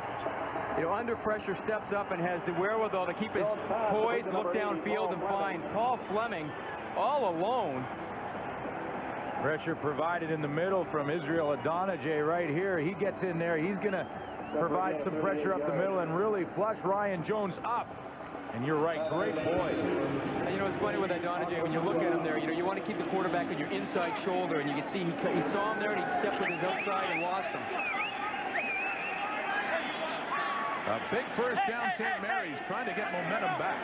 You know, under pressure, steps up and has the wherewithal to keep his poise, look downfield, and find Paul Fleming all alone. Pressure provided in the middle from Israel Adonijay right here. He gets in there. He's going to provide some pressure up the middle and really flush Ryan Jones up. And you're right, great boy. And you know, it's funny with Adonijay, when you look at him there, you know, you want to keep the quarterback on your inside shoulder, and you can see he saw him there, and he stepped with his outside and lost him. A big first down, St. Mary's trying to get momentum back.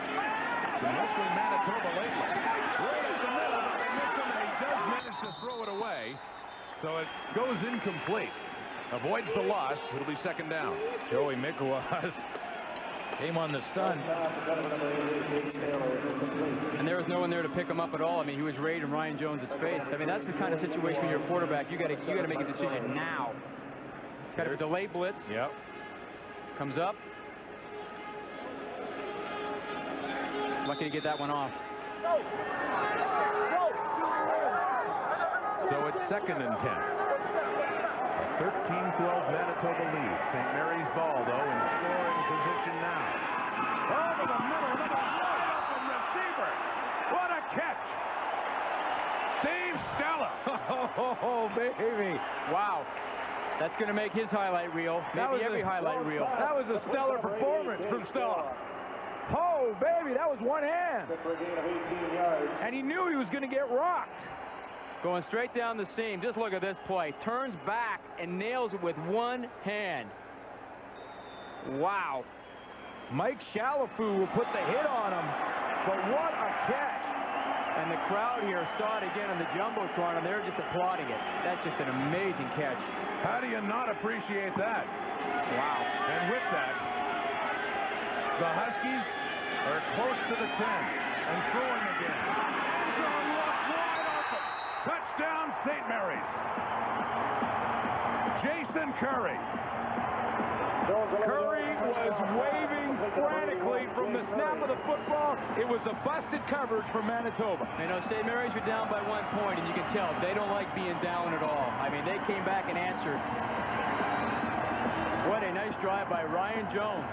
Mostly Manitoba lately. Right up the middle, but they miss him, and he does manage to throw it away. So it goes incomplete. Avoids the loss. It'll be second down. Joey Mikowas came on the stun. And there was no one there to pick him up at all. I mean, he was right in Ryan Jones' face. I mean, that's the kind of situation when you're a quarterback. You got to make a decision now. It's got to be a delay blitz. Yep. Comes up. Lucky to get that one off. So it's second and 10. 13-12 Manitoba lead. St. Mary's ball, though, in scoring position now. Over the middle, look at the open receiver. What a catch! Dave Stella. Oh, baby. Wow. That's going to make his highlight reel. Maybe every highlight reel. That was a stellar performance from Stella. Oh, baby, that was one hand. And he knew he was going to get rocked. Going straight down the seam. Just look at this play. Turns back and nails it with one hand. Wow. Mike Shalafou will put the hit on him. But what a catch. And the crowd here saw it again on the Jumbotron, and they're just applauding it. That's just an amazing catch. How do you not appreciate that? Wow. And with that, the Huskies are close to the 10 and throwing again. John Locke wide open. Touchdown, St. Mary's. Jason Curry. Curry was waving frantically from the snap of the football. It was a busted coverage for Manitoba. You know, St. Mary's are down by 1 point, and you can tell they don't like being down at all. I mean, they came back and answered. What a nice drive by Ryan Jones.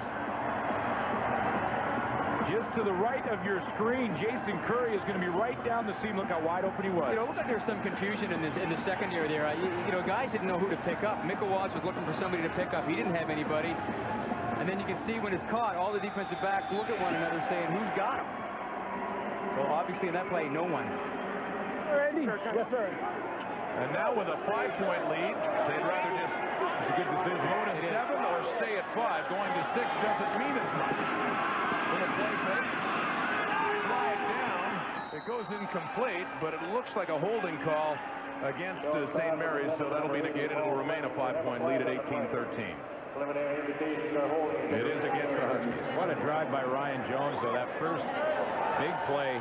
Just to the right of your screen, Jason Curry is going to be right down the seam. Look how wide open he was. You know, it looked like there was some confusion in the secondary there. You know, guys didn't know who to pick up. Mikowas was looking for somebody to pick up. He didn't have anybody. And then you can see when it's caught, all the defensive backs look at one another saying, who's got him? Well, obviously in that play, no one. Ready? Yes, sir. And now with a 5-point lead, they'd rather just, it's a good decision, go to 7 or stay at 5. Going to 6 doesn't mean as much. Little play fake. Fly it down. It goes incomplete, but it looks like a holding call against St. Mary's, so that'll be negated. It'll remain a 5-point lead at 18-13. It is against the Huskies. What a drive by Ryan Jones, though. That first big play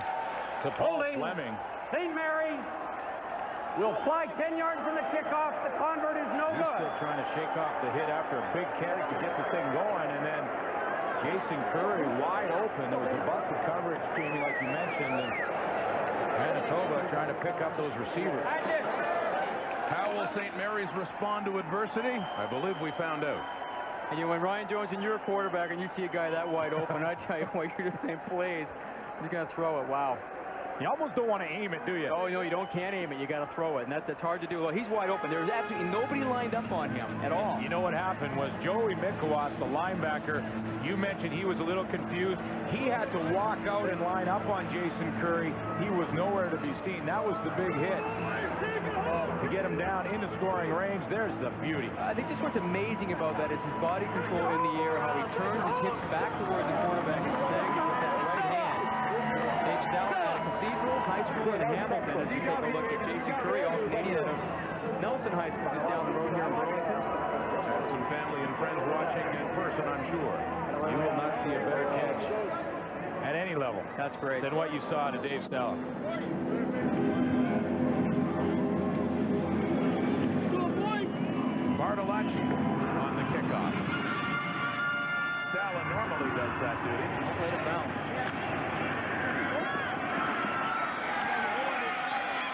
to Paul Fleming. St. Mary will fly 10 yards from the kickoff. The convert is no He's good. still trying to shake off the hit after a big catch to get the thing going, and then Jason Curry wide open. There was a busted coverage, Jamie, like you mentioned, and Manitoba trying to pick up those receivers. How will St. Mary's respond to adversity? I believe we found out. And you know, when Ryan Jones and you're a quarterback and you see a guy that wide open, I tell you what, you're just saying plays. You're going to throw it. Wow. You almost don't want to aim it, do you? Oh, no, you can't aim it. You got to throw it, and that's hard to do. Well, he's wide open. There's absolutely nobody lined up on him at all. You know what happened was Joey Mikowas, the linebacker, you mentioned he was a little confused. He had to walk out and line up on Jason Curry. He was nowhere to be seen. That was the big hit to get him down into scoring range. There's the beauty. I think just what's amazing about that is his body control in the air, how he turns his hips back towards the quarterback and snags it with that right hand. It's down at Cathedral High School in Hamilton as we take a look at Jason Curry, all Canadian out of Nelson High School just down the road here in Burlington. Some family and friends watching in person, I'm sure. You will not see a better catch at any level. That's great. Than what you saw to Dave Stella. Bartolacci on the kickoff. Stella normally does that duty. Let it bounce.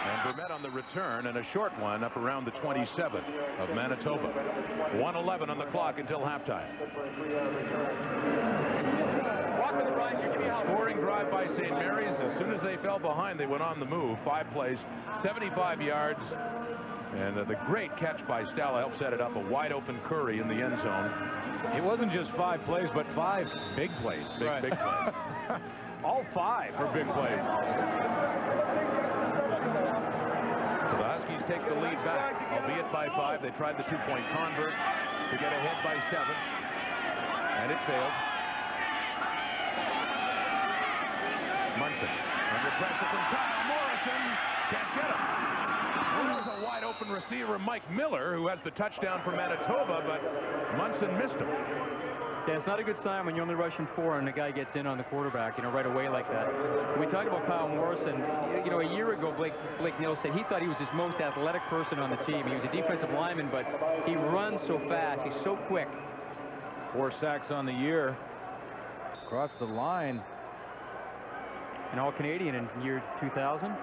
And Vermette on the return, and a short one up around the 27 of Manitoba. 1:11 on the clock until halftime. Scoring drive by St. Mary's. As soon as they fell behind, they went on the move. 5 plays, 75 yards. And the great catch by Stella helped set it up. A wide open Curry in the end zone. It wasn't just 5 plays, but 5 big plays. Big plays. All 5 are big plays. So the Huskies take the lead back, albeit by 5. They tried the 2-point convert to get ahead by 7. And it failed. Munson under pressure from Kyle Morrison. Can't get him. There's a wide open receiver, Mike Miller, who has the touchdown for Manitoba, but Munson missed him. Yeah, it's not a good sign when you're only rushing 4 and the guy gets in on the quarterback, you know, right away like that. When we talk about Kyle Morrison, you know, a year ago, Blake Neal said he thought he was his most athletic person on the team. He was a defensive lineman, but he runs so fast. He's so quick. 4 sacks on the year. Across the line. An All-Canadian in year 2000.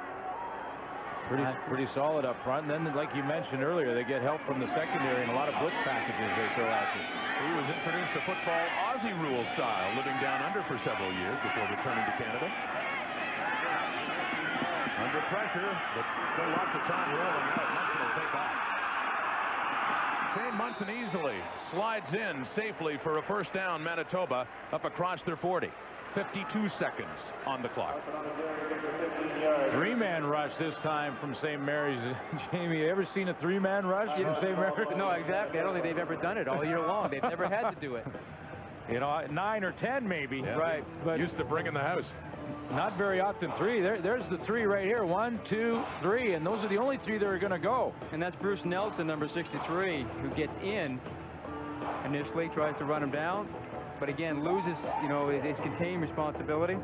Pretty solid up front. And then, like you mentioned earlier, they get help from the secondary and a lot of blitz packages they throw at you. He was introduced to football Aussie rule style, living down under for several years before returning to Canada. Under pressure, but still lots of time rolling out. Munson will take off. Shane Munson easily slides in safely for a first down. Manitoba up across their 40. 52 seconds on the clock. 3-man rush this time from St. Mary's. Jamie, you ever seen a 3-man rush from St. Mary's? No, exactly. I don't think they've ever done it all year long. They've never had to do it. You know, 9 or 10 maybe. Yeah. Right. But used to bring in the house. Not very often 3. There's the 3 right here. 1, 2, 3. And those are the only 3 that are going to go. And that's Bruce Nelson, number 63, who gets in initially, tries to run him down. But again, loses, you know, his contained responsibility.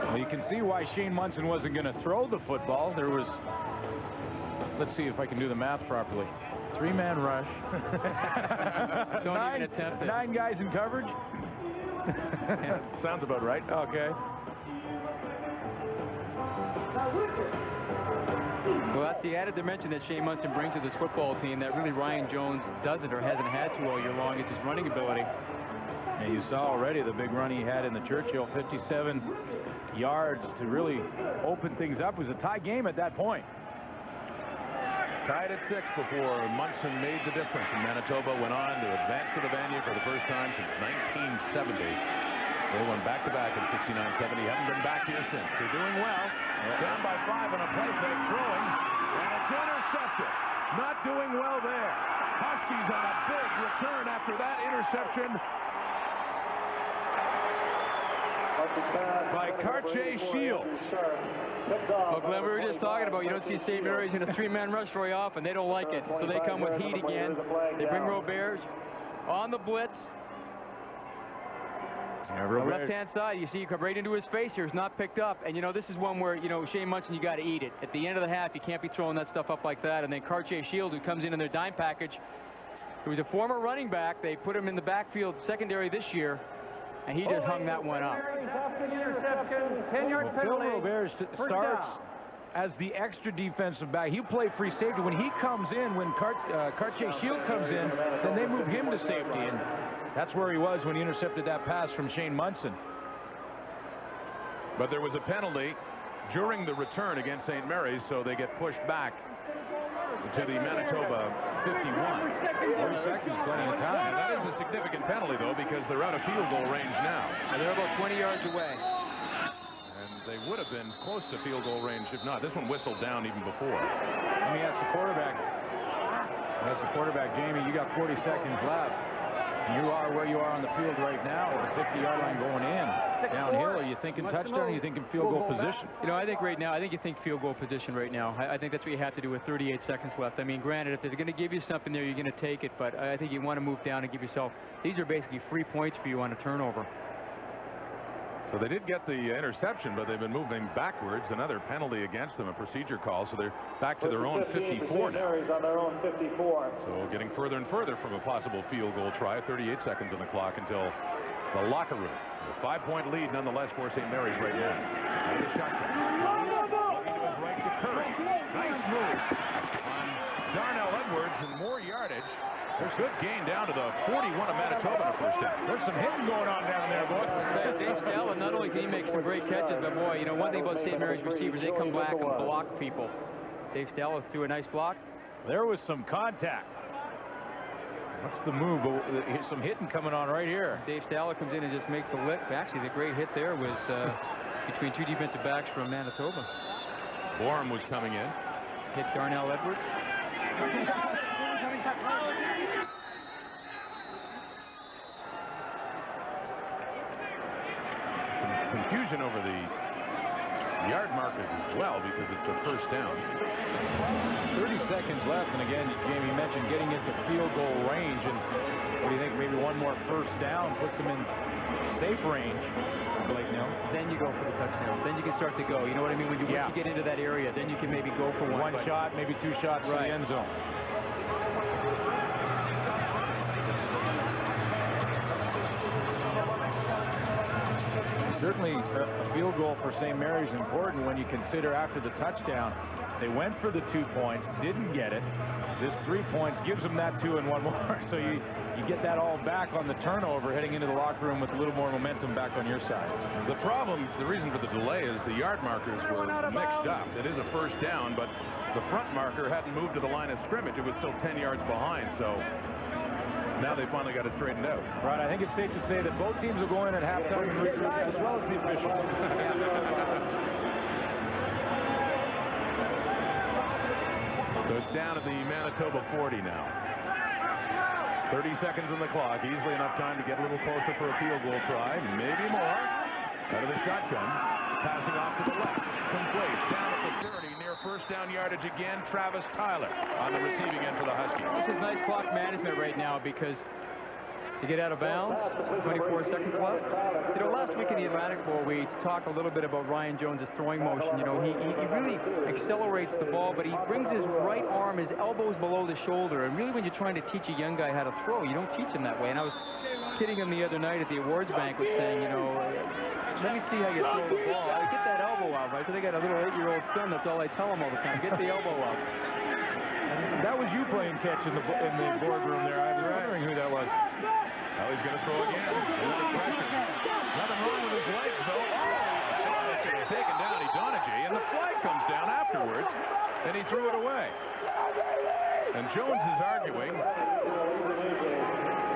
Well, you can see why Shane Munson wasn't going to throw the football. There was, let's see if I can do the math properly, Three-man rush. Don't even attempt it. 9 guys in coverage? Sounds about right. Okay. Well, that's the added dimension that Shane Munson brings to this football team that really Ryan Jones doesn't or hasn't had to all year long. It's his running ability. And you saw already the big run he had in the Churchill, 57 yards to really open things up. It was a tie game at that point. Tied at 6 before Munson made the difference, and Manitoba went on to advance to the Vanier for the first time since 1970. They won back-to-back in 69-70. Haven't been back here since. They're doing well. Down by 5 on a play fake, throwing, and it's intercepted. Not doing well there. Huskies on a big return after that interception by Karche Shield. Well, Glenn, we were just talking about you don't see St. Mary's in a 3-man rush very often. They don't like it, so they come with heat again. They bring Roberts on the blitz. On the left-hand side, you see he come right into his face here. It's not picked up, and this is one where Shane Munson, you got to eat it. At the end of the half, you can't be throwing that stuff up like that. And then Karche Shield, who comes in their dime package, who was a former running back. They put him in the backfield secondary this year, and he just hung that one up. Interception, 10-yard penalty. Phil Roberts starts as the extra defensive back. He played free safety. When he comes in, when Karche Shield comes in, then they move him to safety, and that's where he was when he intercepted that pass from Shane Munson. But there was a penalty during the return against St. Mary's, so they get pushed back to the Manitoba 51. 40 seconds, plenty of time. And that is a significant penalty, though, because they're out of field goal range now. And they're about 20 yards away. And they would have been close to field goal range if not. This one whistled down even before. Let me ask the quarterback. That's the quarterback, Jamie. You got 40 seconds left. You are where you are on the field right now, with the 50-yard line going in. Downhill, are you thinking touchdown, or are you thinking field goal position? I think right now, you think field goal position right now. I think that's what you have to do with 38 seconds left. I mean, granted, if they're going to give you something there, you're going to take it, but I think you want to move down and give yourself, these are basically free points for you on a turnover. So they did get the interception, but they've been moving backwards. Another penalty against them, a procedure call, so they're back to their own 54 now. On their own 54. So getting further and further from a possible field goal try. 38 seconds on the clock until the locker room. A 5-point lead nonetheless for St. Mary's right now. And the shotgun. Looking to his right to Curry. Nice move on Darnell Edwards and more yardage. There's good gain down to the 41 of Manitoba in the first half. There's some hitting going on down there, boy. Dave Stella, not only can he make some great catches, but boy, one thing about St. Mary's receivers, they come back and block people. Dave Stella threw a nice block. There was some contact. What's the move? Here's some hitting coming on right here. Dave Stella comes in and just makes the lick. Actually, the great hit there was between 2 defensive backs from Manitoba. Borum was coming in. Hit Darnell Edwards. Confusion over the yard markers as well, because it's a first down. 30 seconds left, and again, Jamie mentioned getting into field goal range, and what do you think, maybe one more first down puts them in safe range, Blake Neal? Then you go for the touchdown. Then you can start to go. You know what I mean? Once you get into that area, then you can maybe go for one shot, maybe 2 shots to the end zone. Certainly a field goal for St. Mary's is important when you consider after the touchdown, they went for the 2 points, didn't get it. This 3 points gives them that 2 and 1 more. So you get that all back on the turnover, heading into the locker room with a little more momentum back on your side. The problem, the reason for the delay is the yard markers were mixed up. It is a first down, but the front marker hadn't moved to the line of scrimmage. It was still 10 yards behind, so now they finally got it straightened out. Right, I think it's safe to say that both teams will go in at halftime and regroup, as well as the officials. So it's down to the Manitoba 40 now. 30 seconds on the clock, easily enough time to get a little closer for a field goal try, maybe more. Out of the shotgun, passing off to the left, complete, down at the 30, near first down yardage again. Travis Tyler on the receiving end for the Huskies. This is nice clock management right now, because to get out of bounds. 24 seconds left. You know, last week in the Atlantic Bowl, we talked a little bit about Ryan Jones' throwing motion. You know, he really accelerates the ball, but he brings his right arm, his elbows below the shoulder. And really, when you're trying to teach a young guy how to throw, you don't teach him that way. And I was kidding him the other night at the awards banquet saying, you know, let me see how you throw the ball. I get that elbow out. I said, I got a little 8-year-old son. That's all I tell him all the time. Get the elbow out. That was you playing catch in the boardroom there. I was wondering who that was. Now he's going to throw again. Under pressure. Nothing wrong with his legs, though. Donaghy is taken down. Donaghy, and the flag comes down afterwards, and he threw it away. And Jones is arguing.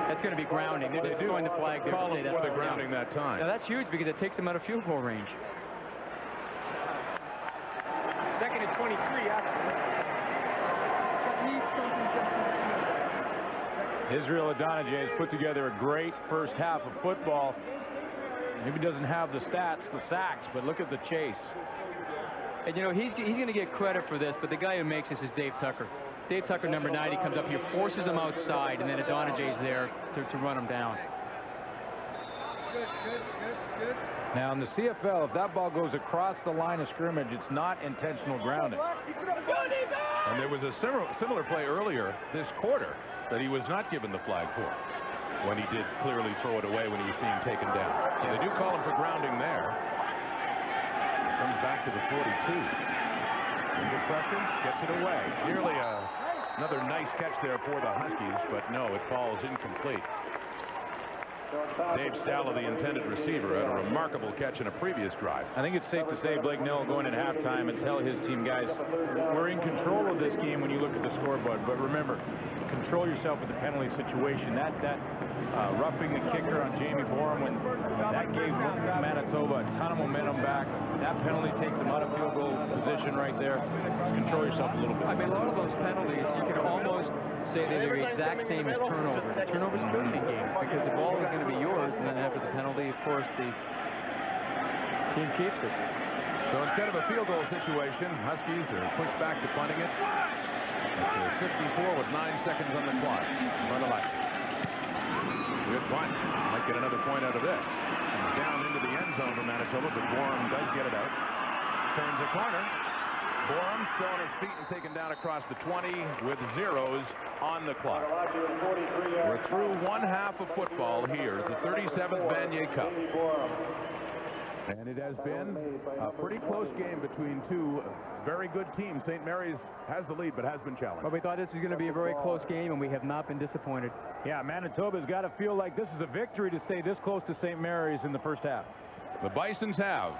That's going to be grounding. They're just throwing the flag there to say that's for the grounding that time. Now that's huge because it takes them out of field goal range. Second and 23, actually. Israel Adonijah has put together a great first half of football. Maybe doesn't have the stats, the sacks, but look at the chase. And, you know, he's going to get credit for this, but the guy who makes this is Dave Tucker. Dave Tucker, number 90, comes up here, forces him outside, and then Adonijah's there to run him down. Now, in the CFL, if that ball goes across the line of scrimmage, it's not intentional grounding. And there was a similar play earlier this quarter that he was not given the flag for, when he did clearly throw it away when he was being taken down. So they do call him for grounding there. Comes back to the 42. Under pressure, gets it away. Nearly another nice catch there for the Huskies, but no, it falls incomplete. Dave Stalla, the intended receiver, had a remarkable catch in a previous drive. I think it's safe to say Blake Nell going at halftime and tell his team, guys, we're in control of this game when you look at the scoreboard. But remember, control yourself with the penalty situation. That roughing the kicker on Jamie Borum, when that gave Manitoba a ton of momentum back. That penalty takes them out of field goal position right there. Control yourself a little bit. I mean, a lot of those penalties, you can almost say that they're the exact same as turnovers. Turnovers couldn't be games because the ball is going to be yours, and then after the penalty, of course, the team keeps it. So instead of a field goal situation, Huskies are pushed back to punting it. At 54 with 9 seconds on the clock. Good punt. Might get another point out of this. Comes down into the end zone for Manitoba, but Borum does get it out. Turns a corner. Borum still on his feet and taken down across the 20 with zeros on the clock. We're through one half of football here at the 37th Vanier Cup. And it has been a pretty close game between two very good teams. St. Mary's has the lead, but has been challenged. But we thought this was going to be a very close game, and we have not been disappointed. Yeah, Manitoba's got to feel like this is a victory to stay this close to St. Mary's in the first half. The Bisons have.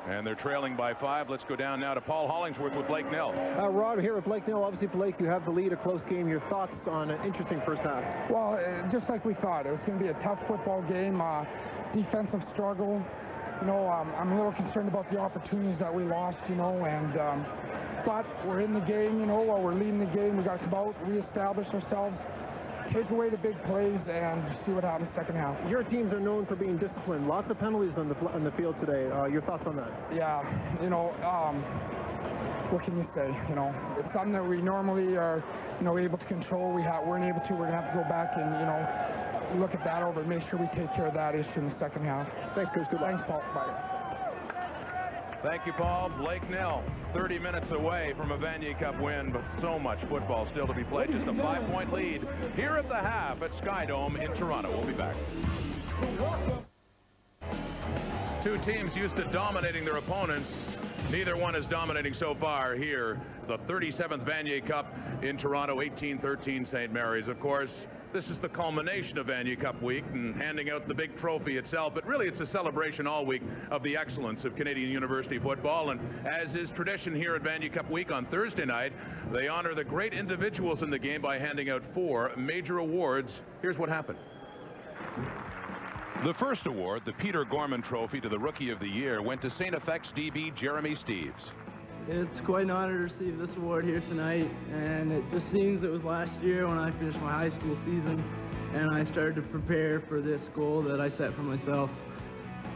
And they're trailing by 5. Let's go down now to Paul Hollingsworth with Blake Nell. Rob, here with Blake Nell. Obviously, Blake, you have the lead, a close game. Your thoughts on an interesting first half? Well, just like we thought, it was going to be a tough football game, defensive struggle. You know, I'm a little concerned about the opportunities that we lost, you know, and but we're in the game, you know, while we're leading the game, we got to come out, reestablish ourselves, take away the big plays, and see what happens second half. Your teams are known for being disciplined. Lots of penalties on the field today. Your thoughts on that? Yeah, you know, what can you say? You know, it's something that we normally are, you know, able to control. We weren't able to. We're gonna have to go back and, you know, look at that over and make sure we take care of that issue in the second half. Thanks, Coach. Good luck. Thanks, Paul. Bye. Thank you, Paul. Blake Nell, 30 minutes away from a Vanier Cup win, but so much football still to be played. Just a 5-point lead here at the half at Skydome in Toronto. We'll be back. Two teams used to dominating their opponents. Neither one is dominating so far here. The 37th Vanier Cup in Toronto, 18-13 St. Mary's. Of course, this is the culmination of Vanier Cup week and handing out the big trophy itself, but really it's a celebration all week of the excellence of Canadian University football. And as is tradition here at Vanier Cup week on Thursday night, they honor the great individuals in the game by handing out 4 major awards. Here's what happened. The first award, the Peter Gorman Trophy to the Rookie of the Year, went to St. FX DB Jeremy Steeves. It's quite an honor to receive this award here tonight, and it just seems it was last year when I finished my high school season and I started to prepare for this goal that I set for myself.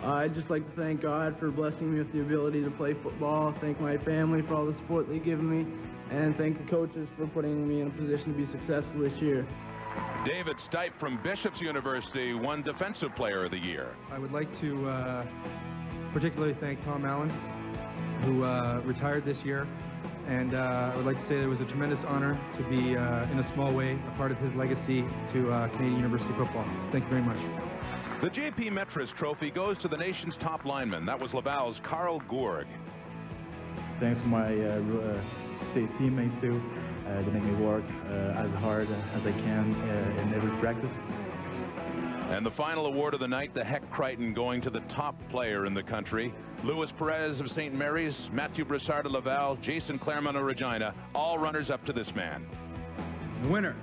I'd just like to thank God for blessing me with the ability to play football, thank my family for all the support they've given me, and thank the coaches for putting me in a position to be successful this year. David Stipe from Bishop's University won Defensive Player of the Year. I would like to particularly thank Tom Allen, who retired this year. And I would like to say that it was a tremendous honor to be, in a small way, a part of his legacy to Canadian University football. Thank you very much. The J.P. Metris Trophy goes to the nation's top lineman. That was Laval's Carl Gourg. Thanks to my teammates, too. They make me work as hard as I can in every practice. And the final award of the night, the Heck Crichton, going to the top player in the country. Louis Perez of St. Mary's, Matthew Broussard of Laval, Jason Claremont of Regina, all runners up to this man. The winner,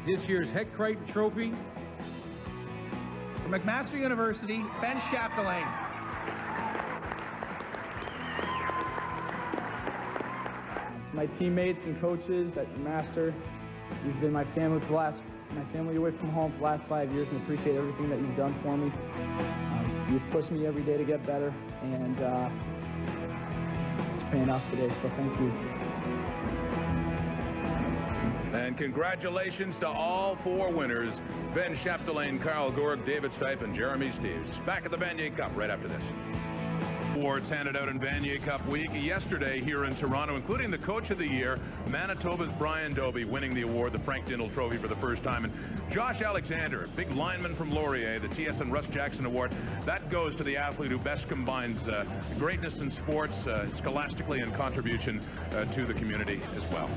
this year's Heck Crichton Trophy, from McMaster University, Ben Chapdelaine. My teammates and coaches at McMaster, you've been my family away from home for the last 5 years, and appreciate everything that you've done for me. You've pushed me every day to get better, and it's paying off today, so thank you. And congratulations to all 4 winners, Ben Chapdelaine, Carl Gourg, David Stipe, and Jeremy Steeves. Back at the Vanier Cup right after this. Awards handed out in Vanier Cup week yesterday here in Toronto, including the Coach of the Year, Manitoba's Brian Dobie, winning the award, the Frank Dindal Trophy, for the first time. And Josh Alexander, big lineman from Laurier, the T.S. and Russ Jackson Award, that goes to the athlete who best combines greatness in sports, scholastically, and contribution to the community as well.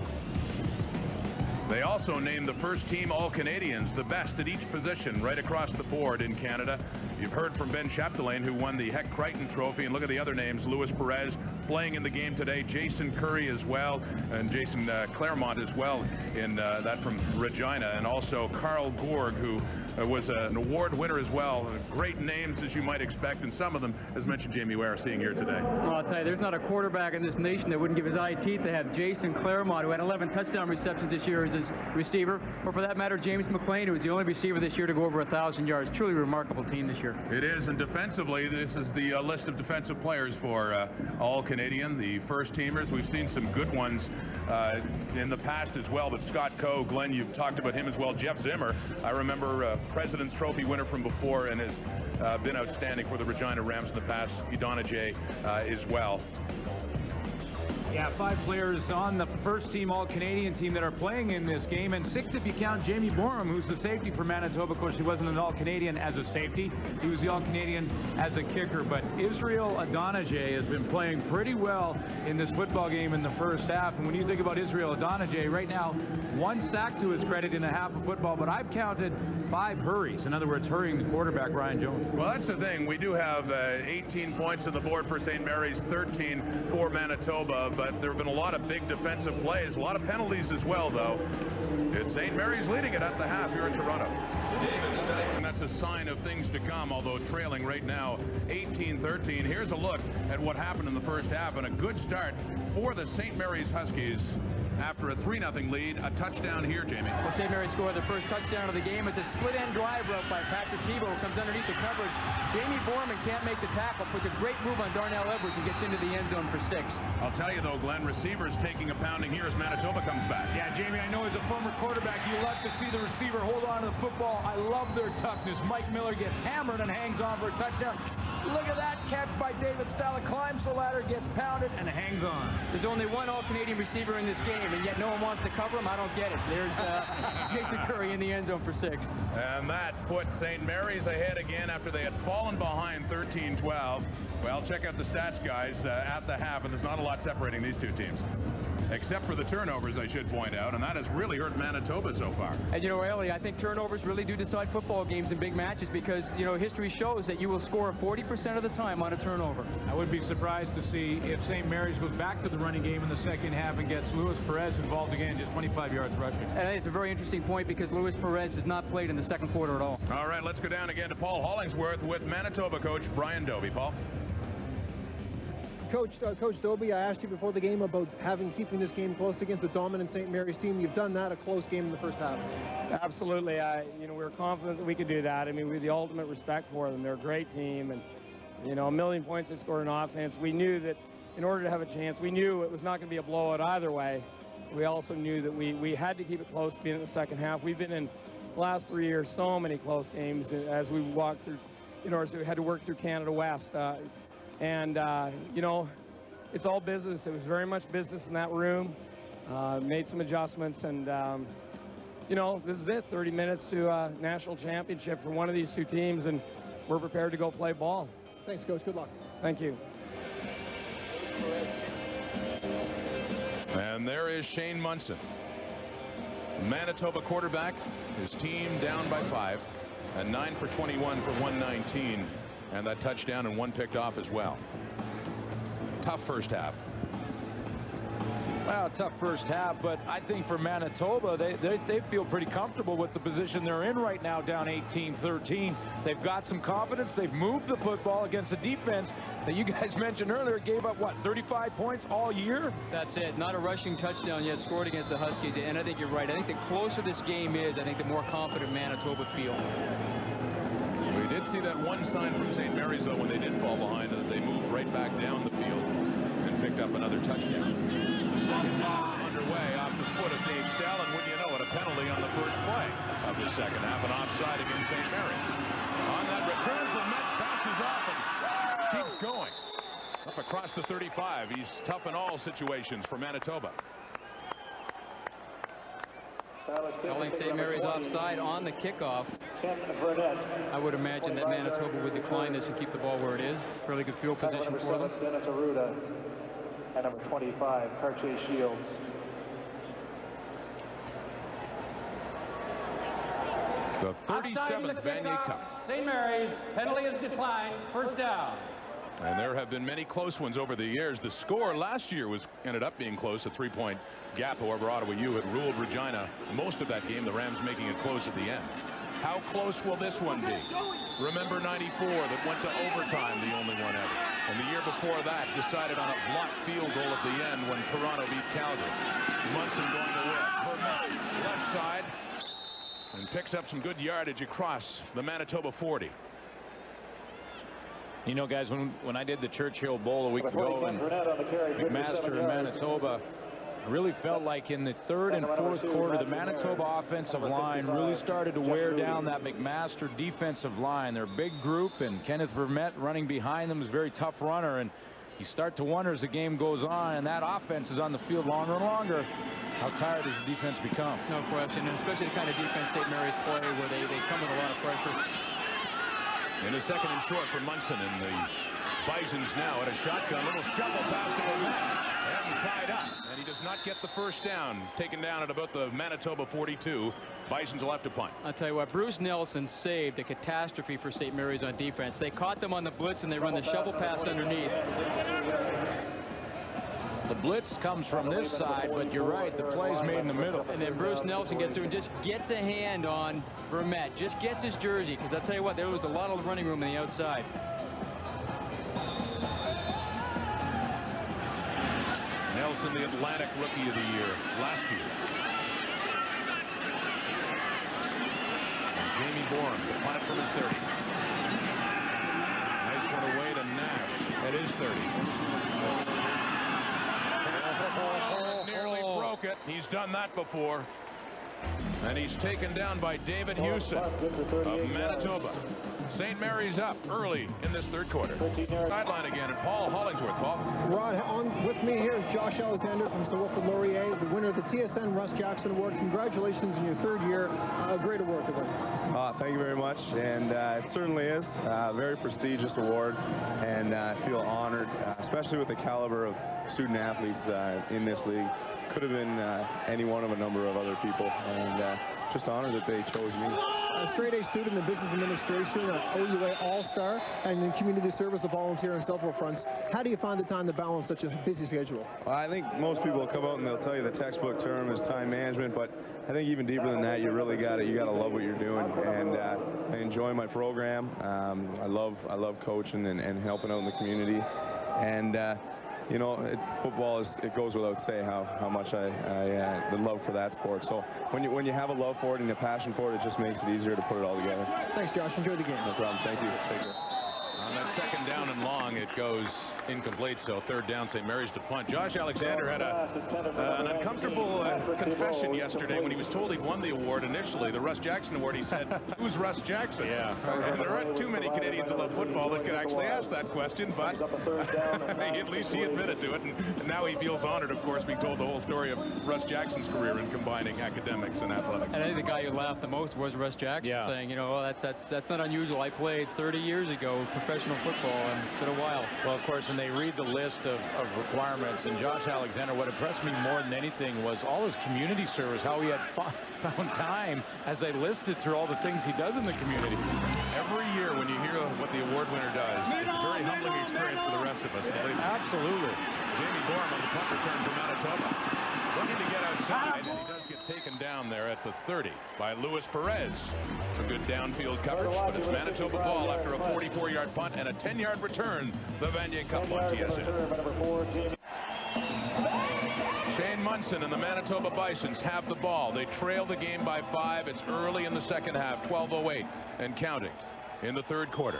They also named the first team All-Canadians, the best at each position right across the board in Canada. You've heard from Ben Chapdelaine, who won the Heck Crichton Trophy, and look at the other names. Louis Perez playing in the game today, Jason Curry as well, and Jason Claremont as well in that from Regina, and also Carl Gourg, who was an award winner as well. Great names, as you might expect, and some of them, as mentioned, Jamie Ware, seeing here today. Well, I'll tell you, there's not a quarterback in this nation that wouldn't give his eye teeth to have Jason Claremont, who had 11 touchdown receptions this year as his receiver, or for that matter, James McLean, who was the only receiver this year to go over 1,000 yards. Truly remarkable team this year. It is, and defensively, this is the list of defensive players for All-Canadian, the first-teamers. We've seen some good ones in the past as well, but Scott Coe, Glenn, you've talked about him as well. Jeff Zimmer, I remember President's Trophy winner from before, and has been outstanding for the Regina Rams in the past. Idonije as well. Yeah, 5 players on the first-team All-Canadian team that are playing in this game, and 6 if you count Jamie Borum, who's the safety for Manitoba. Of course, he wasn't an All-Canadian as a safety. He was the All-Canadian as a kicker. But Israel Idonije has been playing pretty well in this football game in the first half. And when you think about Israel Idonije, right now, 1 sack to his credit in a half of football, but I've counted 5 hurries. In other words, hurrying the quarterback, Ryan Jones. Well, that's the thing. We do have 18 points on the board for St. Mary's, 13 for Manitoba, but there have been a lot of big defensive plays, a lot of penalties as well, though. It's St. Mary's leading it at the half here in Toronto. And that's a sign of things to come, although trailing right now 18-13. Here's a look at what happened in the first half, and a good start for the St. Mary's Huskies after a 3-0 lead. A touchdown here, Jamie. Well, St. Mary's scored the first touchdown of the game. It's a split-end drive route by Patrick Tebow, who comes underneath the coverage. Jamie Borman can't make the tackle, puts a great move on Darnell Edwards and gets into the end zone for 6. I'll tell you, though, Glenn, receivers taking a pounding here as Manitoba comes back. Yeah, Jamie, I know as a former quarterback, you love to see the receiver hold on to the football. I love their toughness. Mike Miller gets hammered and hangs on for a touchdown. Look at that catch by David Stala, climbs the ladder, gets pounded, and hangs on. There's only one All-Canadian receiver in this game, and yet no one wants to cover him. I don't get it. There's Jason Curry in the end zone for 6. And that put St. Mary's ahead again after they had fallen behind 13-12. Well, check out the stats, guys, at the half, and there's not a lot separating these two teams. Except for the turnovers, I should point out, and that has really hurt Manitoba so far. And, you know, Ellie, I think turnovers really do decide football games in big matches because, you know, history shows that you will score 40% of the time on a turnover. I would be surprised to see if St. Mary's goes back to the running game in the second half and gets Louis Perez involved again, just 25 yards rushing. And I think it's a very interesting point because Louis Perez has not played in the second quarter at all. All right, let's go down again to Paul Hollingsworth with Manitoba coach Brian Dobie. Paul? Coach Dobie, I asked you before the game about keeping this game close against a dominant St. Mary's team. You've done that, a close game in the first half. Absolutely. You know, we were confident that we could do that. I mean, we had the ultimate respect for them. They're a great team, and, you know, 1 million points they scored in offense. We knew that in order to have a chance, we knew it was not going to be a blowout either way. We also knew that we had to keep it close to being in the second half. We've been the last 3 years, so many close games as we walked through, you know, as we had to work through Canada West. You know, it's all business. It was very much business in that room. Made some adjustments, and you know, this is it. 30 minutes to a national championship for one of these two teams, and we're prepared to go play ball. Thanks, Coach. Good luck. Thank you. And there is Shane Munson, Manitoba quarterback. His team down by 5, and 9 for 21 for 119, and that touchdown and 1 picked off as well. Tough first half. Well, tough first half, but I think for Manitoba, they feel pretty comfortable with the position they're in right now, down 18-13. They've got some confidence. They've moved the football against a defense that you guys mentioned earlier gave up, what, 35 points all year? That's it. Not a rushing touchdown yet scored against the Huskies, and I think you're right. I think the closer this game is, I think the more confident Manitoba feel. We did see that one sign from St. Mary's, though, when they did fall behind, that they moved right back down the field and picked up another touchdown. The second half underway off the foot of Dave Stell, and wouldn't you know it, a penalty on the first play of the second half, an offside against St. Mary's. On that return from Met, bounces off and keeps going. Up across the 35. He's tough in all situations for Manitoba. Calling St. Mary's offside on the kickoff. I would imagine that Manitoba would decline this and keep the ball where it is. Fairly good field position for them. And number 25, Cartier Shields. The 37th Vanier Cup. St. Mary's, penalty is declined, first down. And there have been many close ones over the years. The score last year ended up being close, a 3-point gap. However, Ottawa U had ruled Regina most of that game, the Rams making it close at the end. How close will this one be? Remember 94 that went to overtime, the only one ever. And the year before that decided on a blocked field goal at the end when Toronto beat Calgary. Munson going to win. Vermette, left side, and picks up some good yardage across the Manitoba 40. You know, guys, when I did the Churchill Bowl a week ago in McMaster in Manitoba, I really felt like in the third and fourth quarter, the Manitoba offensive line really started to wear down that McMaster defensive line. They're a big group, and Kenneth Vermette running behind them is a very tough runner. And you start to wonder as the game goes on, and that offense is on the field longer and longer, how tired does the defense become? No question, and especially the kind of defense St. Mary's play where they come with a lot of pressure. In a second and short for Munson, and the Bisons now at a shotgun. Little shovel pass to Vermette. And tied up, and he does not get the first down. Taken down at about the Manitoba 42. Bisons will have to punt. I'll tell you what, Bruce Nelson saved a catastrophe for St. Mary's on defense. They caught them on the blitz, and they run the shovel pass underneath. The blitz comes from this side, but you're right, the play's made in the middle. And then Bruce Nelson gets through and just gets a hand on Vermette, just gets his jersey, because I'll tell you what, there was a lot of running room on the outside. Nelson, the Atlantic Rookie of the Year last year. And Jamie Bourne to punt it from his 30. Nice one away to Nash at his 30. Nearly broke it. He's done that before. And he's taken down by David Houston of Manitoba. St. Mary's up early in this third quarter. Sideline again, and Paul Hollingsworth. Paul. Rod, on with me here is Josh Alexander from Sir Wilfrid Laurier, the winner of the TSN Russ Jackson Award. Congratulations in your third year. A great award to win. Thank you very much, and it certainly is a very prestigious award, and I feel honored, especially with the caliber of student athletes in this league. Could have been any one of a number of other people, and just honored that they chose me. A straight-A student in business administration, an OUA All-Star, and in community service, a volunteer on several fronts. How do you find the time to balance such a busy schedule? Well, I think most people will come out and they'll tell you the textbook term is time management, but I think even deeper than that, you really got to love what you're doing, and I enjoy my program. I love coaching and helping out in the community, and you know, football it goes without saying how much I the love for that sport. So when you have a love for it and a passion for it, it just makes it easier to put it all together. Thanks, Josh. Enjoy the game. No problem. Thank you. Take care. On that second down and long, it goes Incomplete, so third down, St. Mary's to punt. Josh Alexander had an uncomfortable confession yesterday when he was told he'd won the award initially, the Russ Jackson Award. He said, who's Russ Jackson? Yeah. And there aren't too many Canadians who love football that could actually ask that question, but at least he admitted to it, and now he feels honored, of course, being told the whole story of Russ Jackson's career in combining academics and athletics. And I think the guy who laughed the most was Russ Jackson, saying, you know, well, that's not unusual. I played 30 years ago professional football, and it's been a while. Well, of course, and they read the list of requirements, and Josh Alexander, what impressed me more than anything was all his community service, how he had found time as they listed through all the things he does in the community. Every year when you hear what the award winner does, it's a very humbling experience for the rest of us. Absolutely. Jamie Borum on the punt return for Manitoba. Looking to get outside, and he does get taken down there at the 30 by Luis Perez. A good downfield coverage, but it's Manitoba ball after a 44-yard punt and a 10-yard return. The Vanier Cup on TSN. Shane Munson and the Manitoba Bisons have the ball. They trail the game by 5. It's early in the second half, 12:08 and counting in the third quarter.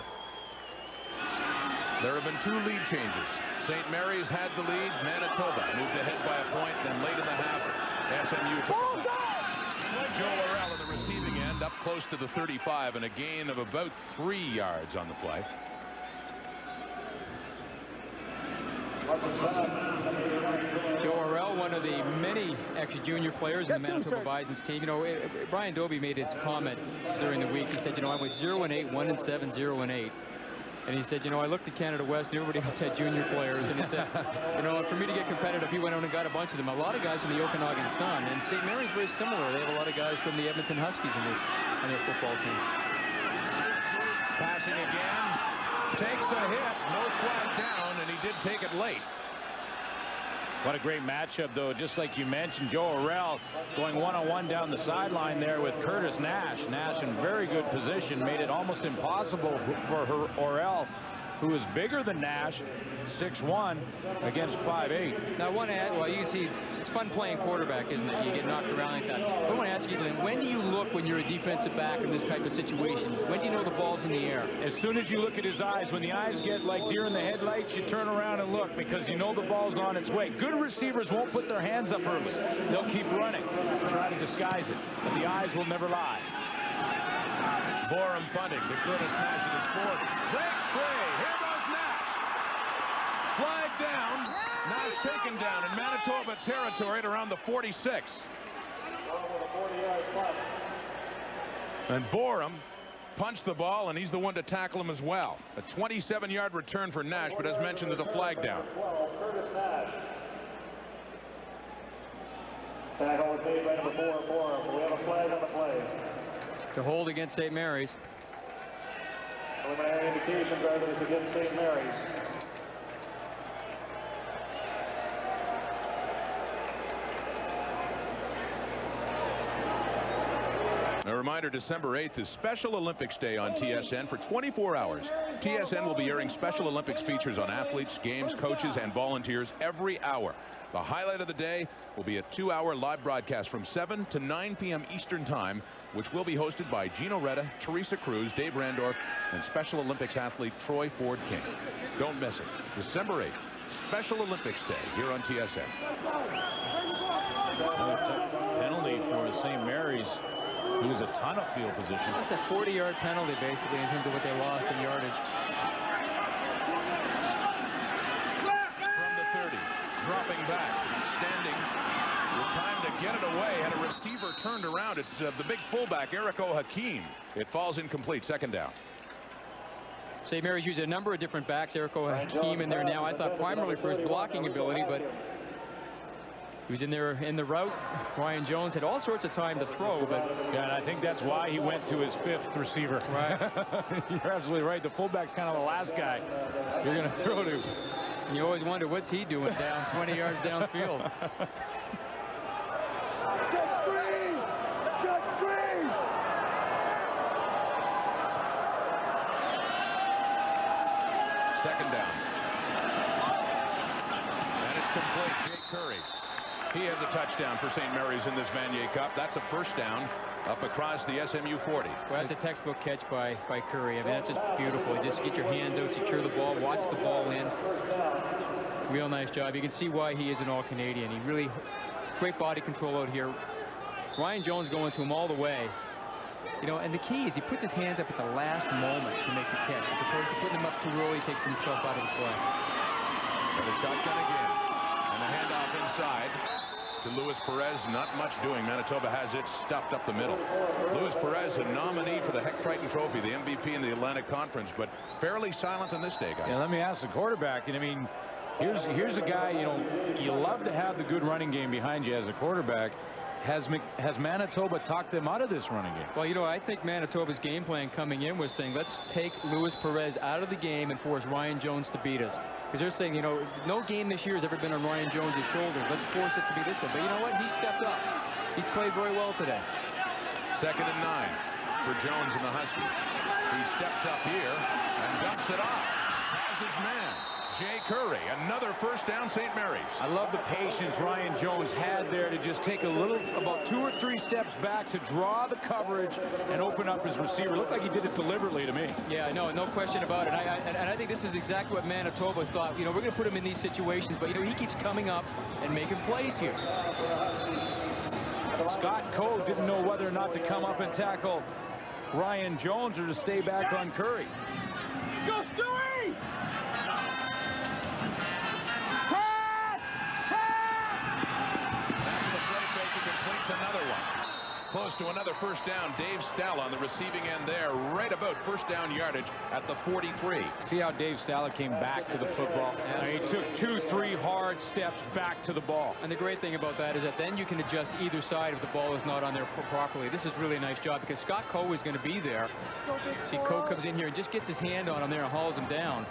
There have been 2 lead changes. St. Mary's had the lead. Manitoba moved ahead by a point. Then late in the half, SMU took it. Joe Orell on the receiving end up close to the 35 and a gain of about 3 yards on the play. Joe Orell, one of the many ex-junior players in the Manitoba Bisons team. You know, Brian Dobie made his comment during the week. He said, you know, I went 0-8, 1-7, 0-8. And he said, you know, I looked at Canada West, and everybody else had junior players. And he said, you know, for me to get competitive, he went out and got a bunch of them. A lot of guys from the Okanagan Sun. And St. Mary's very similar. They have a lot of guys from the Edmonton Huskies on their football team. Passing again. Takes a hit. No flag down, and he did take it late. What a great matchup, though. Just like you mentioned, Joe Orell going one-on-one down the sideline there with Curtis Nash. Nash in very good position, made it almost impossible for Orell, who is bigger than Nash, 6'1", against 5'8". Now, I want to add, well, you see, it's fun playing quarterback, isn't it? You get knocked around like that. I want to ask you, when do you look when you're a defensive back in this type of situation? When do you know the ball's in the air? As soon as you look at his eyes, when the eyes get like deer in the headlights, you turn around and look because you know the ball's on its way. Good receivers won't put their hands up early. They'll keep running, try to disguise it, but the eyes will never lie. Borum punting to Curtis Nash at his 40. Breaks free. Here goes Nash. Flag down. Nash taken down in Manitoba territory at around the 46. And Borum punched the ball, and he's the one to tackle him as well. A 27-yard return for Nash, but as mentioned, there's a flag down. Tackle was made by number 4, Borum. We have a flag on the play. To hold against St. Mary's. Preliminary indications are that it's against St. Mary's. A reminder, December 8th is Special Olympics Day on TSN for 24 hours. TSN will be airing Special Olympics features on athletes, games, coaches, and volunteers every hour. The highlight of the day will be a 2-hour live broadcast from 7 to 9 p.m. Eastern Time, which will be hosted by Gino Retta, Teresa Cruz, Dave Randorf, and Special Olympics athlete Troy Ford King. Don't miss it. December 8th, Special Olympics Day here on TSN. Penalty for St. Mary's. Lose a ton of field position. That's a 40-yard penalty, basically, in terms of what they lost in yardage. From the 30, dropping back, standing, with time to get it away, had a receiver turned around. It's the big fullback, Erico Hakeem. It falls incomplete, second down. St. Mary's used a number of different backs. Erico Hakeem in there now, I thought primarily for his blocking ability, but he was in there in the route. Ryan Jones had all sorts of time to throw, but yeah, and I think that's why he went to his 5th receiver. Right. You're absolutely right. The fullback's kind of the last guy you're going to throw to. And you always wonder, what's he doing down 20 yards downfield? Jet screen! Jet screen! Second down. And it's complete. Jake Curry. He has a touchdown for St. Mary's in this Vanier Cup. That's a first down up across the SMU 40. Well, that's a textbook catch by Curry. I mean, that's just beautiful. Just get your hands out, secure the ball, watch the ball in. Real nice job. You can see why he is an All-Canadian. He really, great body control out here. Ryan Jones going to him all the way. You know, and the key is he puts his hands up at the last moment to make the catch, as opposed to putting them up too early, takes himself out of the play. And the shotgun again. And the handoff inside to Luis Perez. Not much doing. Manitoba has it stuffed up the middle. Luis Perez, a nominee for the Heck Triton Trophy, the MVP in the Atlantic Conference, but fairly silent on this day, guys. Yeah, let me ask the quarterback. And I mean, here's a guy, you know, you love to have the good running game behind you as a quarterback. Has Manitoba talked them out of this running game? Well, you know, I think Manitoba's game plan coming in was saying, let's take Luis Perez out of the game and force Ryan Jones to beat us. Because they're saying, you know, no game this year has ever been on Ryan Jones' shoulders. Let's force it to be this one. But you know what? He stepped up. He's played very well today. 2nd and 9 for Jones and the Huskies. He steps up here and dumps it off. Has his man, Jay Curry. Another first down, St. Mary's. I love the patience Ryan Jones had there to just take a little, about 2 or 3 steps back to draw the coverage and open up his receiver. Looked like he did it deliberately to me. Yeah, no question about it. And I think this is exactly what Manitoba thought. You know, we're going to put him in these situations, but, you know, he keeps coming up and making plays here. Scott Coe didn't know whether or not to come up and tackle Ryan Jones or to stay back on Curry. Go, Stewie! Another one. Close to another first down. Dave Stella on the receiving end there, right about first down yardage at the 43. See how Dave Stella came back to the football? And he took 2-3 hard steps back to the ball. And the great thing about that is that then you can adjust either side if the ball is not on there properly. This is really a nice job because Scott Coe is going to be there. See, Coe comes in here and just gets his hand on him there and hauls him down.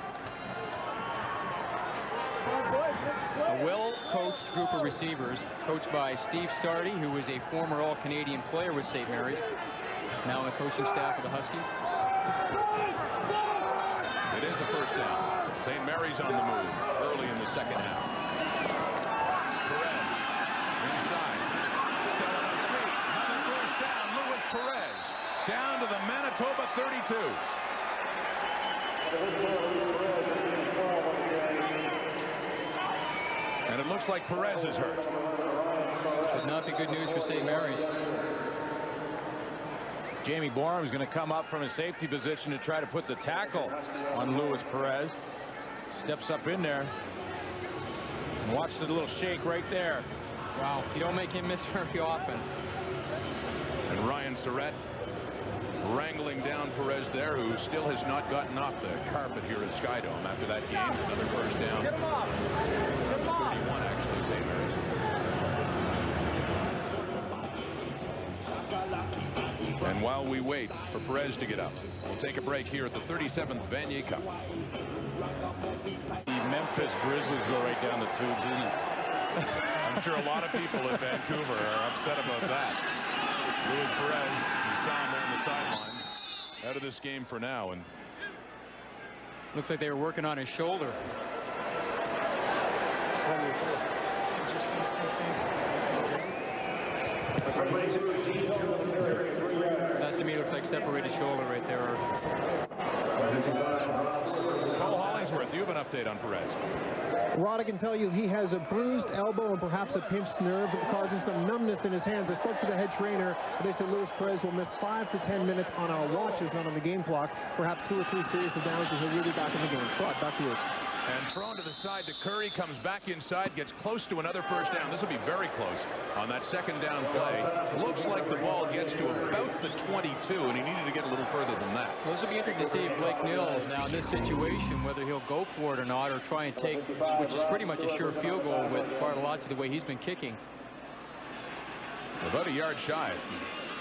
A well-coached group of receivers, coached by Steve Sardi, who was a former All-Canadian player with St. Mary's, now on the coaching staff of the Huskies. It is a first down. St. Mary's on the move early in the second half. Perez inside. Still on his feet. Another first down. Luis Perez down to the Manitoba 32. And it looks like Perez is hurt. Would not be good news for St. Mary's. Jamie Borum is going to come up from a safety position to try to put the tackle on Luis Perez. Steps up in there. And watch the little shake right there. Wow, you don't make him miss very often. And Ryan Surratt wrangling down Perez there, who still has not gotten off the carpet here at Skydome after that game. Another first down. Get him off. Get him off. 31 actually, St. Mary's. And while we wait for Perez to get up, we'll take a break here at the 37th Vanier Cup. The Memphis Grizzlies go right down the tubes, isn't it? I'm sure a lot of people in Vancouver are upset about that. Luis Perez, you saw him there on the sideline, out of this game for now. And looks like they were working on his shoulder. That to me looks like separated shoulder right there. Paul Hollingsworth, do you have an update on Perez? Rod, I can tell you he has a bruised elbow and perhaps a pinched nerve, causing some numbness in his hands. I spoke to the head trainer. They said Luis Perez will miss 5 to 10 minutes on our watches, not on the game clock. Perhaps 2 or 3 serious downs, and he'll really be back in the game. Rod, back to you. And thrown to the side to Curry, comes back inside, gets close to another first down. This will be very close on that second down play. Looks like the ball gets to about the 22, and he needed to get a little further than that. Well, this will be interesting to see if Blake Nill, now in this situation, whether he'll go for it or not, or try and take, which is pretty much a sure field goal with Bartolacci the way he's been kicking. About a yard shy.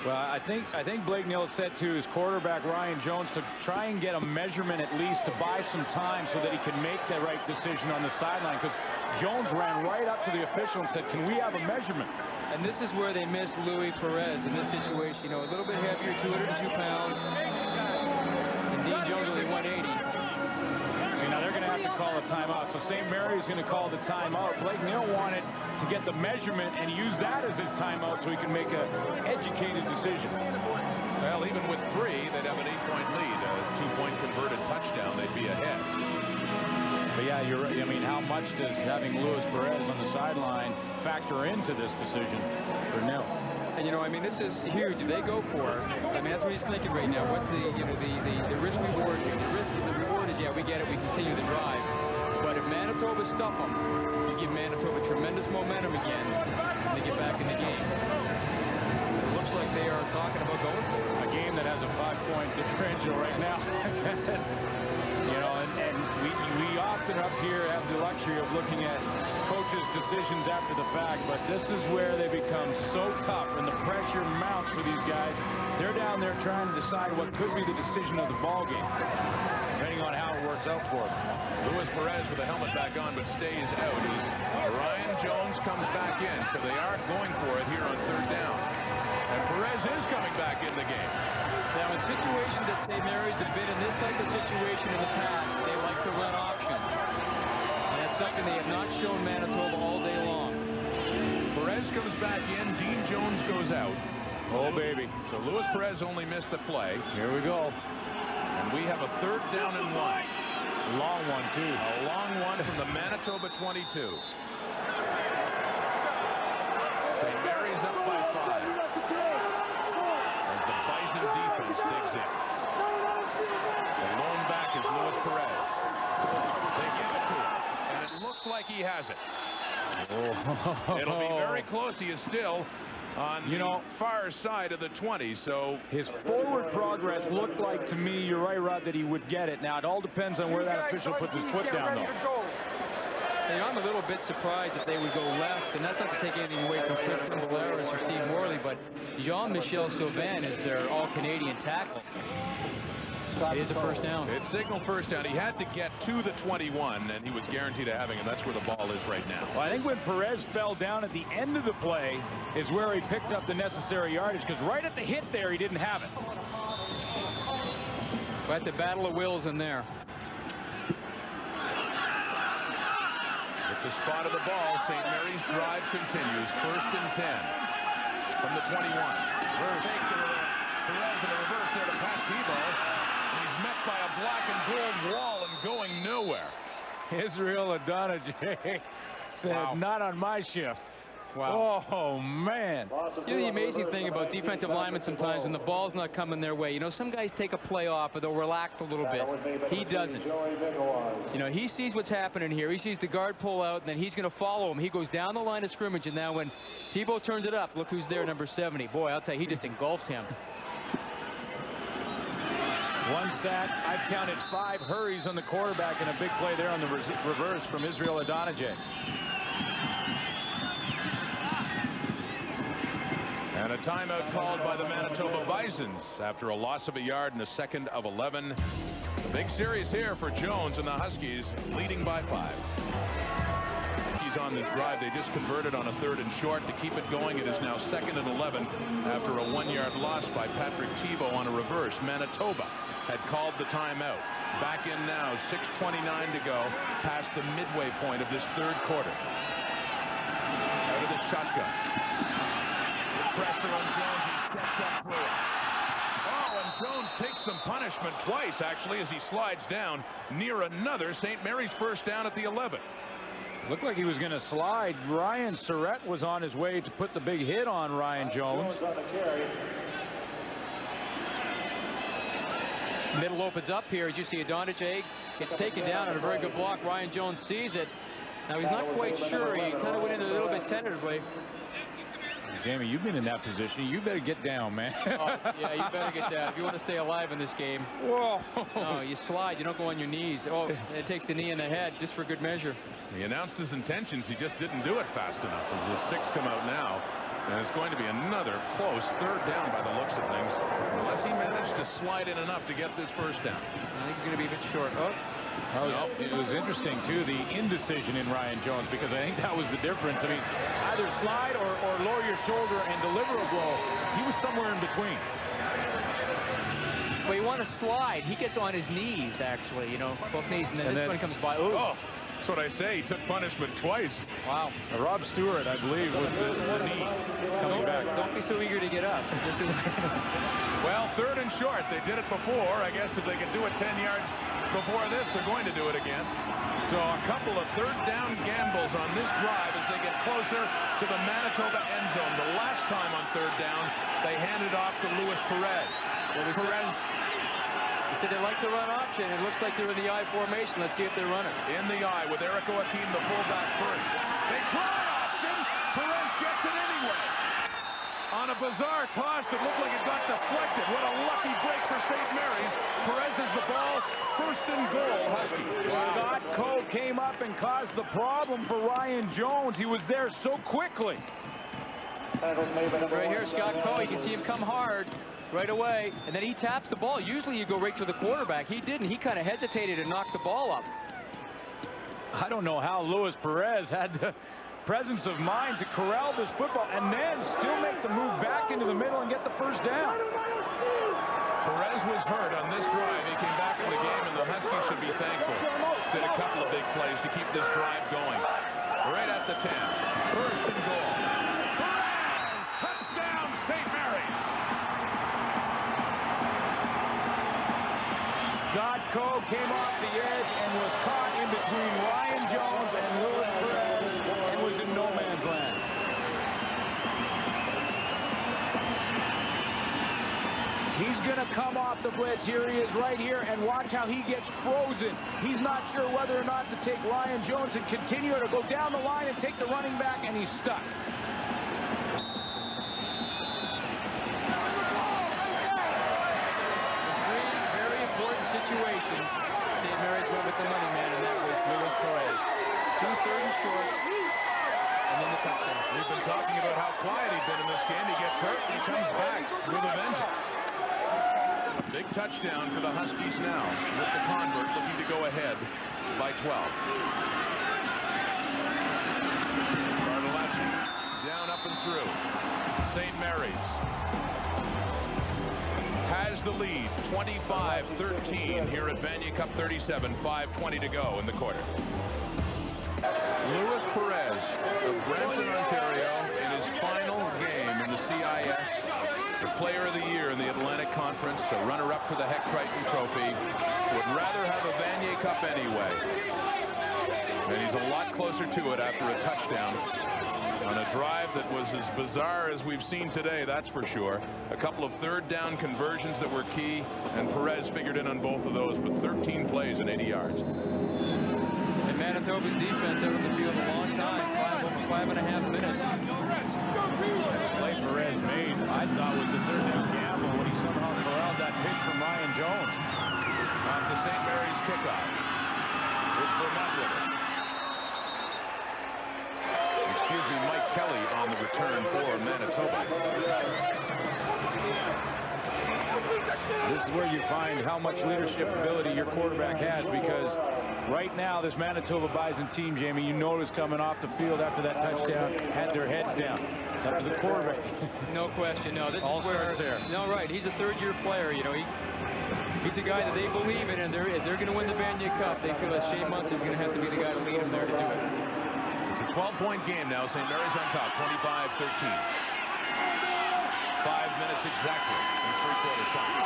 Well, I think Blake Nill said to his quarterback Ryan Jones to try and get a measurement at least to buy some time so that he can make the right decision on the sideline, because Jones ran right up to the official and said, can we have a measurement? And this is where they missed Louis Perez in this situation. You know, a little bit heavier, 202 pounds. And Dean Jones only 180. Now they're going to have to call a time. timeout. So St. Mary's going to call the timeout. Blake Neal wanted to get the measurement and use that as his timeout so he can make an educated decision. Well, even with 3, they'd have an 8-point lead. A 2-point converted touchdown, they'd be ahead. But yeah, you're right. I mean, how much does having Luis Perez on the sideline factor into this decision for Neal? And, you know, I mean, this is huge. If they go for it, I mean, that's what he's thinking right now. What's the, you know, the risk reward here? The risk and the reward is, yeah, we get it. We continue the drive. But if Manitoba stuff them, you give Manitoba tremendous momentum again, and they get back in the game. It looks like they are talking about going for it. A game that has a 5-point differential right now. You know, and we often up here have the luxury of looking at coaches' decisions after the fact, but this is where they become so tough when the pressure mounts for these guys. They're down there trying to decide what could be the decision of the ball game, depending on how it works out for them. Luis Perez with the helmet back on, but stays out as Ryan Jones comes back in, so they are going for it here on 3rd down. And Perez is coming back in the game. Now, in situations that St. Mary's have been in this type of situation in the past, they like to run option. And that's something they have not shown Manitoba all day long. Perez comes back in. Dean Jones goes out. Oh, baby. So Luis Perez only missed the play. Here we go. And we have a 3rd down and 1. Long one, too. A long one from the Manitoba 22. St. Mary's up by 5. As the Bison defense digs in. The lone back is Luis Perez. They give it to him, and it looks like he has it. Oh. It'll be very close. He is still on the far side of the 20, so his forward progress looked like, to me, you're right, Rod, that he would get it. Now, it all depends on where that official puts his foot down, though. You know, I'm a little bit surprised if they would go left, and that's not to take anything away from Chris Cimbalaris or Steve Morley, but Jean-Michel Sylvain is their all-Canadian tackle. It is a 1st down. It's signal 1st down. He had to get to the 21, and he was guaranteed of having it. That's where the ball is right now. Well, I think when Perez fell down at the end of the play is where he picked up the necessary yardage, because right at the hit there, he didn't have it. But that's a battle of wills in there. With the spot of the ball, St. Mary's drive continues. 1st and 10 from the 21. Take to Perez in the reverse there to Pat Tebow. He's met by a black and gold wall and going nowhere. Israel Adonijay said, not on my shift. Wow. Oh, man. You know, the amazing thing about defensive linemen sometimes when the ball's not coming their way, you know, some guys take a play off or they'll relax a little bit. He doesn't. You know, he sees what's happening here. He sees the guard pull out, and then he's going to follow him. He goes down the line of scrimmage, and now when Tebow turns it up, look who's there, number 70. Boy, I'll tell you, he just engulfed him. 1 sack. I've counted 5 hurries on the quarterback and a big play there on the reverse from Israel Adonijay. And a timeout called by the Manitoba Bisons after a loss of a yard and a 2nd of 11. A big series here for Jones and the Huskies, leading by 5. He's on this drive. They just converted on a 3rd and short to keep it going. It is now 2nd and 11 after a 1-yard loss by Patrick Tebow on a reverse. Manitoba had called the timeout. Back in now, 6:29 to go, past the midway point of this 3rd quarter. Out of the shotgun. Pressure on Jones. He steps up through it. Oh, and Jones takes some punishment twice, actually, as he slides down near another St. Mary's 1st down at the 11. Looked like he was going to slide. Ryan Surratt was on his way to put the big hit on Ryan Jones. Middle opens up here. As you see, Adonijay gets taken down on a very good block. Ryan Jones sees it. Now, he's not quite sure. He kind of went in a little bit tentatively. Jamie, you've been in that position. You better get down, man. Oh, yeah, you better get down if you want to stay alive in this game. Whoa. No, you slide. You don't go on your knees. Oh, it takes the knee in the head just for good measure. He announced his intentions. He just didn't do it fast enough. As the sticks come out now, and it's going to be another close 3rd down by the looks of things, unless he managed to slide in enough to get this 1st down. I think he's going to be a bit short. It was interesting, too, the indecision in Ryan Jones, because I think that was the difference. I mean, either slide or lower your shoulder and deliver a blow. He was somewhere in between. Well, you want to slide. He gets on his knees, actually, you know, both knees, and then this one comes by. Ooh. Oh, That's what I say. He took punishment twice. Wow. Rob Stewart, I believe, was the knee coming back. Don't be so eager to get up. Well, 3rd and short. They did it before. I guess if they can do it 10 yards before this, they're going to do it again. So a couple of 3rd down gambles on this drive as they get closer to the Manitoba end zone. The last time on 3rd down, they handed off to Luis Perez. They said they like the run option. It looks like they're in the I formation. Let's see if they're running. In the I with Eric Joaquin, the fullback first. They try option. Perez gets it anyway. On a bizarre toss that looked like it got deflected. What a lucky break for St. Mary's. Perez has the ball. 1st and goal, Huskies. Scott Coe came up and caused the problem for Ryan Jones. He was there so quickly. Right here, Scott Coe. You can see him come hard right away, and then he taps the ball. Usually you go right to the quarterback. He didn't. He kind of hesitated and knocked the ball up. I don't know how Luis Perez had the presence of mind to corral this football and then still make the move back into the middle and get the 1st down. Perez was hurt on this drive. He came back in the game, and the Huskies should be thankful. Did a couple of big plays to keep this drive going. Right at the 10. 1st and goal. Perez! Touchdown, St. Mary's! Scott Coe came off the edge and was caught in between Ryan Jones and Luis Perez and was in no man's land. He's going to come off the blitz. Here he is right here, and watch how he gets frozen. He's not sure whether or not to take Ryan Jones and continue or go down the line and take the running back, and he's stuck. Very important situations. St. Mary's went with the money man, and that was Luis Perez. 2 3rd and short, and then the touchdown. We've been talking about how quiet he's been in this game. He gets hurt, and he comes back with a vengeance. Big touchdown for the Huskies now, with the convert looking to go ahead by 12. Bartolacci down, up, and through. St. Mary's has the lead, 25-13 here at Vanier Cup 37, 5:20 to go in the quarter. Luis Perez of Brampton, Ontario, in his final game in the CIS, the Player of the Year in the Atlantic Conference, a runner-up for the Heck Crichton Trophy, would rather have a Vanier Cup anyway. And he's a lot closer to it after a touchdown on a drive that was as bizarre as we've seen today, that's for sure. A couple of 3rd down conversions that were key, and Perez figured in on both of those, but 13 plays and 80 yards. And Manitoba's defense out on the field a long time, over 5.5 minutes. The play Perez made, I thought, was a 3rd down gamble when he somehow corralled that pitch from Ryan Jones. Off the St. Mary's kickoff. It's Vermette with it. Excuse me, Mike Kelly on the return for Manitoba. This is where you find how much leadership ability your quarterback has, because right now this Manitoba Bison team, Jamie, you notice coming off the field after that touchdown, had their heads down. It's up to the quarterback. No question. No, this All is where. starts there. No, right. He's a 3rd-year player. You know, he's a guy that they believe in, and they're going to win the Vanier Cup. They feel that Shea Munson is going to have to be the guy to lead them there to do it. It's a 12-point game now. St. Mary's on top, 25-13. 5 minutes exactly in 3/4 time.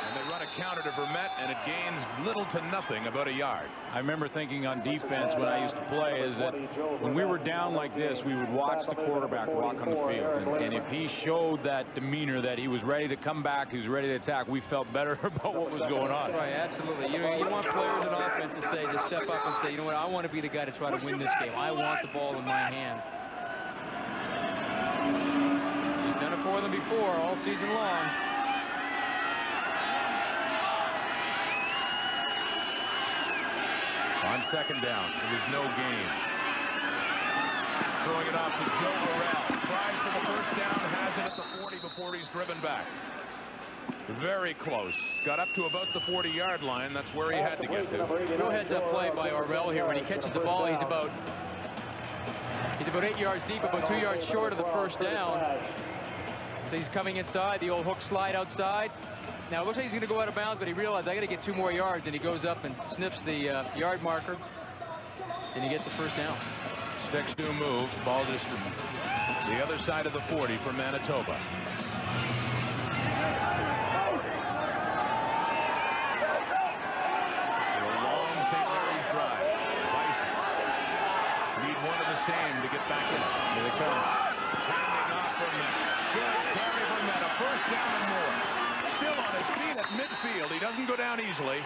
And they run a counter to Vermette, and it gains little to nothing, about a yard. I remember thinking on defense when I used to play is that when we were down like this, we would watch the quarterback walk on the field. And if he showed that demeanor that he was ready to come back, he was ready to attack, we felt better about what was going on. Right, absolutely. You want players in offense to step up and say, you know what, I want to be the guy to try to win this game. I want the ball in my hands. He's done it for them before all season long. On 2nd down, it was no gain. Throwing it off to Joe Burrell. Tries for the 1st down, has it at the 40 before he's driven back. Very close. Got up to about the 40-yard line. That's where he had to get to. No heads-up play by Orvell here. When he catches the ball, he's about 8 yards deep, about 2 yards short of the 1st down. So he's coming inside, the old hook slide outside. Now it looks like he's going to go out of bounds, but he realized I got to get 2 more yards, and he goes up and sniffs the yard marker. and he gets a first down. Sticks do move. Ball just to the other side of the 40 for Manitoba. A long St. Mary's drive. Bisons need one of the same to get back in. Here they come. Handing off for Met. Good carry for Met. A first down and more. Still on his feet at midfield. He doesn't go down easily.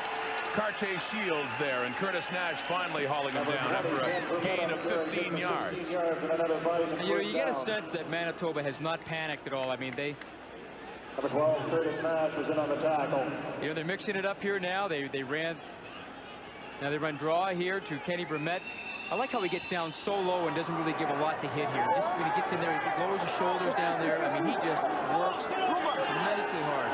Cartier Shields there, and Curtis Nash finally hauling him down after a gain of 15 yards. You get a sense that Manitoba has not panicked at all. I mean, Number 12, Curtis Nash was in on the tackle. They're mixing it up here now. They run draw here to Kenny Brumette. I like how he gets down so low and doesn't really give a lot to hit here. Just when he gets in there, he lowers his shoulders down there. I mean, he just works tremendously hard.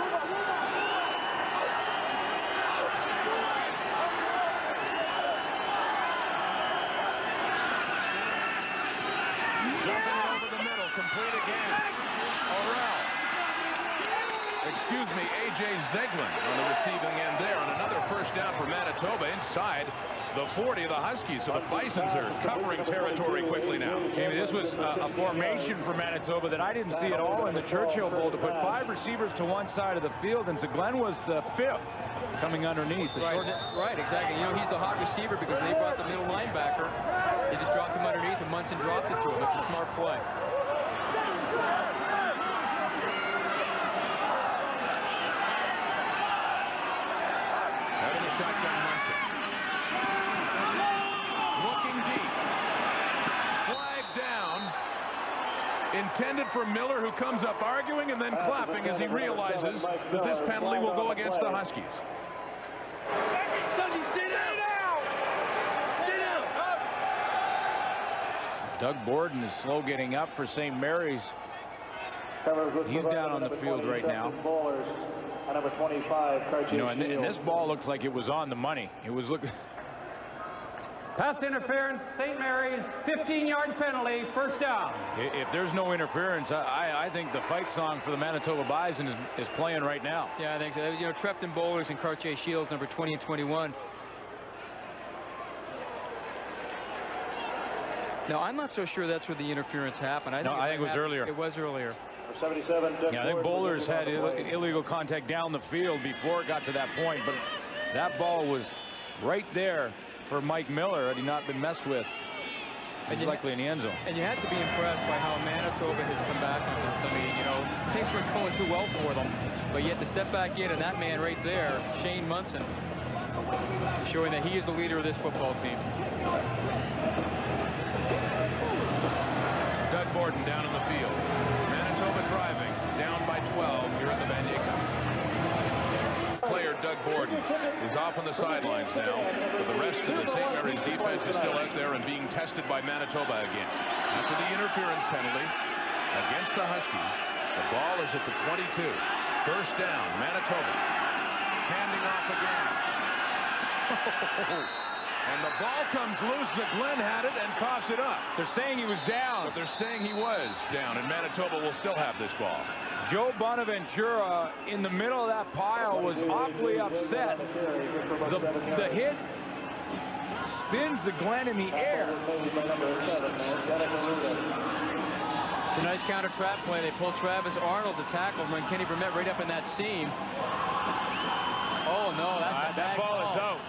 Complete again. Excuse me, A.J. Zeglin on the receiving end there on another first down for Manitoba inside the 40 of the Huskies. So the Bisons are covering territory quickly now. This was a formation for Manitoba that I didn't see at all in the Churchill Bowl, to put 5 receivers to one side of the field, and Zeglin was the 5th coming underneath. Right, exactly. He's the hot receiver because they brought the middle linebacker. They just dropped him underneath, and Munson dropped it to him. It's a smart play. Shotgun Munson. Looking deep. Flag down. Intended for Miller, who comes up arguing and then clapping as he realizes that this penalty will go against the Huskies. Doug Borden is slow getting up for St. Mary's. He's down on the field right now. Number 25, and this ball looks like it was on the money. It was looking. Pass interference, St. Mary's, 15-yard penalty, first down. If there's no interference, I think the fight song for the Manitoba Bison is playing right now. Yeah, I think so. Trepton Bowlers and Cartier Shields, number 20 and 21. Now, I'm not so sure that's where the interference happened. I think it was earlier. It was earlier. 77. Yeah, I think Bowlers had illegal contact down the field before it got to that point, but that ball was right there for Mike Miller had he not been messed with. And likely in the end zone. And you have to be impressed by how Manitoba has come back on this. I mean, things weren't going too well for them, but yet to step back in, and that man right there, Shane Munson, showing that he is the leader of this football team. Doug Borden down in the field. Manitoba driving, down by 12 here in the Vanier Cup. Player Doug Borden is off on the sidelines now, but the rest of the St. Mary's defense is still out there and being tested by Manitoba again. After the interference penalty against the Huskies, the ball is at the 22. First down, Manitoba. Handing off again. And the ball comes loose. Glenn had it and coughs it up. They're saying he was down. But they're saying he was down, and Manitoba will still have this ball. Joe Bonaventura in the middle of that pile was awfully upset. The hit spins the Glenn in the air. It's a nice counter trap play. They pull Travis Arnold to tackle and run Kenny Brumette right up in that seam. Oh, no, that ball is out.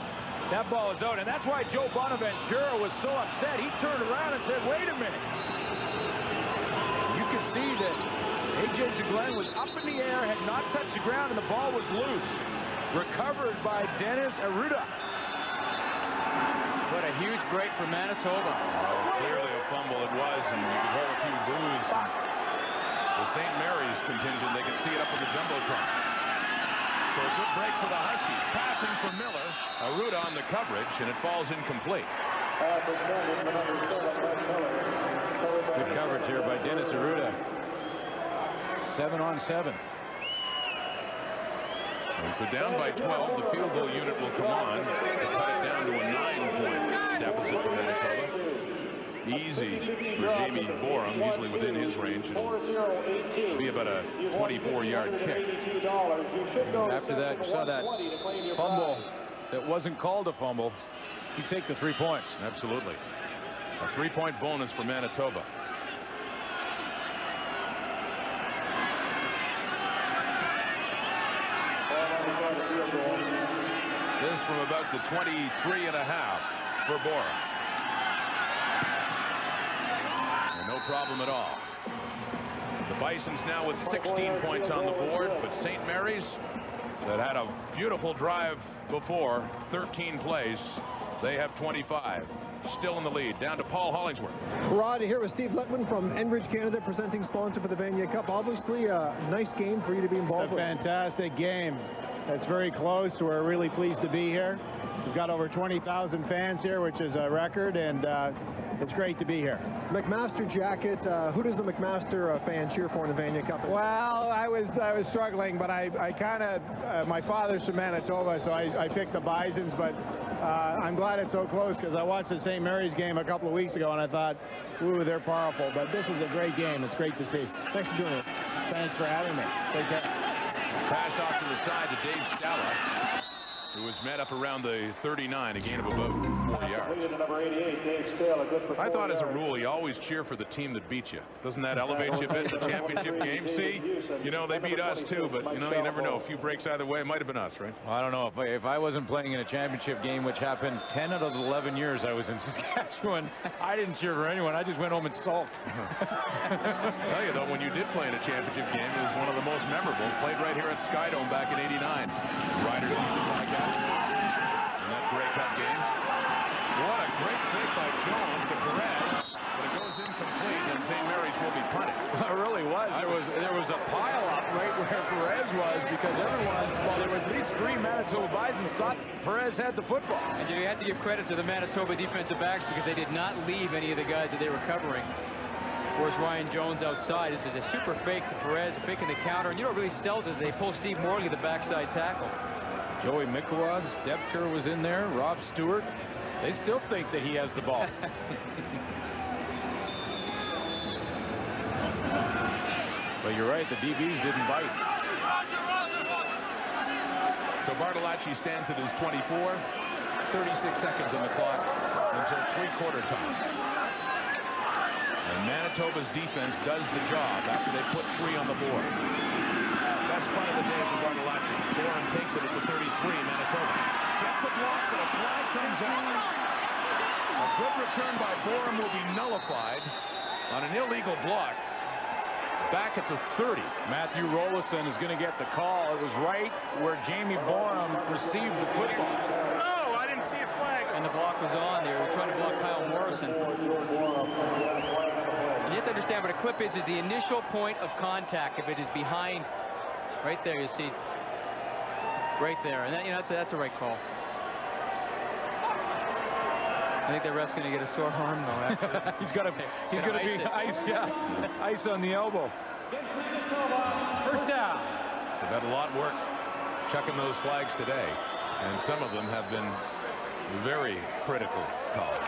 That ball is out, and that's why Joe Bonaventura was so upset. He turned around and said, wait a minute. You can see that A.J. Glenn was up in the air, had not touched the ground, and the ball was loose. Recovered by Dennis Arruda. What a huge break for Manitoba. Clearly a fumble it was, and you could hear a few boos. The St. Mary's contingent, they could see it up in the Jumbotron. So a good break for the Huskies. Passing for Miller. Arruda on the coverage, and it falls incomplete. Good coverage here by Dennis Arruda. 7-on-7. And so down by 12, the field goal unit will come on to cut it down to a 9-point deficit for Manitoba. Easy for Jamie Borum, easily within his range. It'll be about a 24-yard kick. After that, you saw that fumble that wasn't called a fumble. You take the 3 points. Absolutely. A 3-point bonus for Manitoba. This from about the 23.5 for Bora. And no problem at all. The Bisons now with 16 points on the board, but St. Mary's, that had a beautiful drive before, 13 plays, they have 25. Still in the lead, down to Paul Hollingsworth. Rod, here with Steve Letwin from Enbridge Canada, presenting sponsor for the Vanier Cup. Obviously, a nice game for you to be involved with. It's a fantastic game. It's very close. We're really pleased to be here. We've got over 20,000 fans here, which is a record, and it's great to be here. McMaster jacket. Who does the McMaster fan cheer for in the Vanier Cup? Well, I was struggling, but I kind of my father's from Manitoba, so I picked the Bisons, but I'm glad it's so close because I watched the St. Mary's game a couple of weeks ago and I thought, ooh, they're powerful. But this is a great game. It's great to see. Thanks for joining us. Thanks for having me. Take care. Passed off to the side to Dave Stella, who was met up around the 39, a gain of about 4 yards. I thought as a rule, you always cheer for the team that beat you. Doesn't that elevate you a bit in the championship game? See, you know, they beat us too, but you know, you never know. A few breaks either way, it might have been us, right? Well, I don't know. If I wasn't playing in a championship game, which happened 10 out of the 11 years I was in Saskatchewan, I didn't cheer for anyone. I just went home and sulked. I'll tell you though, when you did play in a championship game, it was one of the most memorable. Played right here at Skydome back in '89. Riders beat the Ticats in that Grey Cup game. What a great pick by Jones to Perez, but it goes incomplete, and St. Mary's will be punted. It really was. There was a pile up right where Perez was because everyone, well, there were at least 3 Manitoba Bisons thought Perez had the football. And you have to give credit to the Manitoba defensive backs because they did not leave any of the guys that they were covering. Of course, Ryan Jones outside. This is a super fake to Perez, a fake in the counter, and you know what really sells it? They pull Steve Morley, the backside tackle. Joey Mikowas, Debker was in there, Rob Stewart. They still think that he has the ball. But you're right, the DBs didn't bite. So Bartolacci stands at his 24, 36 seconds on the clock until three-quarter time. And Manitoba's defense does the job after they put 3 on the board. Best punt of the day for Bartolacci. Boren takes it at the 33, Manitoba. Gets a block, but a flag comes out. A good return by Boren will be nullified on an illegal block back at the 30. Matthew Rollison is going to get the call. It was right where Jamie Boren received the football. No, I didn't see a flag. And the block was on. They were trying to block Kyle Morrison. And you have to understand what a clip is the initial point of contact. If it is behind, right there, you see, right there, and that, you know, that's a right call. I think the ref's going to get a sore arm though. After. he's going to be ice, yeah, ice on the elbow. First down. They've had a lot of work chucking those flags today, and some of them have been very critical calls.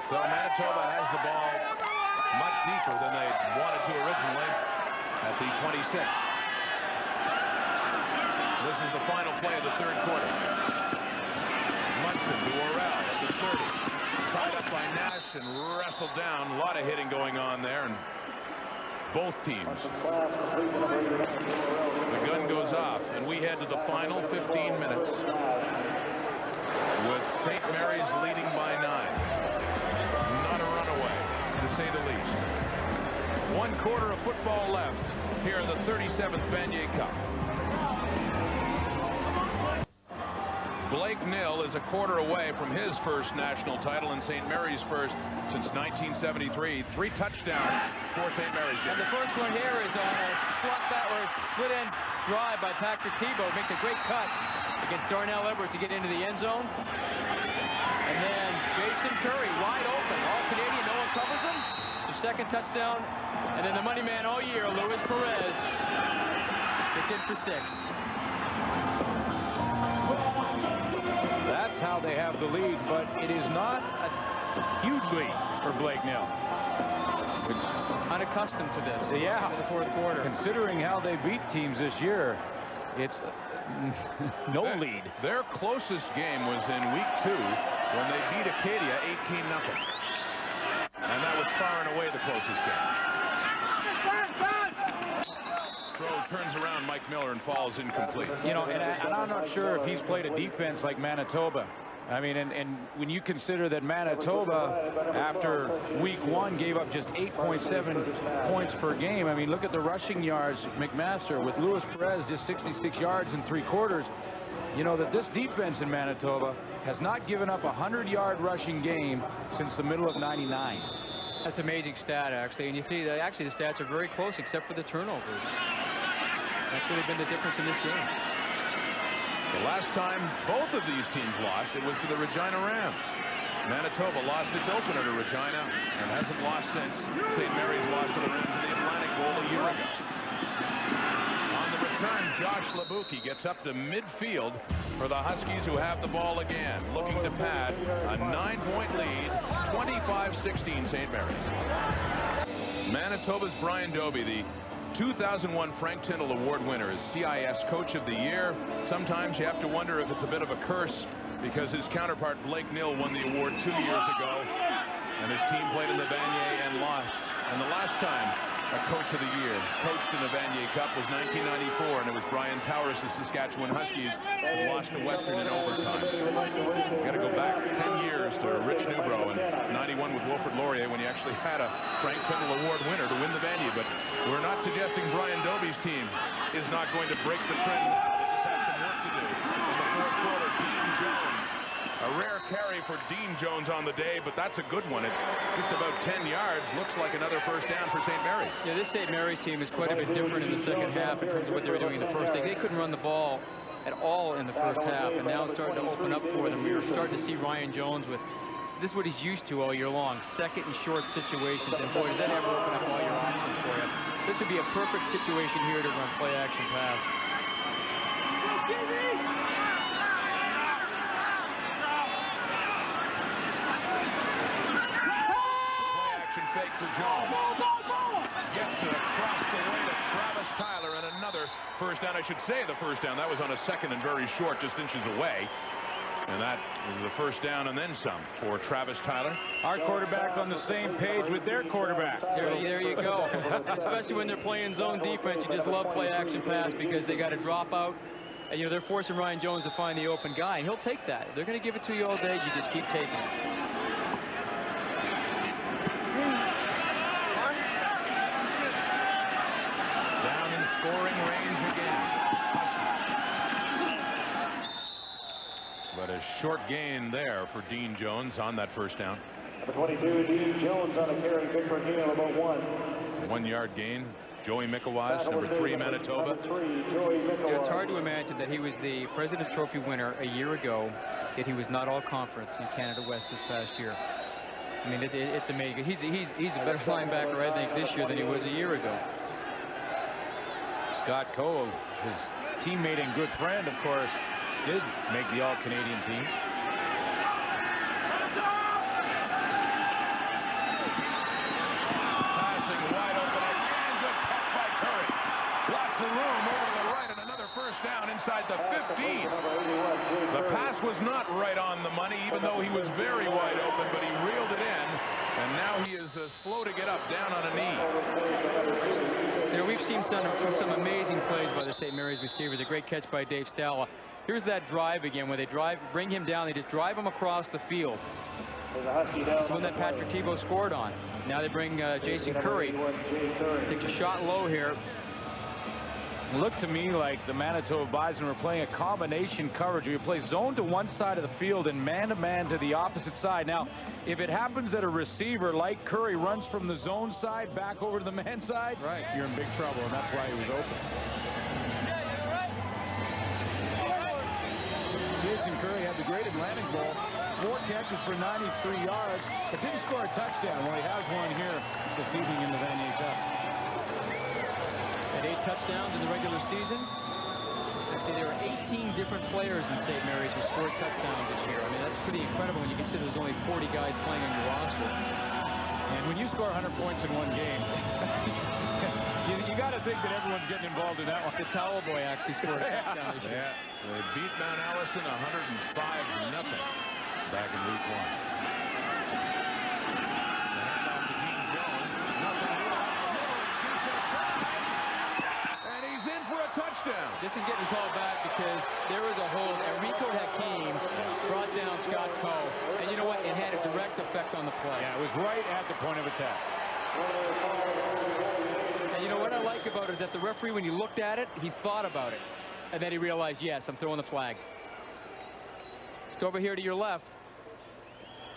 So Manitoba has the ball much deeper than they wanted to originally at the 26. This is the final play of the third quarter. Munson to Orell at the 30. Tied up by Nash and wrestled down. A lot of hitting going on there, and both teams. The gun goes off, and we head to the final 15 minutes with St. Mary's leading by 9. Not a runaway, to say the least. 1 quarter of football left here in the 37th Vanier Cup. Blake Nill is a quarter away from his first national title and St. Mary's first since 1973. 3 touchdowns for St. Mary's. And the first one here is on a split end drive by Patrick Tebow. Makes a great cut against Darnell Edwards to get into the end zone. And then Jason Curry wide open. All Canadian, no one covers him. It's a second touchdown. And then the money man all year, Luis Perez, gets in for 6. That's how they have the lead, but it is not a huge lead for Blake Nill. Unaccustomed to this. Yeah. In the fourth quarter. Considering how they beat teams this year, it's No lead. Their closest game was in week 2 when they beat Acadia 18-0. And that was far and away the closest game. Throw turns around Mike Miller and falls incomplete. You know, and I'm not sure if he's played a defense like Manitoba. I mean, and when you consider that Manitoba, after week 1, gave up just 8.7 points per game. I mean, look at the rushing yards, McMaster, with Luis Perez just 66 yards in 3/4. You know that this defense in Manitoba has not given up a 100-yard rushing game since the middle of '99. That's an amazing stat, actually. And you see that actually the stats are very close except for the turnovers. That's really been the difference in this game. The last time both of these teams lost, it was to the Regina Rams. Manitoba lost its opener to Regina and hasn't lost since. St. Mary's lost to the Rams in the Atlantic Bowl a year ago. On the return, Josh Labuki gets up to midfield for the Huskies, who have the ball again, looking to pad a 9-point lead, 25-16 St. Mary's. Manitoba's Brian Doby, the 2001 Frank Tindall Award winner, is CIS Coach of the Year. Sometimes you have to wonder if it's a bit of a curse because his counterpart Blake Nill won the award 2 years ago, and his team played in the Vanier and lost. And the last time a Coach of the Year coached in the Vanier Cup was 1994, and it was Brian Towers' Saskatchewan Huskies who lost to Western in overtime. You got to go back 10 years to Rich Newbro and 91 with Wilfrid Laurier when you actually had a Frank Tindall Award winner to win the Vanier. But we're not suggesting Brian Doby's team is not going to break the trend. They just have some work to do. In the fourth quarter, Dean Jones. A rare carry for Dean Jones on the day, but that's a good one. It's just about 10 yards. Looks like another first down for St. Mary's. Yeah, this St. Mary's team is quite a bit different in the second half in terms of what they were doing in the first. They couldn't run the ball at all in the first half, and now it's starting to open up for them. We were starting to see Ryan Jones with, this is what he's used to all year long, second and short situations, and boy, does that ever open up all your options for you. This would be a perfect situation here to run play action pass. Fake for Jones. Gets it across the way to Travis Tyler, and another first down. I should say the first down. That was on a second and very short, just inches away. And that is the first down and then some for Travis Tyler. Our quarterback on the same page with their quarterback. There you go. Especially when they're playing zone defense, you just love play action pass because they got to drop out. And, you know, they're forcing Ryan Jones to find the open guy, and he'll take that. If they're going to give it to you all day, you just keep taking it. Scoring range again. But a short gain there for Dean Jones on that first down. Number 22, Dean Jones on a carry, good for a gain of about 1. 1 yard gain. Joey Mikawaz, number 3, Manitoba. It's hard to imagine that he was the President's Trophy winner a year ago, yet he was not all conference in Canada West this past year. I mean, it's amazing. He's a better linebacker, I think, this year than he was a year ago. Scott Cole, his teammate and good friend, of course, did make the All-Canadian team. Passing wide open again. Good catch by Curry. Lots of room over to the right, and another first down inside the 15. The pass was not right on the money, even though he was very wide open, but he reeled it in. And now he is slow to get up, down on a knee. You know, we've seen some amazing plays by the St. Mary's receivers. A great catch by Dave Stella. Here's that drive again, where they bring him down. They just drive him across the field. It's one that Patrick Tebow scored on. Now they bring Jason Curry. Takes a shot low here. It looked to me like the Manitoba Bison were playing a combination coverage. We play zone to one side of the field and man-to-man to the opposite side. Now, if it happens that a receiver like Curry runs from the zone side back over to the man side, right, you're in big trouble, and that's why he was open. Jason Curry had the great Atlantic Bowl. 4 catches for 93 yards, but didn't score a touchdown. Well, he has one here this evening in the Vanier Cup. Had 8 touchdowns in the regular season. Actually, there are 18 different players in St. Mary's who scored touchdowns this year. I mean, that's pretty incredible when you consider there's only 40 guys playing on your roster. And when you score 100 points in one game, you got to think that everyone's getting involved in that one. The Towel Boy actually scored a touchdown this year. Yeah, they beat Mount Allison 105-0 back in week 1. And he's in for a touchdown. This is getting called back because there was a hold. Enrico Hakeem brought down Scott Coe. And you know what? It had a direct effect on the play. Yeah, it was right at the point of attack. And you know what I like about it is that the referee, when he looked at it, he thought about it. And then he realized, yes, I'm throwing the flag. Just over here to your left,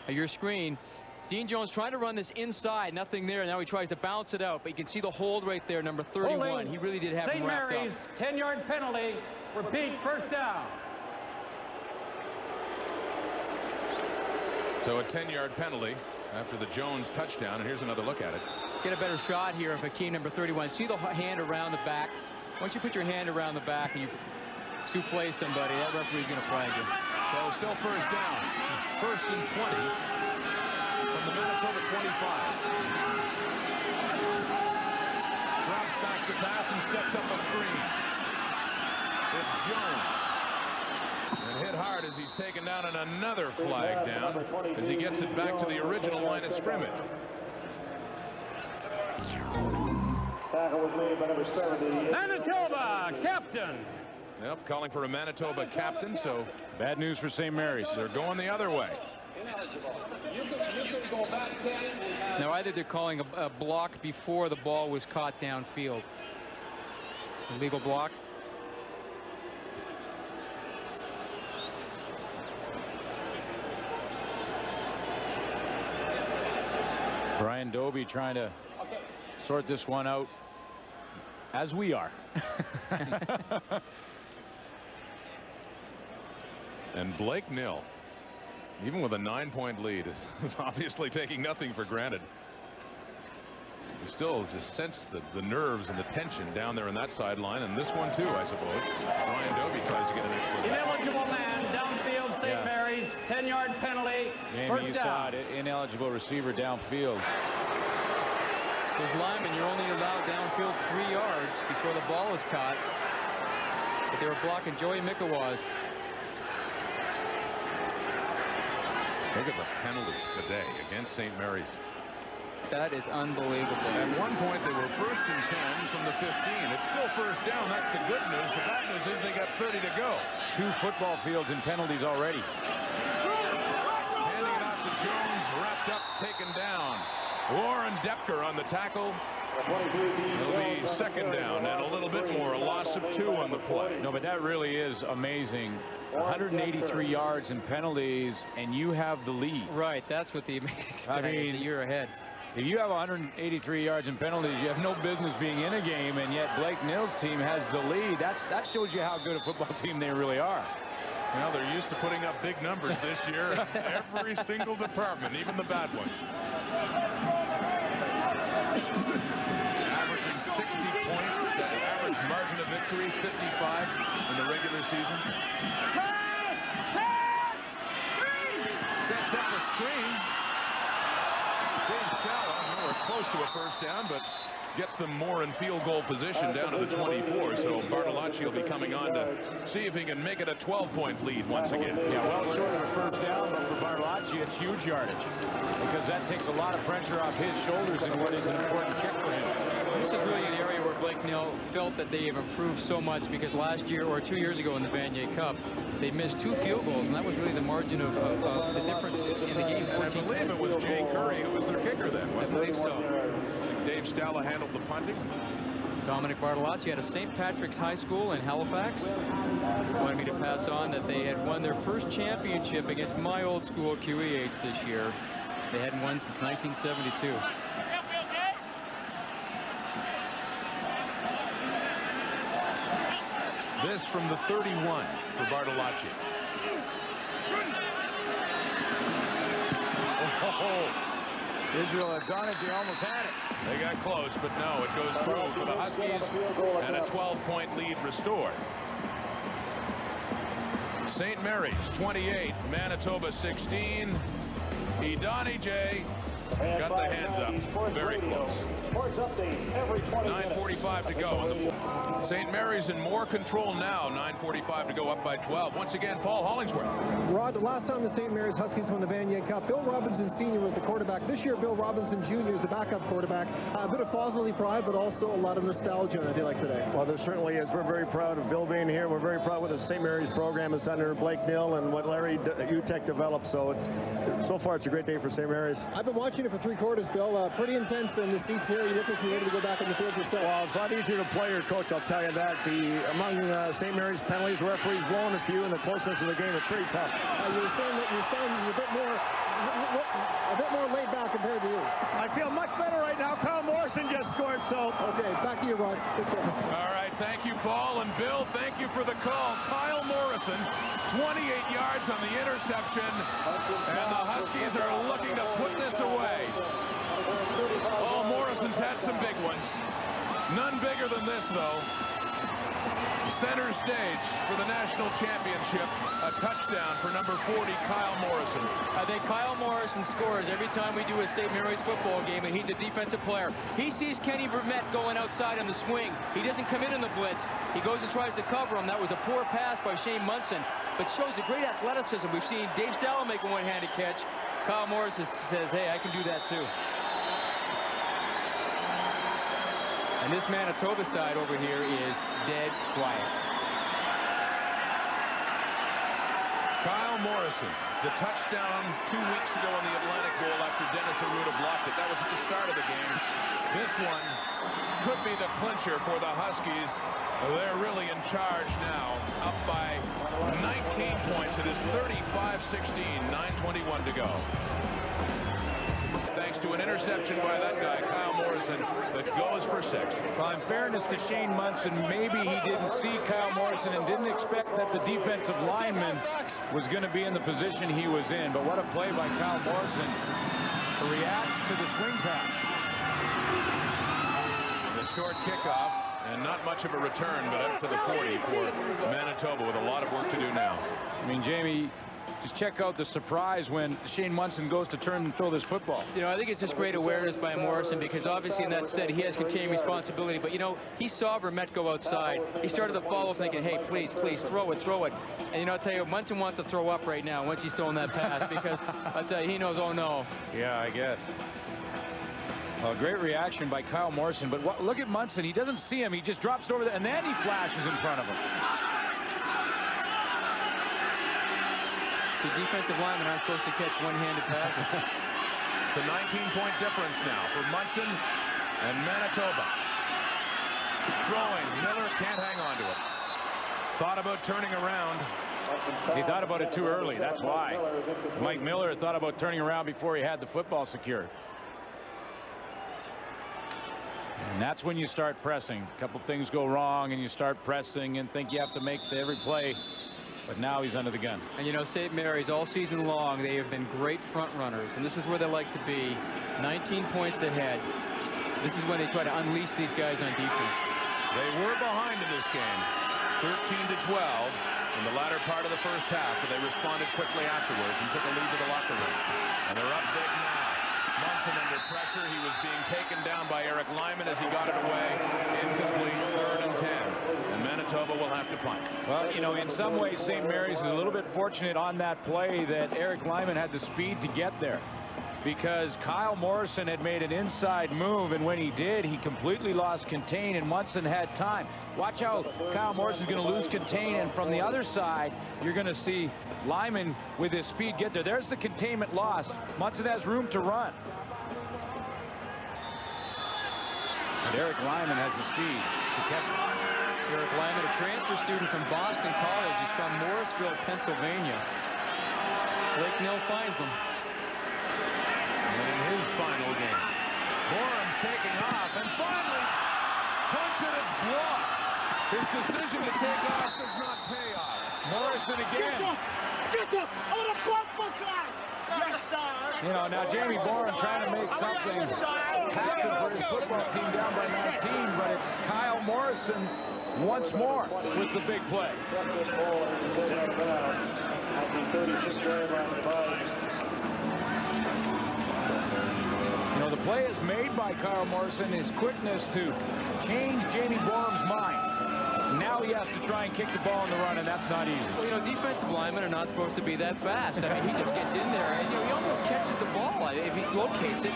at your screen, Dean Jones trying to run this inside, nothing there. Now he tries to bounce it out, but you can see the hold right there, number 31. Holding. He really did have him St. wrapped Mary's, up. 10-yard penalty. Repeat, first down. So a 10-yard penalty after the Jones touchdown, and here's another look at it. Get a better shot here of Hakeem, number 31. See the hand around the back. Once you put your hand around the back and you souffle somebody, that referee's going to flag you. So still first down. First and 20 from the Manitoba 25. Drops back to pass and sets up a screen. It's Jones. And hit hard as he's taken down, and another flag down as he gets it back to the original line of scrimmage. Tackle was made by number 70. Manitoba, captain. Yep, calling for a Manitoba captain, so bad news for St. Mary's. They're going the other way. Now either they're calling a block before the ball was caught downfield. Illegal block. Brian Dobie trying to sort this one out, as we are. And Blake Nill, even with a 9-point lead, is obviously taking nothing for granted. You still just sense the nerves and the tension down there in that sideline, and this one too, I suppose. Brian Dobie tries to get an extra. Ineligible man, downfield, St. Mary's, 10-yard penalty, Jamie, you first saw down. it, ineligible receiver downfield. Those linemen, you're only allowed downfield 3 yards before the ball is caught. But they were blocking Joey Mikawas. Look at the penalties today against St. Mary's. That is unbelievable. At one point, they were first and 10 from the 15. It's still first down. That's the good news. The bad news is they got 30 to go. 2 football fields and penalties already. Handing it off to Jones, wrapped up, taken down. Warren Depker on the tackle. It'll be second down and a little bit more, a loss of 2 on the play. No, but that really is amazing. 183 yards and penalties, and you have the lead. Right, that's what the amazing stat is. You're ahead. If you have 183 yards and penalties, you have no business being in a game, and yet Blake Nill's team has the lead. That shows you how good a football team they really are. Well, they're used to putting up big numbers this year. Every single department, even the bad ones. Averaging 60 points, the average margin of victory, 55 in the regular season. Sets up a screen. Dave Stella, we're close to a first down, but gets them more in field goal position down to the 24. So Bartolacci will be coming on to see if he can make it a 12-point lead once again. Yeah, well short of a first down, but for Bartolacci, it's huge yardage because that takes a lot of pressure off his shoulders in what is an important kick for him. This is really an area where Blake Nill felt that they have improved so much because last year or 2 years ago in the Vanier Cup, they missed 2 field goals, and that was really the margin of the difference in the game. And I believe it was Jay Curry who was their kicker then, wasn't it? I believe so. Dave Stella handled the punting. Dominic Bartolacci out of St. Patrick's High School in Halifax. Wanted me to pass on that they had won their first championship against my old school, QEH, this year. They hadn't won since 1972. This from the 31 for Bartolacci. Israel had done it. They almost had it. They got close, but no, it goes through for the Huskies, and a 12-point lead restored. St. Mary's 28, Manitoba 16. Donnie J got the hands up. Very close. 9:45 to go. St. Mary's in more control now. 9:45 to go, up by 12. Once again, Paul Hollingsworth. Rod, the last time the St. Mary's Huskies won the Vanier Cup, Bill Robinson Sr. was the quarterback. This year, Bill Robinson Jr. is the backup quarterback. A bit of fatherly pride, but also a lot of nostalgia on a day like today. Well, there certainly is. We're very proud of Bill being here. We're very proud of what the St. Mary's program has done under Blake Nill and what Larry Utek developed. So far, it's a great day for St. Mary's. I've been watching it for 3 quarters, Bill. Pretty intense in the seats here. You look like you're ready to go back on the field yourself. Well, it's a lot easier to play or coach, I'll tell you that. Among St. Mary's penalties, referees blowing a few, and the closeness of the game is pretty tough. You were saying that your son is a bit more laid back compared to you. I feel much better right now. Kyle Morrison just scored, so. Okay, back to you, Rod. All right, thank you, Paul. And Bill, thank you for the call. Kyle Morrison, 28 yards on the interception, and the Huskies are looking to put this away. Oh, Morrison's had some big ones. None bigger than this, though. Center stage for the national championship. A touchdown for number 40, Kyle Morrison. I think Kyle Morrison scores every time we do a St. Mary's football game, and he's a defensive player. He sees Kenny Vermette going outside on the swing. He doesn't come in the blitz. He goes and tries to cover him. That was a poor pass by Shane Munson, but shows a great athleticism. We've seen Dave Dowell make a one-handed catch. Kyle Morrison says, hey, I can do that too. And this Manitoba side over here is dead quiet. Kyle Morrison, the touchdown 2 weeks ago in the Atlantic Bowl after Dennis Arruda blocked it. That was at the start of the game. This one could be the clincher for the Huskies. They're really in charge now, up by 19 points. It is 35-16, 9:21 to go. Thanks to an interception by that guy, Kyle Morrison, that goes for 6. Well, in fairness to Shane Munson, maybe he didn't see Kyle Morrison and didn't expect that the defensive lineman was going to be in the position he was in. But what a play by Kyle Morrison to react to the swing pass. The short kickoff, and not much of a return, but out to the 40 for Manitoba with a lot of work to do now. I mean, Jamie, just check out the surprise when Shane Munson goes to turn and throw this football. You know, I think it's just great awareness by Morrison, because obviously in that set he has continuing responsibility. But, you know, he saw Vermette go outside. He started to follow thinking, hey, please, throw it, throw it. And, you know, I'll tell you, Munson wants to throw up right now once he's throwing that pass, because I'll tell you, he knows, oh, no. Yeah, I guess. Well, great reaction by Kyle Morrison. But look at Munson. He doesn't see him. He just drops over there, and then he flashes in front of him. So defensive linemen aren't supposed to catch one-handed passes. It's a 19-point difference now for Munson and Manitoba. Throwing. Miller can't hang on to it. Thought about turning around. He thought about it too early. That's why. Mike Miller thought about turning around before he had the football secured. And that's when you start pressing. A couple things go wrong and you start pressing and think you have to make every play. But now he's under the gun. And, you know, St. Mary's all season long, they have been great front runners. And this is where they like to be. 19 points ahead. This is when they try to unleash these guys on defense. They were behind in this game, 13-12 in the latter part of the first half, but they responded quickly afterwards and took a lead to the locker room. And they're up big now. Munson under pressure. He was being taken down by Eric Lyman as he got it away. Incomplete, 3rd and 10. And Manitoba will have to punt. Well, you know, in some ways, St. Mary's is a little bit fortunate on that play that Eric Lyman had the speed to get there, because Kyle Morrison had made an inside move, and when he did, he completely lost contain, and Munson had time. Watch how Kyle Morrison's going to lose contain, and from the other side, you're going to see Lyman with his speed get there. There's the containment loss. Munson has room to run. And Eric Lyman has the speed to catch it. Eric Lyman, a transfer student from Boston College. He's from Morrisville, Pennsylvania. Blake Nill finds them. And in his final game, Boren's taking off, and finally, punch it, it's blocked. His decision to take off does not pay off. Morrison again. Get them! Oh, the bump line! You know, now Jamie Boren trying to make something happen for his football team down by 19, but it's Kyle Morrison once more with the big play. play is made by Kyle Morrison. His quickness to change Jamie Borum's mind. Now he has to try and kick the ball on the run, and that's not easy. Well, you know, defensive linemen are not supposed to be that fast. I mean, he just gets in there, and, you know, he almost catches the ball if he locates it.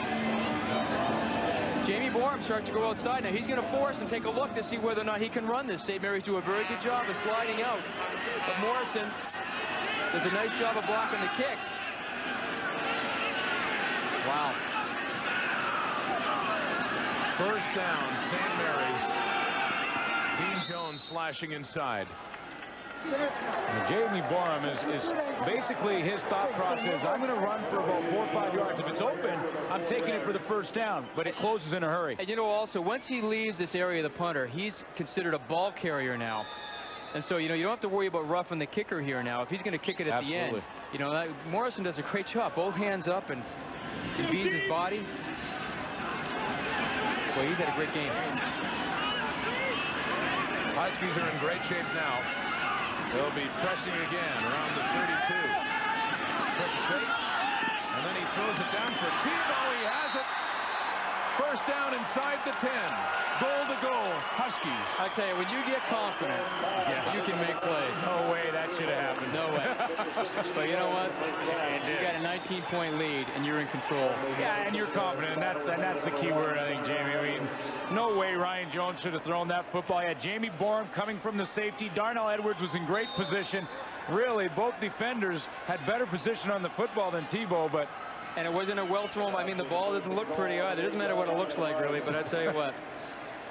Jamie Borum starts to go outside. Now, he's going to force and take a look to see whether or not he can run this. St. Mary's do a very good job of sliding out. But Morrison does a nice job of blocking the kick. Wow. First down, St. Mary's. Dean Jones slashing inside. Jamie Borum is basically his thought process. I'm going to run for about 4 or 5 yards. If it's open, I'm taking it for the first down, but it closes in a hurry. And, you know, also, once he leaves this area of the punter, he's considered a ball carrier now. And so, you know, you don't have to worry about roughing the kicker here now. If he's going to kick it at the end, you know, Morrison does a great job. Both hands up and beats his body. Well, he's had a great game. Huskies are in great shape now. They'll be pressing again around the 32. Quick fake, and then he throws it down for Tebow. He has it. First down inside the 10. Goal to goal, Huskies. I tell you, when you get confident, you can make plays. No way that should have happened. No way. But you know what? You got a 19-point lead, and you're in control. Yeah, and you're confident, and that's the key word, I think, Jamie. I mean, no way Ryan Jones should have thrown that football. He had Jamie Borum coming from the safety. Darnell Edwards was in great position. Really, both defenders had better position on the football than Tebow, but... And it wasn't a well-thrown. I mean, the ball doesn't look pretty either. It doesn't matter what it looks like, really, but I tell you what.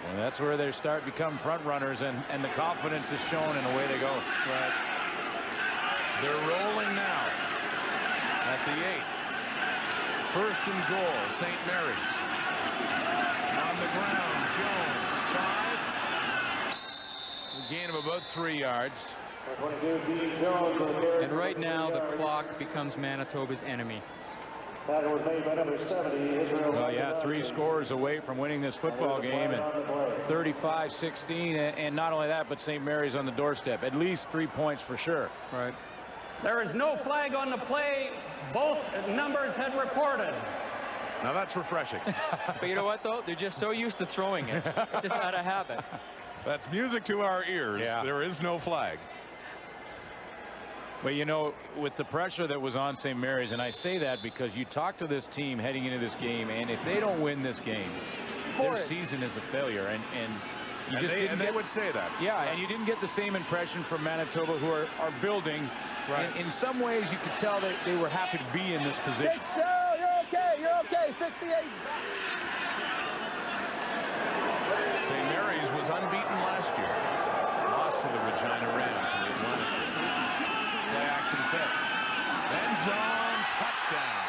Well, that's where they start to become front runners, and the confidence is shown, and away they go. Right. They're rolling now at the 8. First and goal, St. Mary's. On the ground, Jones, 5. A gain of about 3 yards. And right now, the clock becomes Manitoba's enemy. Well, yeah, 3 scores away from winning this football game, and 35-16, and not only that, but St. Mary's on the doorstep. At least 3 points for sure. Right. There is no flag on the play. Both numbers had reported. Now that's refreshing. But you know what, though? They're just so used to throwing it. It's just out of habit. That's music to our ears. Yeah. There is no flag. But, you know, with the pressure that was on St. Mary's, and I say that because you talk to this team heading into this game, and if they don't win this game, their season is a failure. And you just didn't they would say that. Yeah, and you didn't get the same impression from Manitoba, who are building. Right. In some ways, you could tell that they were happy to be in this position. 6-2, you're okay, you're okay, 68. St. Mary's was unbeaten last year. Lost to the Regina Rams in the Atlantic League. Play action fit. End zone touchdown.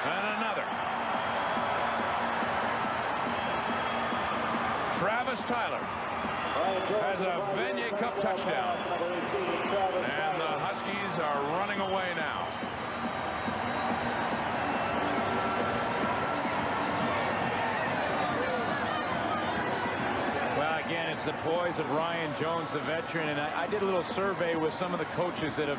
And another. Travis Tyler has a Vanier Cup touchdown. And the Huskies are running away now. Well, again, it's the poise of Ryan Jones, the veteran, and I did a little survey with some of the coaches that have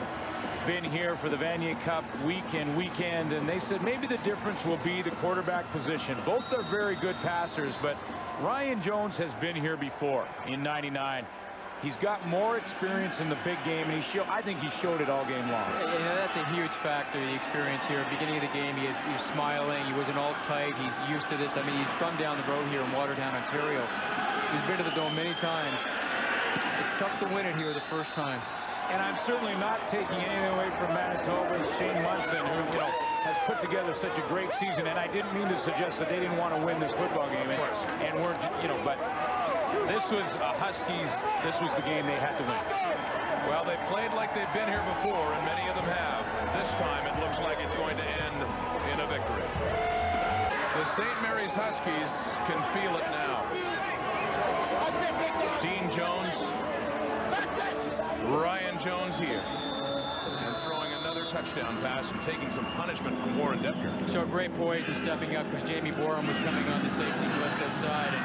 been here for the Vanier Cup week in, weekend, and they said maybe the difference will be the quarterback position. Both are very good passers, but Ryan Jones has been here before in '99. He's got more experience in the big game, and I think he showed it all game long. Yeah, that's a huge factor, the experience here. Beginning of the game, he was smiling. He wasn't all tight. He's used to this. I mean, he's from down the road here in Watertown, Ontario. He's been to the Dome many times. It's tough to win it here the first time. And I'm certainly not taking anything away from Manitoba and Shane Munson, who, you know, has put together such a great season. And I didn't mean to suggest that they didn't want to win this football game. And we're, you know, but this was Huskies. This was the game they had to win. Well, they played like they've been here before, and many of them have. This time, it looks like it's going to end in a victory. The St. Mary's Huskies can feel it now. Dean Jones, Ryan Jones here, and throwing another touchdown pass and taking some punishment from Warren Depker. So great poise and stepping up because Jamie Borum was coming on the safety blitz outside, and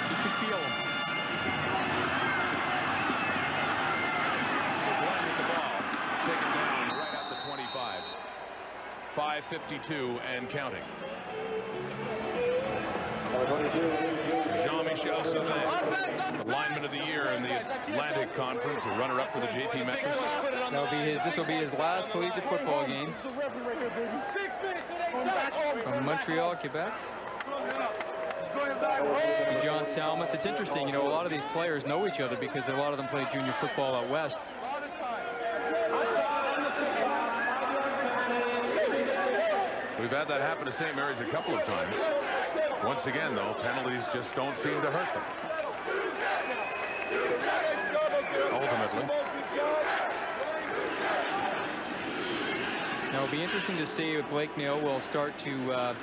you could feel him. So Glenn with the ball, taken down right at the 25. 5:52 and counting. Jean-Michel Sauvé, the lineman of the year in the Atlantic Conference, a runner-up for the JP Metros. This will be his last collegiate football game from Montreal, Quebec. John Salmus. It's interesting, you know, a lot of these players know each other because a lot of them played junior football out west. We've had that happen to St. Mary's a couple of times. Once again, though, penalties just don't seem to hurt them. Ultimately. Now, it'll be interesting to see if Blake Neal will start to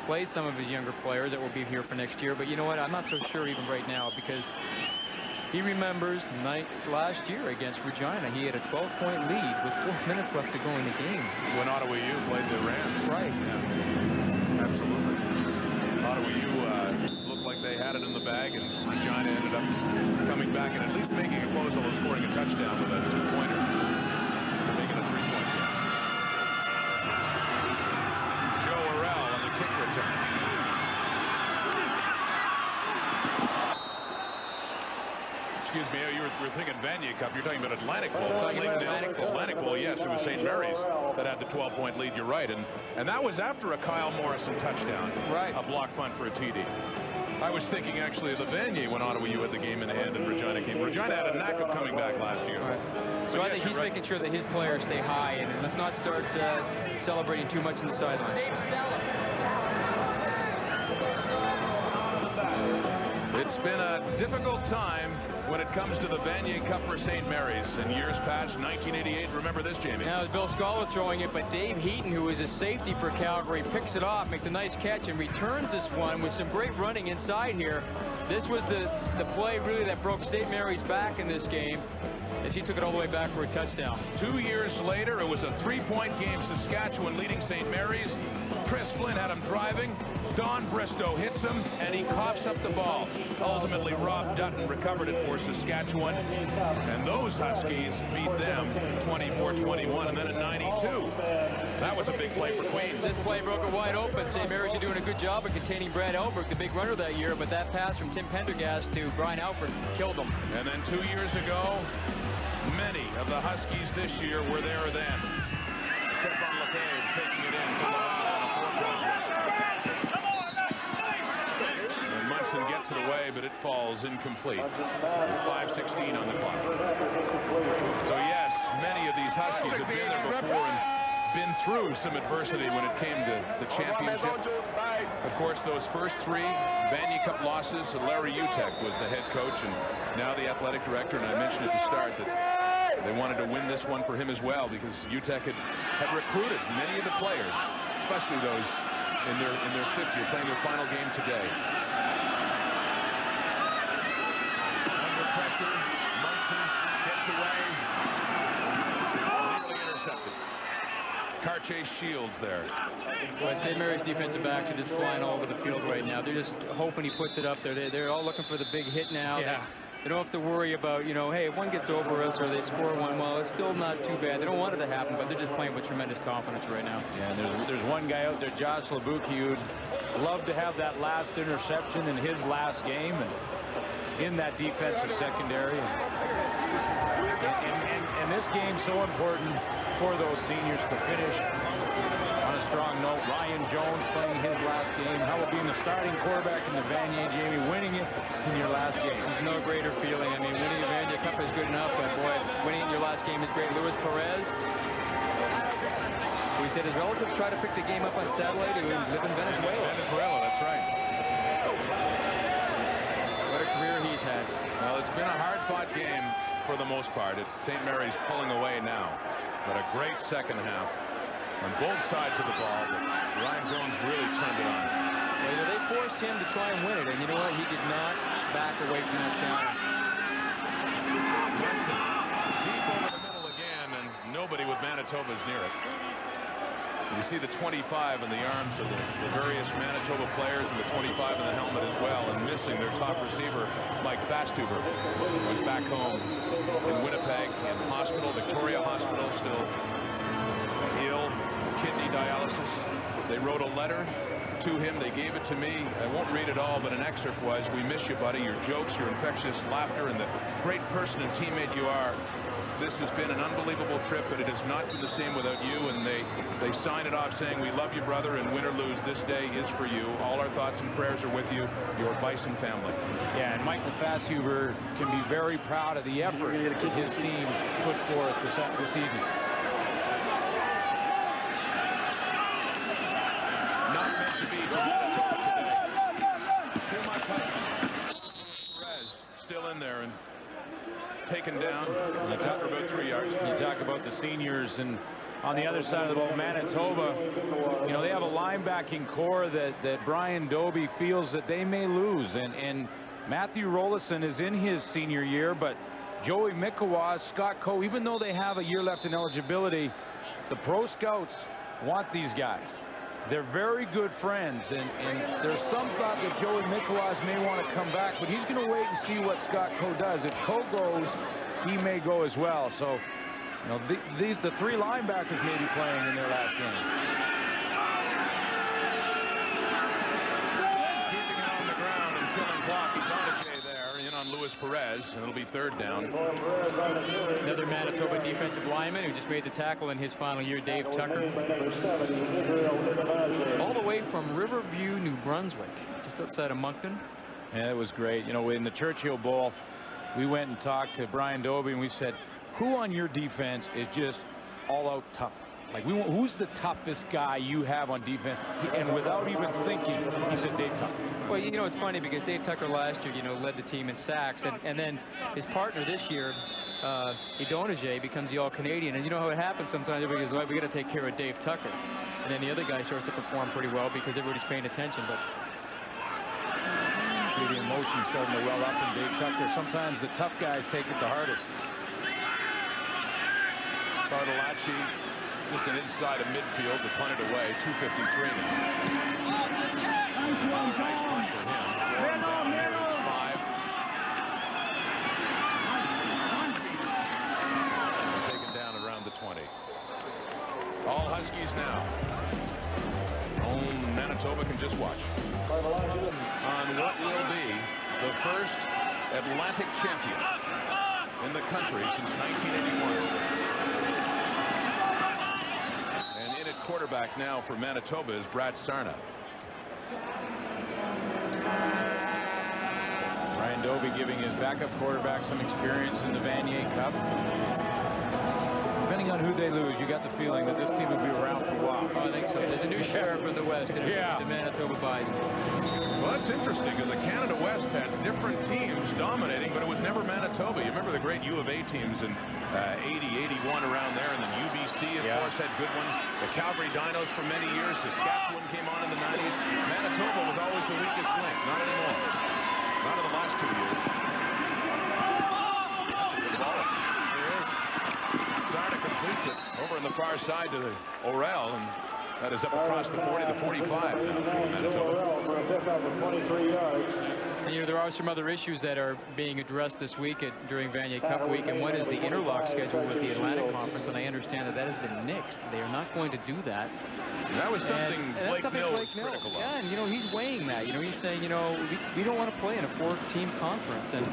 play some of his younger players that will be here for next year. But you know what? I'm not so sure even right now, because he remembers last year against Regina. He had a 12-point lead with 4 minutes left to go in the game. When Ottawa U played the Rams. Right. Yeah. Absolutely. Ottawa U looked like they had it in the bag, and Regina ended up coming back and at least making it close, although scoring a touchdown with a two-pointer to make it a three-point game. Joe Orell on the kick return. Excuse me, you were thinking Vanier Cup. You're talking about Atlantic Bowl. Atlantic Bowl, yes, it was St. Mary's that had the 12-point lead. You're right, and that was after a Kyle Morrison touchdown. Right. A block punt for a TD. I was thinking actually of the Vanier when Ottawa U had the game in hand and Regina came. Regina had a knack of coming back last year. Right. So I think he's making sure that his players stay high, and let's not start celebrating too much in the sidelines. It's been a difficult time when it comes to the Vanier Cup for St. Mary's. In years past, 1988, remember this, Jamie? Now, it's Bill Scholar throwing it, but Dave Heaton, who is a safety for Calgary, picks it off, makes a nice catch, and returns this one with some great running inside here. This was the play, really, that broke St. Mary's back in this game, as he took it all the way back for a touchdown. 2 years later, it was a three-point game. Saskatchewan leading St. Mary's. Chris Flynn had him driving. Don Bristow hits him, and he coughs up the ball. Ultimately, Rob Dutton recovered it for Saskatchewan, and those Huskies beat them 24-21, and then in 92. That was a big play for Queens. This play broke it wide open. St. Mary's are doing a good job of containing Brad Elbert, the big runner that year, but that pass from Tim Pendergast to Brian Alford killed them. And then 2 years ago, many of the Huskies this year were there then. Stefan Lefebvre taking it in to and Munson gets it away, but it falls incomplete. 5:16 on the clock. So yes, many of these Huskies have been there before and been through some adversity when it came to the championship. Of course, those first three Vanier Cup losses, Larry Utek was the head coach and now the athletic director, and I mentioned at the start that they wanted to win this one for him as well because Utek had recruited many of the players, especially those in their fifth year, playing their final game today. Under pressure, Munson gets away. Nearly intercepted. Cartier Shields there. Well, St. Mary's defensive backs are just flying all over the field right now. They're just hoping he puts it up there. They're all looking for the big hit now. Yeah. They don't have to worry about, you know, hey, if one gets over us or they score one, well, it's still not too bad. They don't want it to happen, but they're just playing with tremendous confidence right now. Yeah, and there's one guy out there, Josh Labuki, who'd love to have that last interception in his last game and in that defensive secondary. And this game's so important for those seniors to finish on a strong note. Ryan Jones playing his last game. How about being the starting quarterback in the Vanier, Jamie, winning it in your last game? There's no greater feeling. I mean, winning a Vanier Cup is good enough, but boy, winning in your last game is great. Luis Perez, we said his relatives try to pick the game up on satellite who live in Venezuela. Venezuela, that's right. What a career he's had. Well, it's been a hard-fought game for the most part. It's St. Mary's pulling away now, but a great second half on both sides of the ball. Ryan Jones really turned it on. Well, they forced him to try and win it, and you know what? He did not back away from that challenge. Munson deep over the middle again, and nobody with Manitoba's near it. You see the 25 in the arms of the various Manitoba players and the 25 in the helmet as well, and missing their top receiver, Mike Fastuber, who's back home in Winnipeg in hospital, Victoria Hospital, still ill, kidney dialysis. They wrote a letter to him. They gave it to me. I won't read it all, but an excerpt was, "We miss you, buddy. Your jokes, your infectious laughter, and the great person and teammate you are. This has been an unbelievable trip, but it has not been the same without you." And they sign it off saying, "We love you, brother, and win or lose, this day is for you. All our thoughts and prayers are with you, your Bison family." Yeah, and Michael Fasshuber can be very proud of the effort that his team put forth this evening. Not meant to be for Manitoba today. Too much Huskies. Perez still in there and taken down. You talk about 3 yards. You talk about the seniors, and on the other side of the ball, Manitoba, you know, they have a linebacking core that Brian Dobie feels that they may lose, and Matthew Rollison is in his senior year, but Joey Mikawa, Scott Coe, even though they have a year left in eligibility, the pro scouts want these guys. They're very good friends, and there's some thought that Joey Mikawas may want to come back, but he's going to wait and see what Scott Coe does. If Coe goes, he may go as well. So, you know, the 3 linebackers may be playing in their last game. Keeping it on the ground and killing clock. Itonache there, in on Luis Perez, and it'll be 3rd down. Another Manitoba defensive lineman who just made the tackle in his final year, Dave Tucker. All the way from Riverview, New Brunswick, just outside of Moncton. Yeah, it was great. You know, in the Churchill Bowl, we went and talked to Brian Dobie, and we said, who on your defense is just all-out tough? Like, who's the toughest guy you have on defense? And without even thinking, he said Dave Tucker. Well, you know, it's funny because Dave Tucker last year, you know, led the team in sacks, and then his partner this year, Itonache, becomes the All-Canadian. And you know how it happens sometimes. Everybody goes, well, we got to take care of Dave Tucker. And then the other guy starts to perform pretty well because everybody's paying attention. But see the emotion starting to well up in Dave Tucker. Sometimes the tough guys take it the hardest. Bartolacci just an inside of midfield to punt it away. 2:53 now. Nice run for him. Down here is 5. Taken down around the 20. All Huskies now. Manitoba can just watch on what will be the first Atlantic champion in the country since 1981. And in at quarterback now for Manitoba is Brad Sarna. Brian Dobie giving his backup quarterback some experience in the Vanier Cup. Depending on who they lose, you got the feeling that this team will be around for a while. Oh, I think so. There's a new sheriff in the West, and the Manitoba Bison. Well, that's interesting because the Canada West had different teams dominating, but it was never Manitoba. You remember the great U of A teams in 80, 81 around there, and then UBC, of course, had good ones. The Calgary Dinos for many years. Saskatchewan came on in the 90s. Manitoba was always the weakest link. Not anymore. Not in the last 2 years. Sarna completes it over on the far side to the Orel, and that is up across the 40 to 45 now for Manitoba. And, you know, there are some other issues that are being addressed this week during Vanier Cup week, and one is the interlock schedule with the Atlantic Conference, and I understand that has been nixed. They are not going to do that. That was something Blake Mill was critical of. Yeah, and, you know, he's weighing that. You know, he's saying, you know, we don't want to play in a 4-team conference, and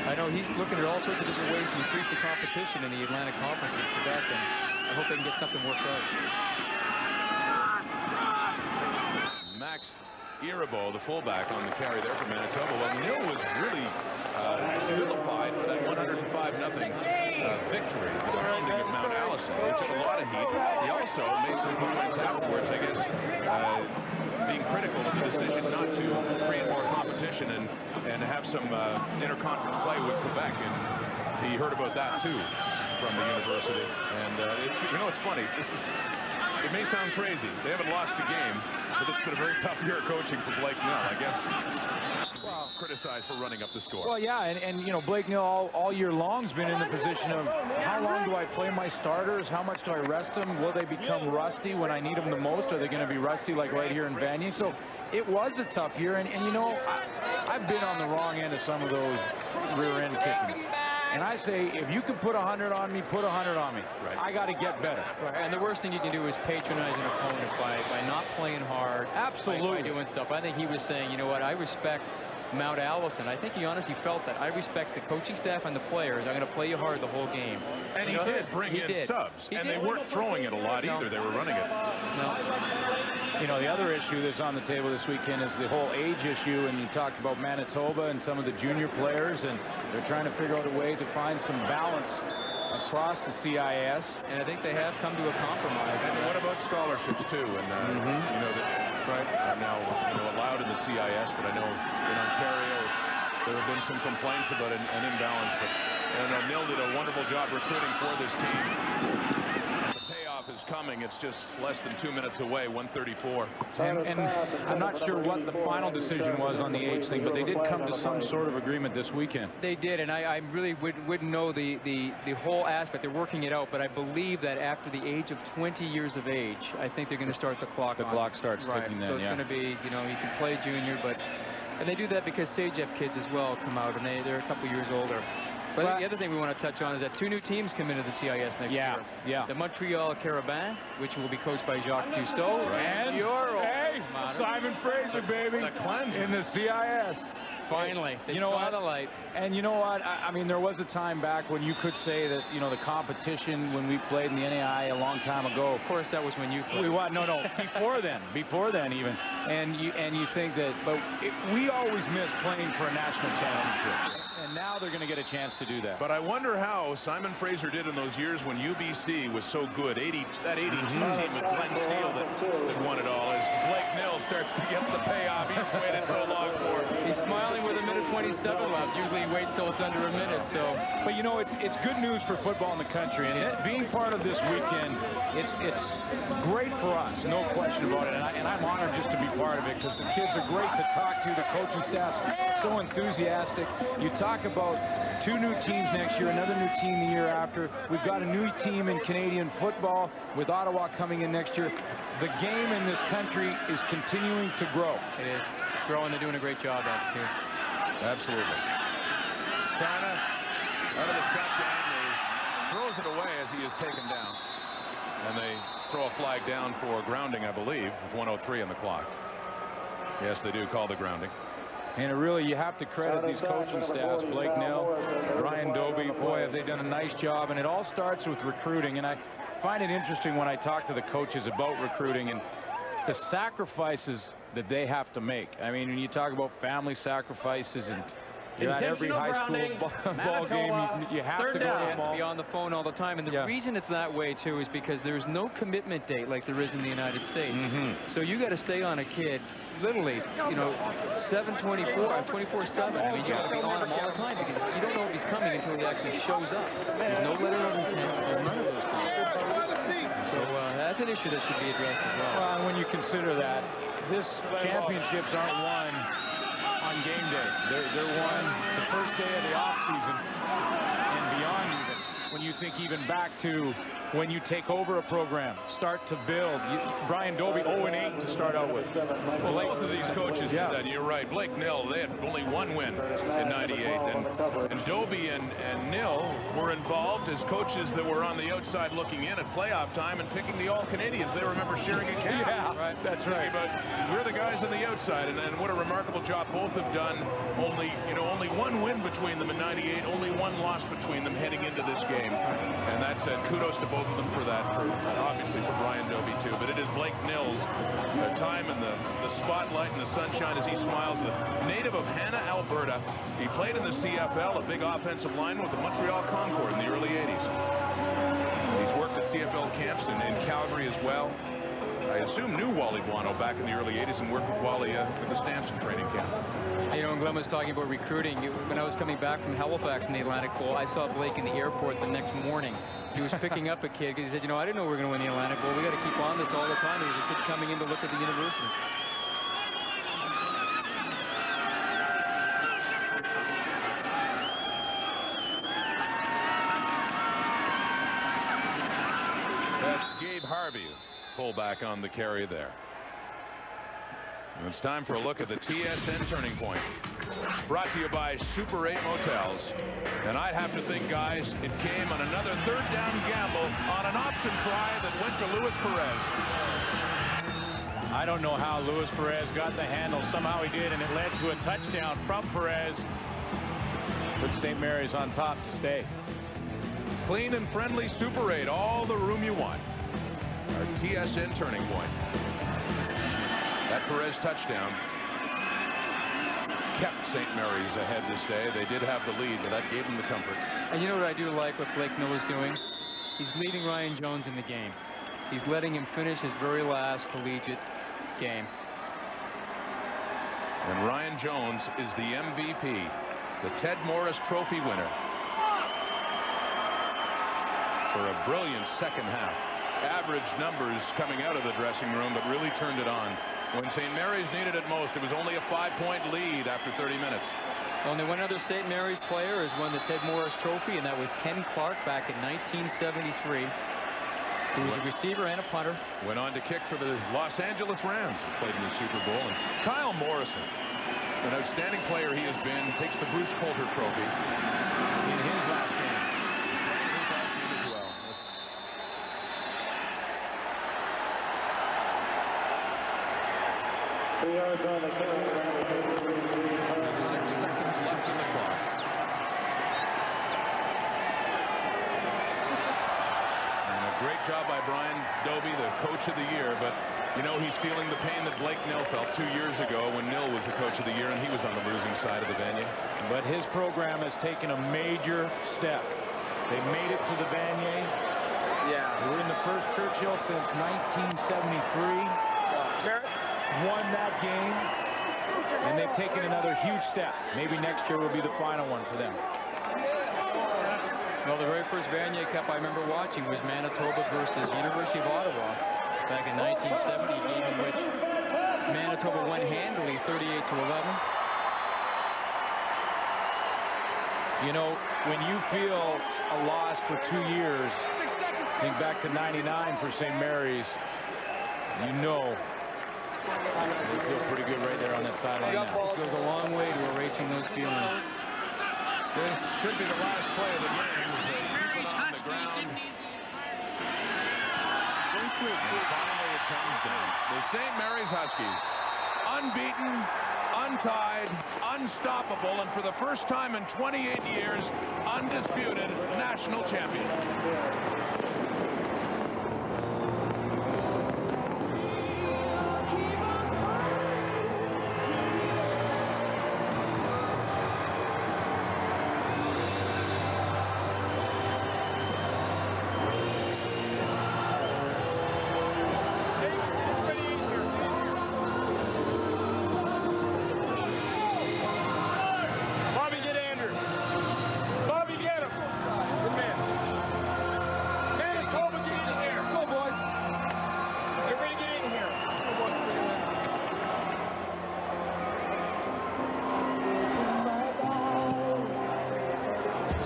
I know he's looking at all sorts of different ways to increase the competition in the Atlantic Conference with Quebec, and I hope they can get something worked out. Max Irabo, the fullback, on the carry there for Manitoba. Well, Mill was really vilified for that 105-0 victory at the rounding of Mount Allison. He took a lot of heat. He also made some comments afterwards, I guess, being critical of the decision not to create more competition and have some interconference play with Quebec. And he heard about that, too, from the university. And, you know, it's funny. It may sound crazy. They haven't lost a game, but it's been a very tough year of coaching for Blake Mill, I guess. Well, criticized for running up the score. Well, yeah, and you know, Blake Mill all year long's been in the position of how long do I play my starters? How much do I rest them? Will they become rusty when I need them the most? Are they going to be rusty like right here in Vanier? So it was a tough year, and you know, I've been on the wrong end of some of those rear end kickings. And I say, if you can put 100 on me, put 100 on me. Right. I got to get better. Right. And the worst thing you can do is patronize an opponent by not playing hard. Absolutely. By doing stuff. I think he was saying, you know what, I respect Mount Allison. I think he honestly felt that. I respect the coaching staff and the players. I'm going to play you hard the whole game. And he did bring in subs. And they weren't throwing it a lot either. They were running it. No. You know, the other issue that's on the table this weekend is the whole age issue. And you talked about Manitoba and some of the junior players. And they're trying to figure out a way to find some balance across the CIS. And I think they have come to a compromise. And what about scholarships, too? And, you know, are now allowed in the CIS, but I know in Ontario there have been some complaints about an imbalance. But Nil did a wonderful job recruiting for this team. The payoff is coming. It's just less than 2 minutes away, 1:34. And I'm not sure what the final decision was on the age thing, but they did come to some sort of agreement this weekend. They did, and I really wouldn't know the whole aspect. They're working it out, but I believe that after the age of 20 years of age, I think they're going to start the clock. The clock starts ticking then, so it's going to be, you know, you can play junior, but and they do that because CJF kids as well come out, and they're a couple years older. But the other thing we want to touch on is that 2 new teams come into the CIS next year. Yeah. The Montreal Carabin, which will be coached by Jacques Dussault, and your Simon Fraser, baby, the Cleanse in the CIS. Finally, they saw the light. And you know what? I mean, there was a time back when you could say that, you know, the competition when we played in the NAI a long time ago. Of course, that was when you played. No, before then even. And you think that, but we always missed playing for a national championship. And now they're going to get a chance to do that. But I wonder how Simon Fraser did in those years when UBC was so good. That 82 team with Glenn Steele that won it all. As Blake Nil starts to get the payoff he's waited so long for. He's smiling with a minute 27 left. Usually he waits till it's under a minute. So, but you know, it's good news for football in the country, and being part of this weekend, it's great for us, no question about it. And I'm honored just to be part of it because the kids are great to talk to. The coaching staff's so enthusiastic. You talk about 2 new teams next year, another new team the year after. We've got a new team in Canadian football with Ottawa coming in next year. The game in this country is continuing to grow. It is. It's growing. They're doing a great job at it, too. Absolutely. China out of the shotgun. He throws it away as he is taken down. And they throw a flag down for grounding, I believe, with 1:03 on the clock. Yes, they do call the grounding. And really, you have to credit these coaching staffs, Blake Nell, Brian Dobie. Boy, have they done a nice job. And it all starts with recruiting. And I find it interesting when I talk to the coaches about recruiting and the sacrifices that they have to make. I mean, when you talk about family sacrifices and you're at every high school ball game, you have to go to them all. Be on the phone all the time. And the reason it's that way, too, is because there's no commitment date like there is in the United States. So you got to stay on a kid, literally, you know, 24/7. I mean, you got to be on him all the time because you don't know if he's coming until he actually shows up. There's no letter of intent. There's none of those things. So that's an issue that should be addressed as well. Well, when you consider that, this championships aren't won on game day. They're won the first day of the off season and beyond even. When you think even back to when you take over a program, start to build. Brian Dobie 0-8 to start out with. Well, both of these coaches did that. You're right. Blake Nil, they had only 1 win in '98. And Dobie and Nil were involved as coaches that were on the outside looking in at playoff time and picking the All-Canadians. They remember sharing a cap. Yeah, right. That's right. But we're the guys on the outside, and what a remarkable job both have done. Only 1 win between them in '98, only 1 loss between them heading into this game. And that's kudos to both of them for that, obviously for Brian Dobie too. But it is Blake Nil's time in the spotlight and the sunshine as he smiles. The native of Hanna, Alberta. He played in the CFL, a big offensive lineman with the Montreal Concord in the early '80s. He's worked at CFL camps in Calgary as well. I assume knew Wally Buono back in the early '80s and worked with Wally at the Stamson training camp. You know, and Glenn was talking about recruiting. When I was coming back from Halifax in the Atlantic Bowl, I saw Blake in the airport the next morning. He was picking up a kid because he said, you know, I didn't know we were going to win the Atlantic Bowl. We got to keep on this all the time. There was a kid coming in to look at the university. That's Gabe Harvey, fullback on the carry there. It's time for a look at the TSN Turning Point. Brought to you by Super 8 Motels. And I'd have to think, guys, it came on another third down gamble on an option try that went to Luis Perez. I don't know how Luis Perez got the handle. Somehow he did, and it led to a touchdown from Perez. Put St. Mary's on top to stay. Clean and friendly Super 8, all the room you want. Our TSN Turning Point. That Perez touchdown kept St. Mary's ahead to stay. They did have the lead, but that gave them the comfort. And you know what I do like what Blake Miller's doing? He's leading Ryan Jones in the game. He's letting him finish his very last collegiate game. And Ryan Jones is the MVP, the Ted Morris Trophy winner, for a brilliant second half. Average numbers coming out of the dressing room, but really turned it on. When St. Mary's needed it most, it was only a 5-point lead after 30 minutes. Only one other St. Mary's player has won the Ted Morris Trophy, and that was Ken Clark back in 1973. He was a receiver and a punter. Went on to kick for the Los Angeles Rams, played in the Super Bowl. And Kyle Morrison, an outstanding player he has been, takes the Bruce Coulter Trophy in his last game. As well. 6 seconds left in the clock. Great job by Brian Dobie, the coach of the year, but you know he's feeling the pain that Blake Nill felt 2 years ago when Nill was the coach of the year and he was on the losing side of the Vanier. But his program has taken a major step. They made it to the Vanier. Yeah. They were in the first Churchill since 1973. Won that game, and they've taken another huge step. Maybe next year will be the final one for them. Well, the very first Vanier Cup I remember watching was Manitoba versus University of Ottawa back in 1970, a game in which Manitoba won handily 38-11. You know, when you feel a loss for 2 years, think back to '99 for St. Mary's, you know they feel pretty good right there on that sideline now. This goes a long way to erasing those feelings. This should be the last play of the game. On the ground. And finally it comes down. The St. Mary's Huskies, unbeaten, untied, unstoppable, and for the first time in 28 years, undisputed national champion.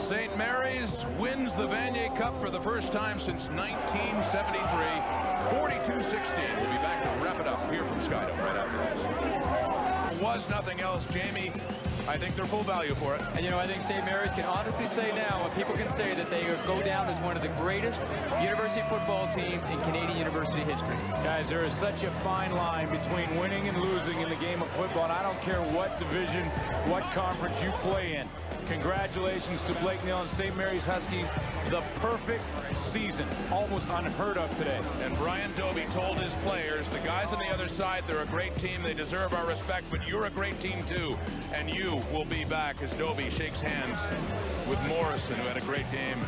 St. Mary's wins the Vanier Cup for the first time since 1973, 42-16. We'll be back to wrap it up here from Skydome right after this. There was nothing else, Jamie. I think they're full value for it. And, you know, I think St. Mary's can honestly say now, and people can say that they go down as one of the greatest university football teams in Canadian university history. Guys, there is such a fine line between winning and losing in the game of football, and I don't care what division, what conference you play in. Congratulations to Blake Nill and St. Mary's Huskies. The perfect season. Almost unheard of today. And Brian Dobie told his players, the guys on the other side, they're a great team. They deserve our respect, but you're a great team too. And you will be back as Dobie shakes hands with Morrison, who had a great game.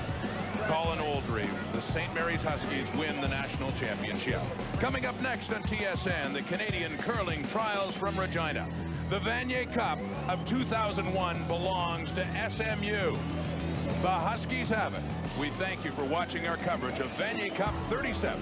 Colin Oldry. The St. Mary's Huskies win the national championship. Coming up next on TSN, the Canadian Curling Trials from Regina. The Vanier Cup of 2001 belongs to SMU. The Huskies have it. We thank you for watching our coverage of Vanier Cup 37.